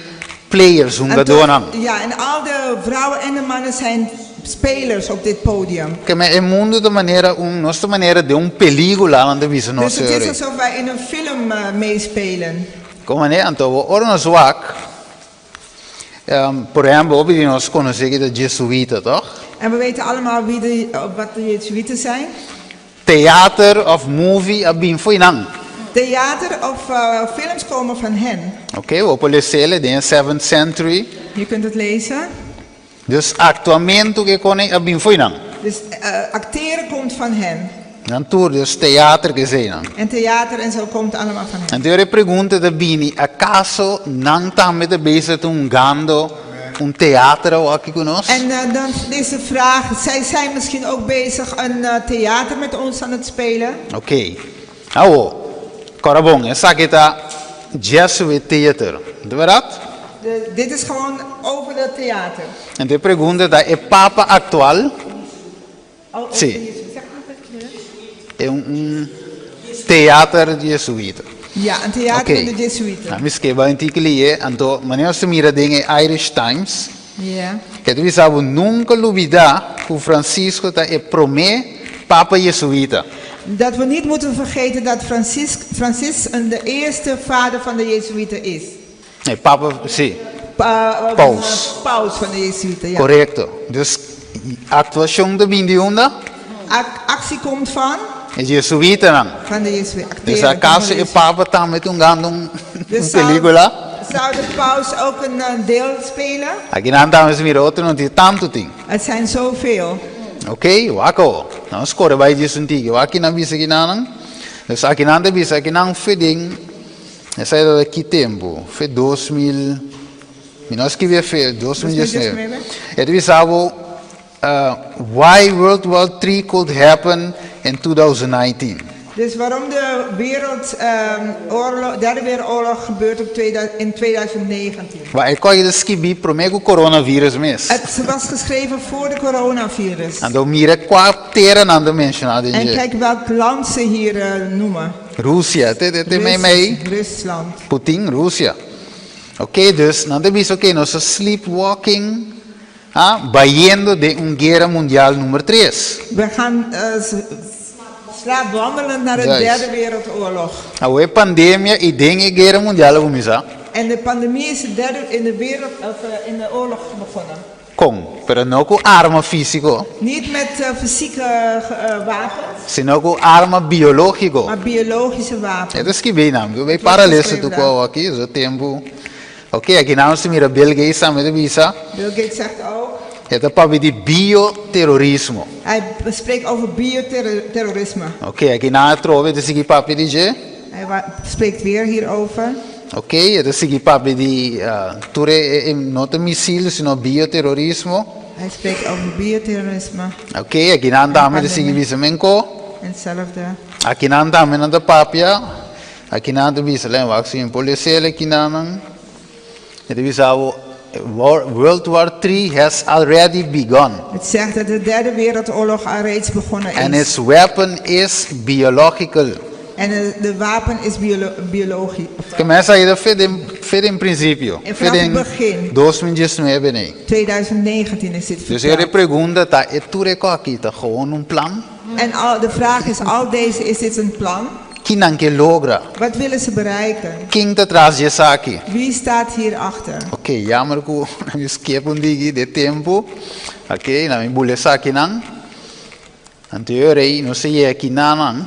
H: players,
F: Ja, en al de vrouwen en de mannen zijn spelers op dit podium.
H: Que me el mundo de manera nostra maniera de película aan de visa
F: Dus het is
H: serie.
F: alsof wij in een film meespelen.
H: Como ne anto ora zwak. Por ejemplo, we nos conocen de Jesuita, toch?
F: En we weten allemaal wat de Jezuïeten zijn.
H: Theater of movie abin foi nang.
F: Theater of films komen van hen.
H: Oké, we policelen in 7th century.
F: Je kunt het lezen.
H: Dus actuamento que kone abin foi nang.
F: Dus acteren komt van hen.
H: Dan tour dus theater gezien.
F: En theater en zo komt allemaal van hen.
H: En de pregunta de bini, acaso nang tamme de bezig gando un theater o aqui conosco?
F: En dan deze vraag, zij zijn misschien ook bezig een theater met ons aan het spelen.
H: Oké. Nou, corabong, essa kita Jesuit theater. De verdad?
F: Dit is gewoon over het theater.
H: En de pregunta da e papa actual? Sì. È un theater jesuita.
F: Ja, een theater van de Jesuiten.
H: Nou, misschien wel een tikkelie, en toen, wanneer ze mira dingen Irish Times,
F: Ja.
H: que tu sabe nunca olvidar que Francisco está e promé Papa Jesuita.
F: Dat we niet moeten vergeten dat Francis de eerste vader van de Jesuiten is.
H: Papa, sí, Paus.
F: Paus van de Jesuiten, ja.
H: Correcto. Dus actuación de 21
F: Actie komt van
H: Jesuita.
F: de Jesuiten.
H: Dus acaso e Papa está met un
F: Dus
H: película.
F: zou de paus ook een deel spelen?
H: Aqui não estamos mirando outro, não tem tanto ting.
F: Het zijn zoveel.
H: Oké, wako. Nou, score bij Jesuiti. Waki na bisa kinanang. Dus aqui não te bisa, aqui não feding. Essa era daqui tempo. Foi 2000. Nós que via foi 2019. E tu sabe why World War III could happen in 2019.
F: Dus waarom de derde wereldoorlog gebeurt in 2019?
H: Maar ik kan je de skibi promego coronavirus mes.
F: Het was geschreven voor de coronavirus.
H: En dan mire qua teren aan de mensen.
F: En kijk welk land ze hier noemen.
H: Russia,
F: Rusland.
H: Putin, Russia. Oké, dus dan heb je oké, nos sleepwalking, bayendo de un guerra mundial nummer 3.
F: We gaan slaapwandelend naar de derde wereldoorlog.
H: A pandemia e dengue guerra mundial comisa.
F: En de pandemie is in de oorlog begonnen.
H: Con, pero no con arma físico.
F: Niet met fysieke wapens.
H: Sino con arma biológico.
F: Maar biologische wapens.
H: Het is geen naam. We paralelo tu ko aqui, zo tempo. Oké, aqui não se mira Bill Gates samen de visa.
F: Bill Gates zegt ook.
H: Het is para de bioterrorismo.
F: Hij spreekt over bioterrorisme.
H: Oké, aqui não trove de seguir papi de je.
F: Hij spreekt weer hierover.
H: Oké, het is seguir papi de ture not missile, sino bioterrorismo.
F: Hij spreekt over bioterrorisme.
H: Oké, aqui não dame de seguir visa menko.
F: Hetzelfde.
H: Aqui não dame na de papia. Aqui não de visa len wax in policiële aqui não. Het is World War III has already begun.
F: Het zegt dat de derde wereldoorlog al reeds begonnen is.
H: And its weapon is biological.
F: En de wapen is biologisch.
H: Começa aí fer in principio.
F: Vanaf het begin.
H: 2019.
F: 2019 is dit
H: Dus
F: verteld.
H: je pergunta tá, e tu aqui tá gewoon un plan?
F: En de vraag is, is dit een plan?
H: Quem não que logra?
F: Wat willen ze bereiken?
H: Quem tá atrás disso aqui?
F: Wie staat hierachter?
H: Ok, jammer que eu esqueço um dia de tempo. Ok, na minha bulesa aqui não. Anterior não sei aqui não.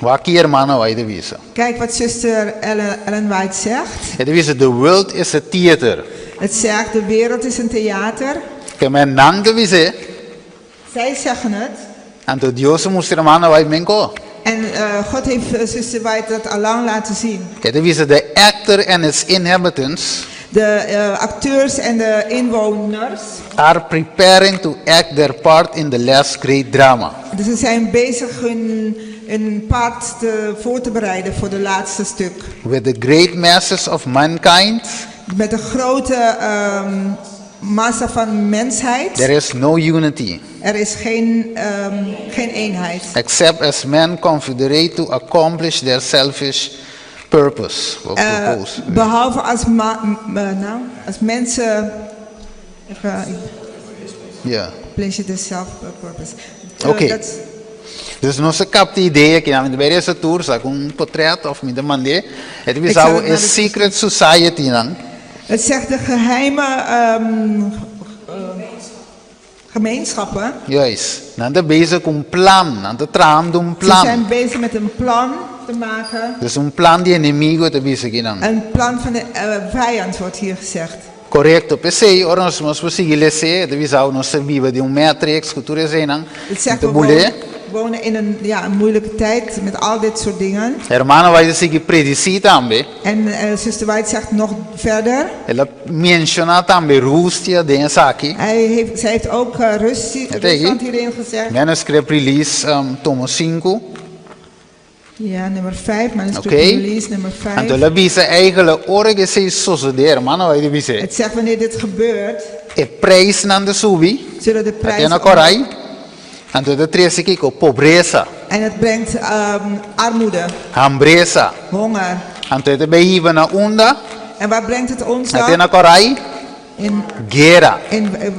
H: Aqui hermana vai de visa.
F: Kijk wat zuster Ellen White zegt.
H: Het is the world is a theater.
F: Het zegt de wereld is een theater.
H: Que men nang de vise.
F: Zij zeggen het.
H: En to Dios moest hermana vai menko.
F: En God heeft zuster White dat al lang laten zien.
H: Het is the actor and its inhabitants.
F: De acteurs en de inwoners
H: are preparing to act their part in the last great drama.
F: Dus ze zijn bezig hun part voor te bereiden voor de laatste stuk.
H: With the great masses of mankind.
F: Met de grote massa van mensheid.
H: There is no unity.
F: Er is geen eenheid.
H: Except as men confederate to accomplish their selfish purpose.
F: Behalve als mensen. pleasure, the self-purpose.
H: Oké. Dus nós capta ideia que na verdade essa tour sa com portret of met de mande. Het is
F: zal
H: al
F: het naar
H: een
F: de-
H: secret society dan.
F: Het zegt de geheime gemeenschappen.
H: Juist. Dan de bezig com plan, dan de traan doen
F: Ze
H: plan.
F: zijn bezig met een plan te maken.
H: Dus een plan die inimigo te bezig dan.
F: Een plan van de vijand wordt hier gezegd.
H: Correcto. PC, ora nós conseguir lecer, de visão nossa viva de matrix, cultura zenan.
F: Het zegt
H: De
F: we
H: boele.
F: wonen in een moeilijke tijd met al dit soort dingen.
H: Hermano vai seguir predicir também.
F: En zuster White zegt nog verder.
H: Ela menciona também Rússia dentro aqui.
F: Zij heeft ook Rusland hierin gezegd.
H: Manuscript release tomo 5.
F: Ja, nummer 5, manuscript
H: Oké.
F: release, nummer 5.
H: Então ela visa eigenlijk ora que se suceder, hermano vai dizer.
F: Het zegt wanneer dit gebeurt,
H: E prijs nan de subi.
F: zullen de prijzen
H: Atena korai. Então de trece que com pobreza,
F: en het brengt armoede,
H: hambreza.
F: honger.
H: Então de behiva na onda,
F: En waar brengt het ons dan?
H: atena korai. Guerra.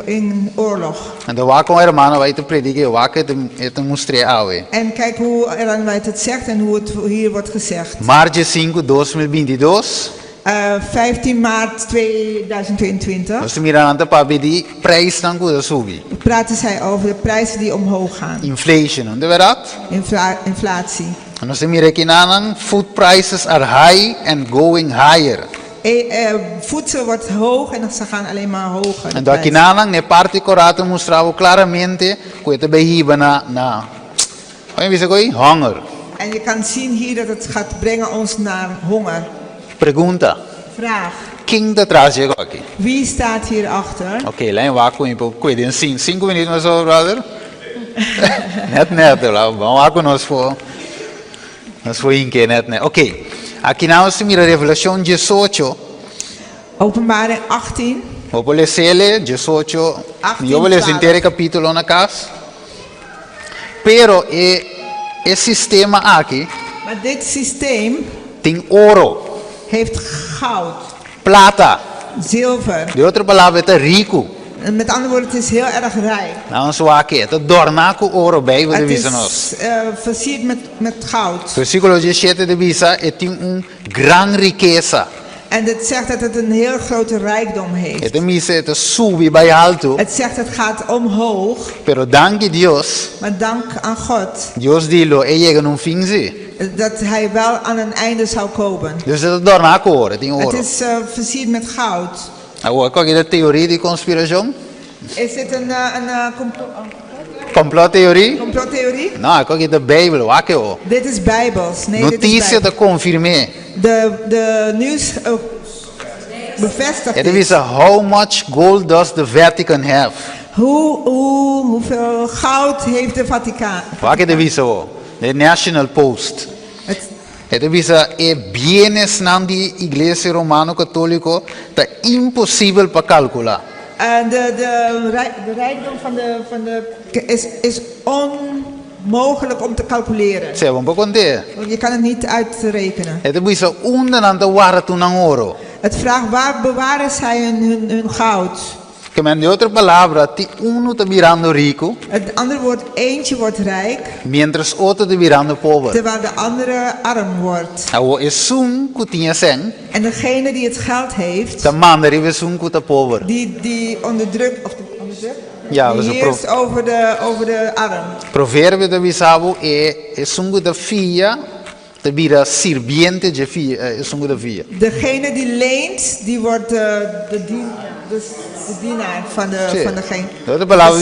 F: In oorlog.
H: Então vai com hermano vai te predicar, vai que te mostrar awe.
F: En kijk hoe Ellen White het zegt en hoe het hier wordt gezegd.
H: Março 5, 2022.
F: 15 maart 2022
H: Nós mirando para pedir prijs dan kuda subi.
F: praten zij over de prijzen die omhoog gaan.
H: Inflation, não é verdade?
F: Inflatie.
H: Nós miramos que nanan food prices are high and going higher.
F: Voedsel wordt hoog en ze gaan alleen maar hoger.
H: Então aqui nanan ne parte corata mostrava claramente que het behiba na Olha isso aí, hunger.
F: En je kan zien hier dat het gaat brengen ons naar honger.
H: Pergunta.
F: Vraag.
H: Quem detrás chegou aqui?
F: Wie staat hierachter?
H: Ok, lá em Waco, em cuidem 5 minutos, mas só, brother. net, lá, vamos lá com nós for in que net. Ok, aqui nós mira Revelação 18.
F: Openbaring 18.
H: Vou ler 18.
F: 18,
H: Eu vou ler
F: claro.
H: inteiro capítulo na casa. Pero o sistema aqui
F: Maar dit systeem
H: tem ouro,
F: heeft goud,
H: plata.
F: zilver.
H: De outra palavra é rico.
F: En met andere woorden, het is heel erg rijk.
H: Nou, zo aqui, het dornaco ouro bij wat de
F: Het
H: visa nós.
F: is versierd met goud.
H: Versículo 17 de visa, het tem gran riqueza.
F: En het zegt dat het een heel grote rijkdom heeft.
H: Het misa het sube bij alto,
F: Het zegt het gaat omhoog,
H: pero danke Dios,
F: maar dank aan God
H: Dios dilo, llega num fim ze.
F: dat hij wel aan een einde zou komen.
H: Dus het dornaco ouro, het tem
F: Het
H: ouro.
F: is versierd met goud.
H: Agora, qual é a teoria de conspiração?
F: Is dit een
H: Complottheorie?
F: complottheorie?
H: Não, qual é a Bíblia? Aqui, ó.
F: Dit is bijbels. Nee, dit is
H: Notícia
F: bijbels.
H: te confirmé.
F: De nieuws bevestigt
H: Het
F: dit.
H: is how much gold does the Vatican have?
F: Hoeveel goud heeft de Vaticaan?
H: Aqui de visa, ó. The National Post. Het is bienes na die Iglesia Romano Católico te impossível para calcular.
F: De rijkdom van de is onmogelijk om te calculeren.
H: Você vamos contar.
F: Want je kan het niet uitrekenen.
H: Het is onde na de ware toen aan oro.
F: Het vraagt waar bewaren zij hun goud?
H: Que men de outra palavra, ti uno te virando rico,
F: Het andere woord, eentje wordt rijk,
H: mientras otro te virando pobre.
F: terwijl de andere arm wordt.
H: Awo es un que tinha sen,
F: En degene die het geld heeft,
H: te manda es un que te pobre.
F: die onderdrukt,
H: Ja,
F: die
H: was een
F: heerst over de arm.
H: Provérbio de bisavo es un que te fia, te vira sirviente de fia, es un que te fia.
F: Degene die leent, die wordt de dienaar van degene.
H: De outra palavra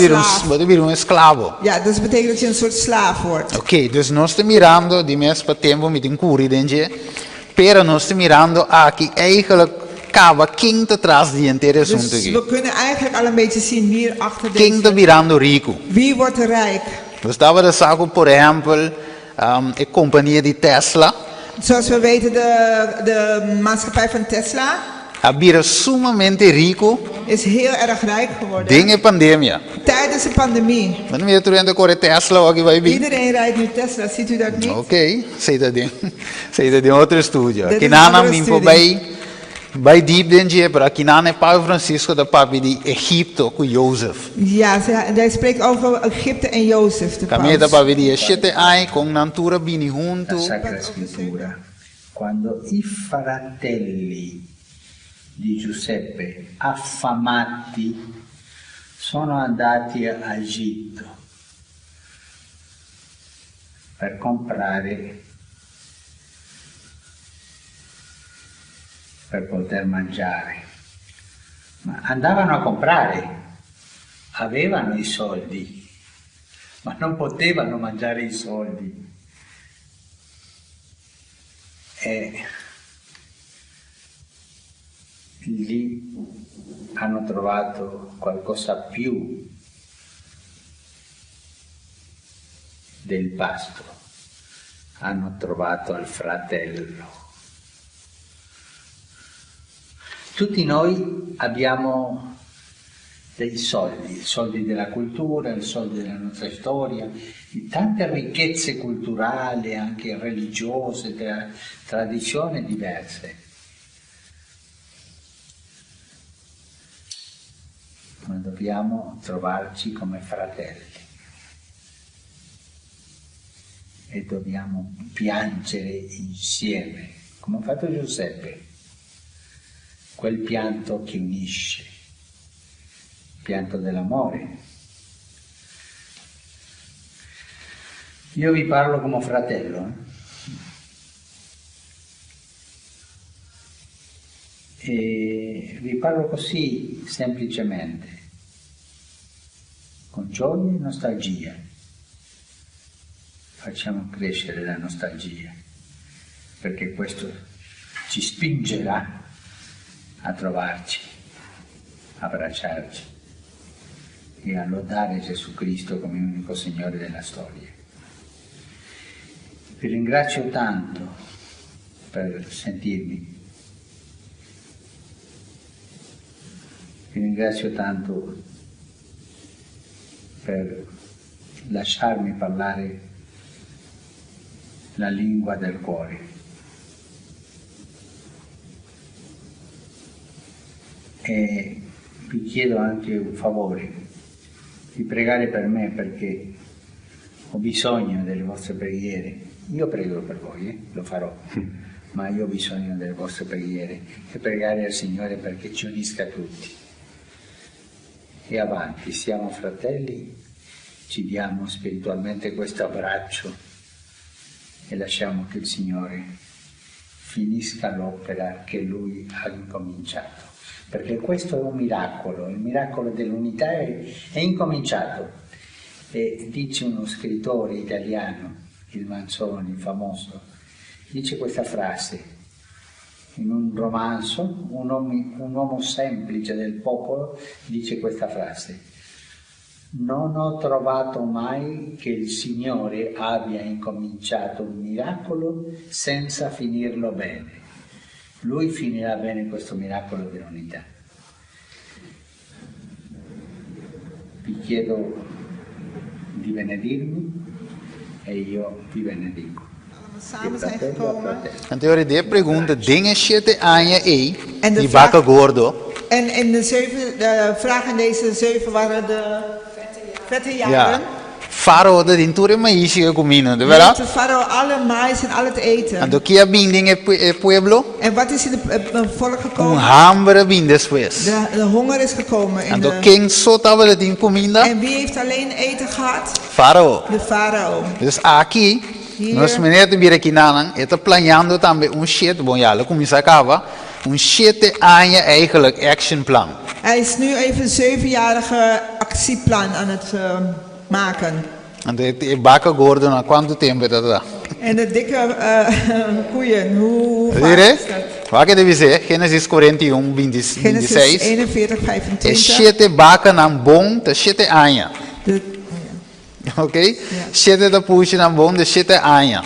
F: De
H: vira un esclavo.
F: Ja, dus betekent dat je een soort slaaf wordt.
H: Ok, dus nós estamos mirando de mês para tempo met een curi dentje, pero nós estamos mirando aqui eigenlijk cava quem te traz die inteiro assunto
F: Dus
H: aqui.
F: we kunnen eigenlijk al een beetje zien hier achter
H: Quem te
F: deze.
H: virando rico.
F: Wie wordt er rijk?
H: We estava de saco, por exemplo, a companhia de Tesla,
F: Zoals we weten, de maatschappij van Tesla
H: a vira sumamente rico
F: is heel erg rijk geworden.
H: dengue pandemia.
F: Tijdens de pandemie.
H: Mas não é turendo correr Tesla aqui vai vir.
F: Iedereen rijdt nu Tesla, ziet u dat niet?
H: Ok, sei da de outro estúdio.
F: Dit
H: Aqui
F: is
H: nana
F: andere
H: mim
F: studie.
H: bij Bij diep den je, maar kinane Papa Francisco de papi di Egypto ku Jozef.
F: Ja, hij spreekt over Egypte en Jozef. De
H: Kami da
F: paus.
H: papi di Shete ai con natura bini
I: La
H: junto.
I: Sacra Scrittura, quando i fratelli di Giuseppe, affamati, sono andati a Egitto per comprare, per poter mangiare. Ma andavano a comprare, avevano i soldi, ma non potevano mangiare i soldi. E lì hanno trovato qualcosa più del pasto, hanno trovato il fratello. Tutti noi abbiamo dei soldi, i soldi della cultura, i soldi della nostra storia, di tante ricchezze culturali, anche religiose, tradizioni diverse. Ma dobbiamo trovarci come fratelli e dobbiamo piangere insieme, come ha fatto Giuseppe, quel pianto che unisce, il pianto dell'amore. Io vi parlo come fratello, e vi parlo così semplicemente, con gioia e nostalgia. Facciamo crescere la nostalgia, perché questo ci spingerà a trovarci, a abbracciarci e a lodare Gesù Cristo come unico Signore della storia. Vi ringrazio tanto per sentirmi. Vi ringrazio tanto per lasciarmi parlare la lingua del cuore. E vi chiedo anche un favore, di pregare per me, perché ho bisogno delle vostre preghiere. Io prego per voi, lo farò, ma io ho bisogno delle vostre preghiere e pregare al Signore perché ci unisca tutti. E avanti, siamo fratelli, ci diamo spiritualmente questo abbraccio e lasciamo che il Signore finisca l'opera che Lui ha incominciato. Perché questo è un miracolo, il miracolo dell'unità è incominciato. E dice uno scrittore italiano, il Manzoni, famoso, dice questa frase in un romanzo, un uomo semplice del popolo dice questa frase: non ho trovato mai che il Signore abbia incominciato un miracolo senza finirlo bene. Lui finirà bene questo miracolo dell'unità. Vi chiedo di benedirmi e io vi benedico.
F: Samen zijn gekomen.
H: En teorie de pregunta, dingen shete aan je
F: En de
H: die
F: vraag-
H: bakken gordo.
F: En de vraag in deze 7 waren de vette jaren.
H: Ja. Faro de dinture maïs je comino, de
F: Neemt
H: vera?
F: de farao alle mais en al het eten.
H: En do kia binding e pueblo?
F: En wat is in het volk gekomen?
H: Hambre bindes pues.
F: De honger is gekomen.
H: En
F: In
H: do
F: de,
H: king sota wel din comida?
F: en wie heeft alleen eten gehad?
H: Faro.
F: De farao.
H: Dus aqui,
F: Hier.
H: nós meneer bira kinanang, está planeando também shit, bom ja, lo começa acaba, shit aan je eigenlijk action plan.
F: Hij is nu even een 7-jarige actieplan aan het maken.
H: En de bakken gordo na quanto tempo dat da?
F: En de dikke koeien, hoe vaak
H: Dire?
F: is dat?
H: Wat que deve ser? Genesis 41,
F: Genesis
H: 26.
F: 41,
H: E
F: 25.
H: shit bakken aan bom, de shit aan je.
F: De,
H: Ok? Shit da puxa na bom, de shit aan je.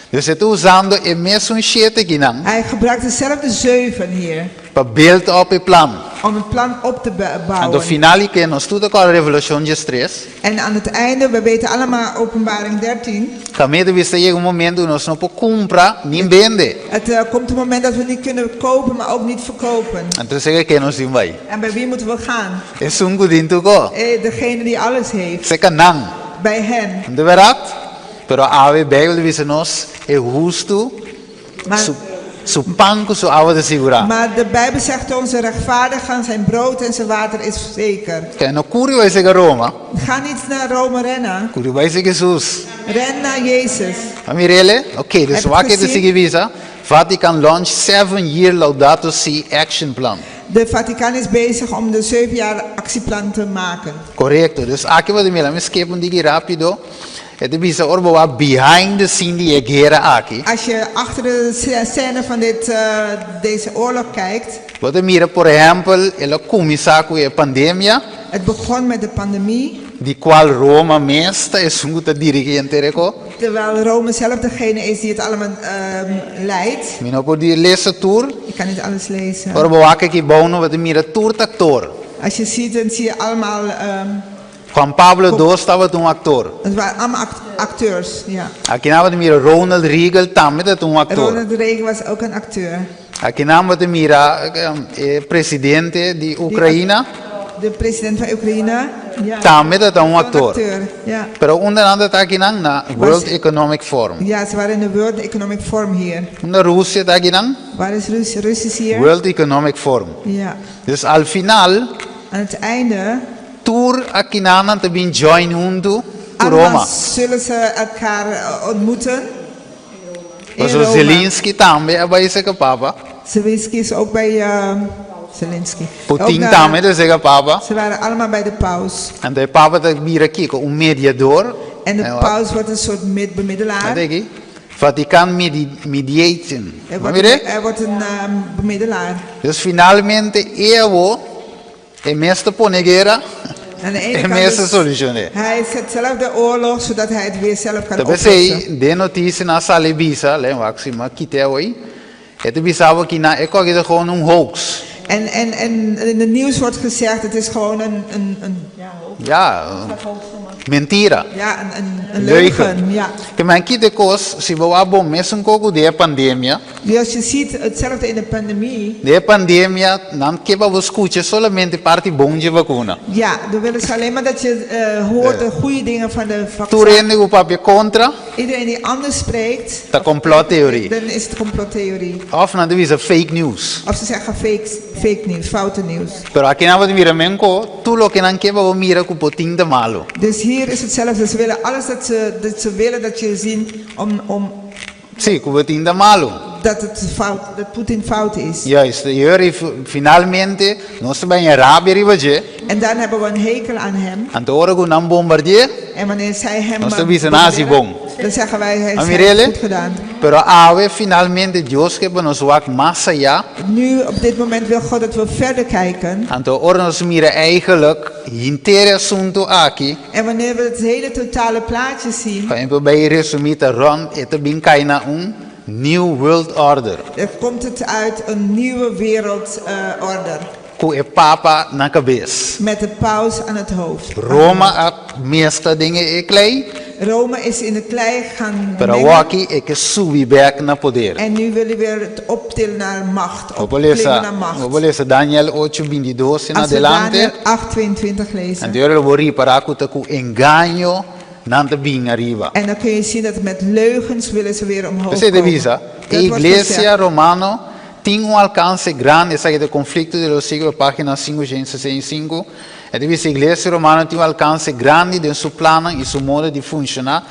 H: Dus het usando e mesmo shit que não,
F: hij gebruikt dezelfde 7 hier.
H: para beeld op het plan.
F: om het plan op te
H: En
F: bouwen.
H: de finale que nós tudo com a Revelation 3.
F: En aan het einde, we weten allemaal Openbaring 13.
H: Também de vista chega momento que nós não podemos comprar nem vender.
F: Het komt een moment dat we niet kunnen kopen, maar ook niet verkopen.
H: Então chega que nós não vai.
F: En bij wie moeten we gaan?
H: É sungo dinto go.
F: Degene die alles heeft.
H: Se canang.
F: Bij hen.
H: De verdade? Pero a Bíblia diz nós é justo.
F: Maar,
H: Su panco su água de segurar.
F: maar de Bijbel zegt ons, de rechtvaardigen, zijn brood en zijn water is zeker.
H: Que no curio vai ser Roma.
F: Ga niet naar Rome rennen.
H: Curio vai ser Jesus.
F: Ren naar Jezus.
H: Amirele, okay, dus wat je te zeggen visa? Vatican launch 7-year Laudato Si action plan.
F: De Vaticaan is bezig om de 7 jaar actieplan te maken.
H: Correcto. Dus aqui wat me escape um digi rápido. Het is orbo wat behind the scene die gera aqui.
F: Als je achter de scène van deze oorlog kijkt.
H: Wat we mira, por ejemplo, el começar com a pandemia.
F: Het begon met de pandemie.
H: Die qual Roma mestra is een goede dirigente.
F: Terwijl Rome zelf degene is die het allemaal leidt.
H: Mino por die lezen tour.
F: Ik kan niet alles lezen.
H: Orbo wakke ki bono wat mira tour actor.
F: Als je ziet, dan zie je allemaal.
H: Juan Pablo II estava um actor.
F: Het waren allemaal acteurs, ja.
H: Aqui na wat mira Ronald Reagan também dat actor.
F: Ronald Reagan was ook een acteur.
H: Aqui na wat mira presidente de Ucrânia.
F: De president van Oekraïne. Ja.
H: Também dat actor.
F: Acteur, ja.
H: Pero onder andere aqui na World Economic Forum.
F: Ja, ze waren in de World Economic Forum hier.
H: Na Rússia aqui na.
F: Waar is Russisch hier?
H: World Economic Forum.
F: Ja.
H: Dus al final.
F: Aan het einde.
H: Tour aqui na te bin join junto com Roma.
F: Zullen ze elkaar ontmoeten?
H: Was Zelensky também bij zijn papa.
F: Zelensky is ook bij Zelensky.
H: Putin também de zijn papa.
F: Ze waren allemaal bij de paus.
H: En de papa dat mira kiko un mediador.
F: En de paus wordt een soort bemiddelaar.
H: Vatican mediation.
F: Er wordt een bemiddelaar.
H: Dus finalmente Evo e meeste ponegera.
F: Aan de ene
H: e
F: kant
H: meeste soluzione.
F: Hij zet zelf de oorlog zodat hij het weer zelf kan
H: oplossen.
F: oplossen.
H: De notitie na Salebisa, le maxima kitewoi. Het bisavo kina eko is gewoon een hoax.
F: En in het nieuws wordt gezegd het is gewoon een
H: mentira.
F: Ja, een leugen. Ja.
H: Que man kite kos si boa bom mesmo coco de pandemia.
F: Als je ziet hetzelfde in de pandemie.
H: De pandemia nan que we escuchen solamente parte bom de vacuna.
F: Ja, dan willen ze alleen maar dat je hoort de goede dingen van de vaccin.
H: Tu rende o papel contra.
F: Iedereen die anders spreekt.
H: De complottheorie.
F: Dan is het complottheorie.
H: Of dan is het fake news.
F: Of ze zeggen fake nieuws, foute nieuws.
H: Pero aquí na wat mira menko, tu lo que nan que we mira cu poting de malo.
F: Dus hier is hetzelfde. Ze willen alles dat ze willen dat je ziet om
H: Sì, cu poting de malo.
F: Dat Poetin fout is.
H: Juist, hier finalmente nós bij een Arabië rivaje.
F: En dan hebben we een hekel aan hem.
H: En te horen we een bombardier.
F: En wanneer zij hem
H: dan
F: zeggen wij hij heeft goed gedaan.
H: Pero ave finalmente Dios que nos wak más allá.
F: Nu op dit moment wil God dat we verder kijken.
H: En te horen ons mire eigenlijk intere asunto aquí.
F: En wanneer we het hele totale plaatje zien.
H: Voor ejemplo bij resumita rond het bin kaina New World Order.
F: Er komt het uit een nieuwe wereldorde.
H: Com o Papa na cabeça.
F: Met de paus aan het hoofd.
H: Roma a meeste dingen é klei.
F: Rome is in de klei gaan
H: mengen. Aqui é que subir back na poder.
F: En nu willen we het optillen naar macht.
H: Opklimmen naar macht. We lezen Daniel 8:22 en adelante.
F: Daniel 8:22 lezen.
H: En Deus will para com engano.
F: En dan kun je zien dat met leugens willen ze weer omhoog
H: komen. Divisa. A Iglesia Romana tem alcance grande, essa é do conflito de los siglos, página 565. A Iglesia Romana tem alcance grande em seu plano e seu modo de funcionar,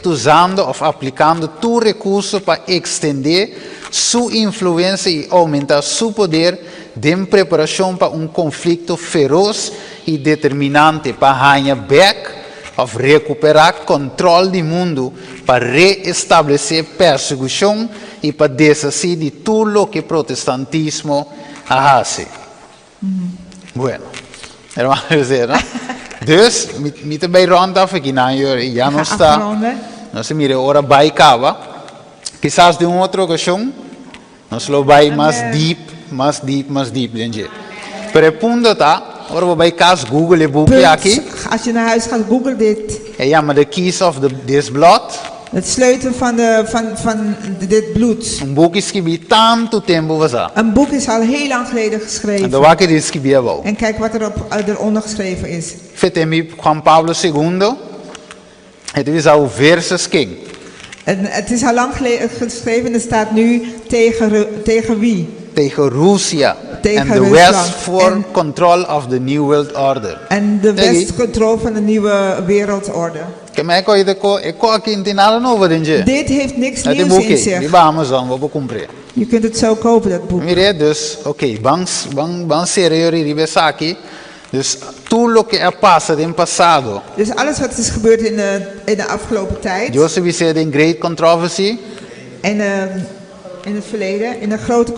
H: usando ou aplicando todo recurso para extender sua influência e aumentar seu poder de preparação para conflito feroz e determinante para ganhar back of recuperar controle do mundo para reestabelecer perseguição e para deshacer de tudo o que o protestantismo hace. Bueno, hermano, ¿no? Dus, met bij rond af, ik já não está. Não se mire, ora vai cava. Quizás de outra ocasião, nós lo vai mais deep, gente. Per punto ta, ora we bij kas Google je boekje
F: Punt,
H: aquí.
F: als je naar huis gaat, google dit.
H: En ja, maar de keys of this blood.
F: Het sleutel van dit bloed.
H: Een boek is gebied tanto tempo was dat.
F: Een boek is al heel lang geleden
H: En
F: geschreven.
H: de wakker is gebied wel.
F: En kijk wat eronder geschreven is.
H: Fetemi Juan Pablo II. Het is al verses king.
F: En het is al lang geleden geschreven en er staat nu tegen wie?
H: Tegen Russia.
F: Tegen
H: En de
F: Rusland.
H: West for control of the New World Order.
F: En de West controle van de nieuwe wereldorde.
H: Ik kon in tinalen over denje.
F: Dit heeft niks
H: Het
F: nieuws in
H: boekje,
F: zich.
H: die bij Amazon, we compren.
F: Je kunt het zo kopen, dat boek.
H: Mire, dus, oké, bang serieus ribesaki. Dus toen lo que ha pasado in pasado.
F: Dus alles wat is gebeurd in de afgelopen tijd.
H: Joseph we said in great controversy.
F: En in het verleden, in een grote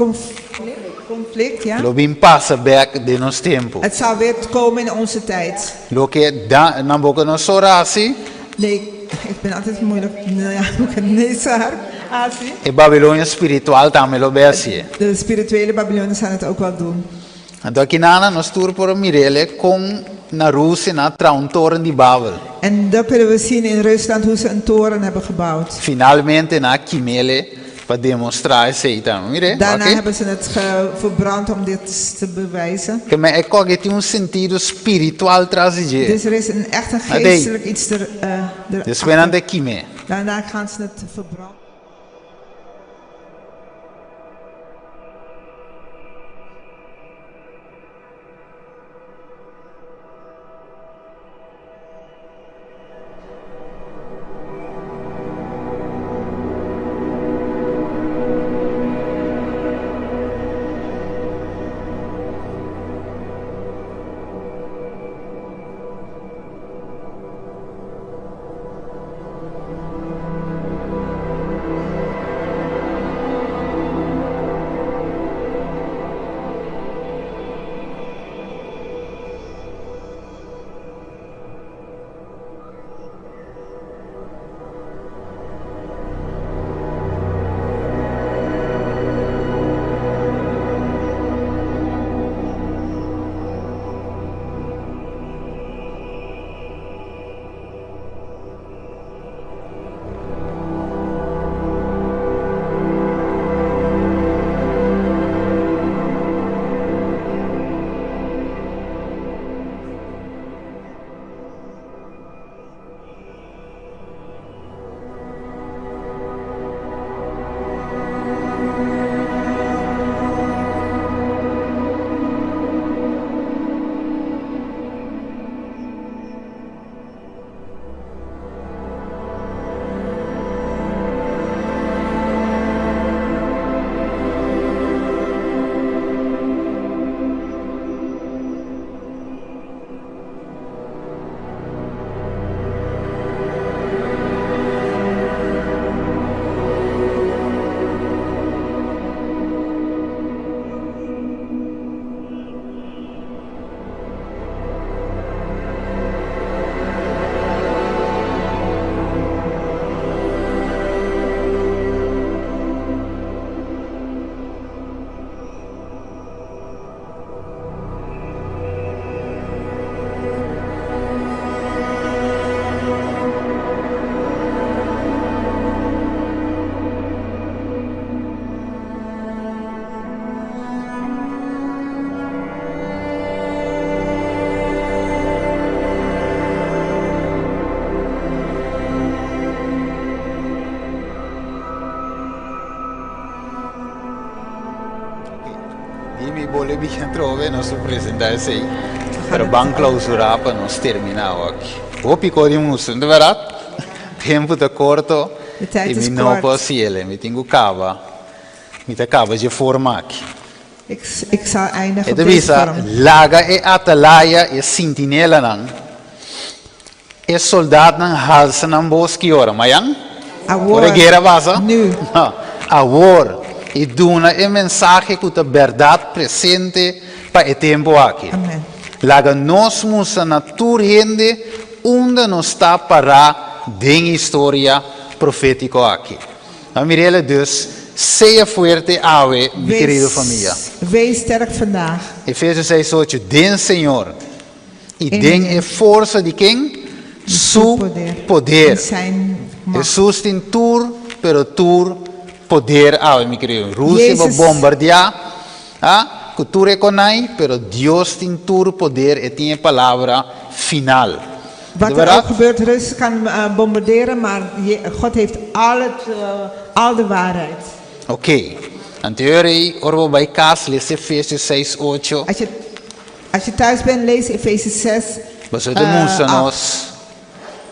F: conflict, ja.
H: Lo bin passa back de nos tempo.
F: Het zal weer komen in onze tijd.
H: Lo que da namboka no sorasi.
F: Nee, ik ben altijd moeilijk. Nee, Sar. Asi.
H: E Babilonia spiritual tamelo besie.
F: De spirituele Babyloniërs gaan het ook wel doen.
H: En dat kinana nos tour por mirele con na Russia na trauntoren di Babel.
F: En dat kunnen we zien in Rusland hoe ze een toren hebben gebouwd.
H: Finalmente na Kimele para demonstrar Satan. Mire,
F: Daarna
H: okay?
F: hebben ze het verbrand om dit te bewijzen.
H: Que me ecco che tem un sentido spiritual trasige.
F: Dus er is echt een geestelijk iets
H: Dus we aan de Kime.
F: Daarna gaan ze het verbranden.
H: Mi vuole trove nostro presentare sei per ban clausura per non terminare aqui. O picodimos, não verdade? Tempo tá corto e mi não posso ele, mi tenho cava. Mi te cava de forma aqui.
F: Ik zal eindigen
H: E
F: op
H: te
F: deze
H: visa,
F: vorm.
H: laga e atalaya e sentinela nan. E soldaat nan halsa nan boski ora, mayang?
F: Awor.
H: Ora gera basa?
F: Nu.
H: Awor. E duna e mensagem que a verdade presente para o tempo aqui.
F: Amen.
H: Laga nós musa na turende onde nós está para den história profética aqui. A Mirela dus sea fuerte ave, mi querido familia.
F: Wees sterk vandaag.
H: Efesios 6:8, den Señor. Y den es fuerza de quién? Su poder. Jesús tiene tur, pero tur poder ave, mi querido. Rusia va a bombardear. Cultura econai, pero Dios tiene tur poder y tiene palabra final.
F: Wat er ook gebeurt, Rusland kan bombarderen, maar God heeft al de waarheid.
H: Oké. Anterior, orbo bij kaas, lees Efesios 6:8.
F: Als je thuis bent, lees Efesios 6.
H: Nosotros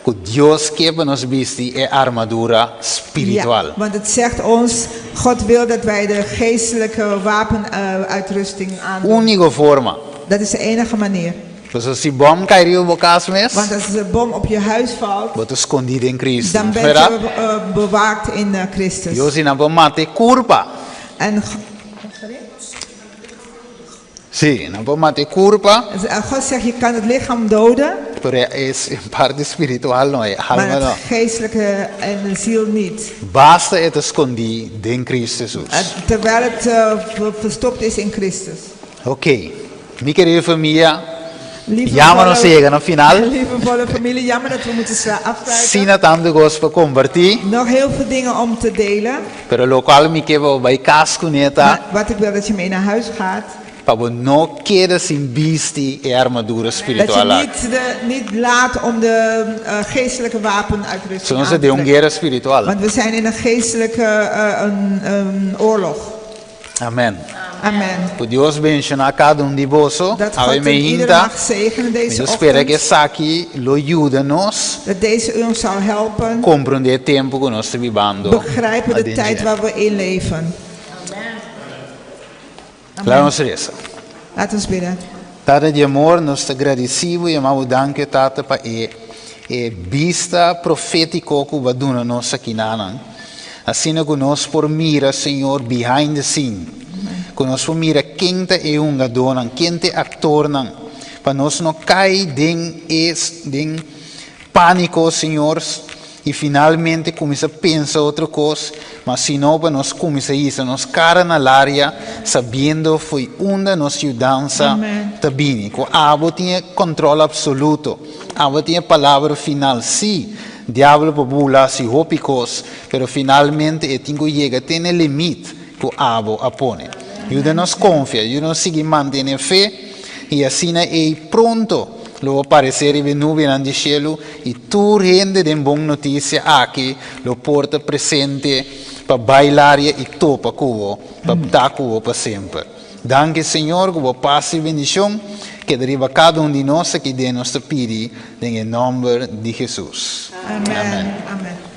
H: que Dios quiere nos visti e armadura spiritual.
F: Ja, want het zegt ons, God wil dat wij de geestelijke wapenuitrusting aandoen.
H: Única forma.
F: Dat is de enige manier.
H: Dus als die bom caiu op casa mes,
F: want als de bom op je huis valt,
H: wordt escondido in Christus.
F: Dan ben je bewaakt in Christus.
H: Dios in een mate curpa.
F: En
H: sí, een mate curpa.
F: God zegt je kan het lichaam doden.
H: Pero es en parte espiritual, no es alma,
F: maar het geestelijke en de ziel niet.
H: Basta het escondido in Christus.
F: Terwijl het verstopt is in Christus.
H: Oké, mi querida familia. Jammer nos zeggen al final.
F: Liefdevolle familie, jammer dat we moeten afsluiten.
H: Sina tanto gospel convertir.
F: Nog heel veel dingen om te delen.
H: Pero lo cual mi quiero bij cascuneta.
F: Wat ik wil dat je mee naar huis gaat.
H: Para no quede sin visti e armadura spiritual.
F: Dat je niet laat om de geestelijke wapenuitrusting aan te
H: trekken. De guerra spiritual.
F: Want we zijn in een geestelijke oorlog.
H: Amen.
F: Amen.
H: Que Dios bendiga cada de vosotros.
F: Dat God ieder mag zegenen deze ochtend.
H: Espero que Saki lo ayude nos.
F: Dat deze ons zal helpen.
H: Comprender het tempo que nos está vivando.
F: Begrijpen de tijd waar we in leven.
H: Laten
F: we bidden.
H: Tata de amor, nos te agradecido y amamos danke tata pa e vista profético que va duna nos aqui nanan. Assim que nos por mira, Senhor, behind the scene. Que nos por mira quem te é donan, quem te actor nan. Para nos não cair den pânico, Senhor. E finalmente começa a pensar outra coisa, mas se não, nós começa isso, nós cara na área, sabendo foi onde nossa mudança está vindo. O abo tinha controle absoluto, abo tinha palavra final, sim, diabo popula, se hopicos, mas finalmente ele tem que chegar até no limite que o abo apone. Ajuda-nos confiar, ajuda-nos seguir mantendo fé, e assim é pronto. Lo aparecer in nuvole nel cielo e tu rende den buona notizia aqui lo porta presente per bailare e topa cubo per dar cubo per sempre. Danke Signore che passi e benedizione che deriva a cada uno di noi che dei nostri pidi nel nome di Gesù.
F: Amen. Amen. Amen.
G: Amen.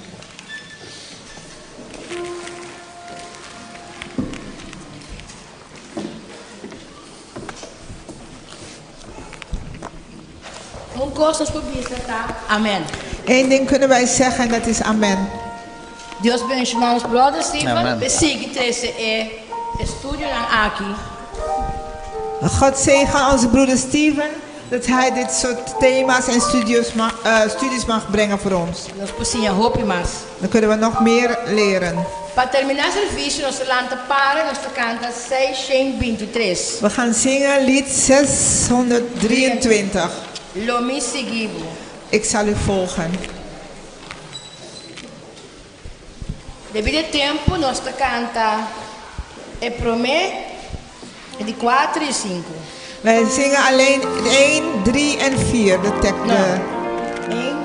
F: Eén ding kunnen wij zeggen en dat is amen.
G: Dios bendiga a los brothers Steven. Besiegt deze studio aan Aki.
F: God zegen onze broeder Steven dat hij dit soort thema's en studies mag brengen voor ons. Dan kunnen we nog meer leren.
G: Para terminar el servicio, nos lanta para, nos canta 623.
F: We gaan zingen lied 623.
G: Lo mi seguivo.
F: Ik zal u volgen.
G: Devido al tempo, nos canta e promé di 4 e 5.
F: Wij zingen alleen 1, 3 en 4. De tekst.
G: 1,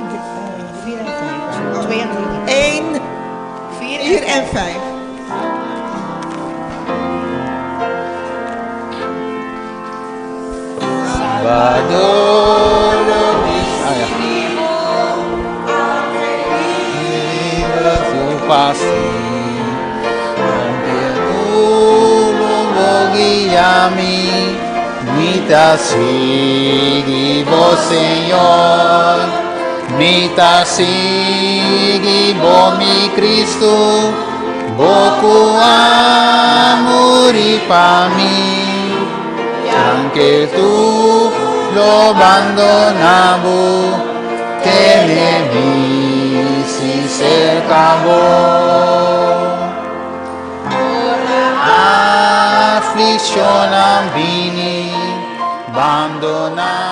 G: 4 en 5. 2 en 3.
F: 1, 4 en 5.
H: Mita seguivo, Señor, mita seguivo, mi Cristo, boco amori pa mí, anche tu lo abbandonavo, che ne visi cercavo. abandonado.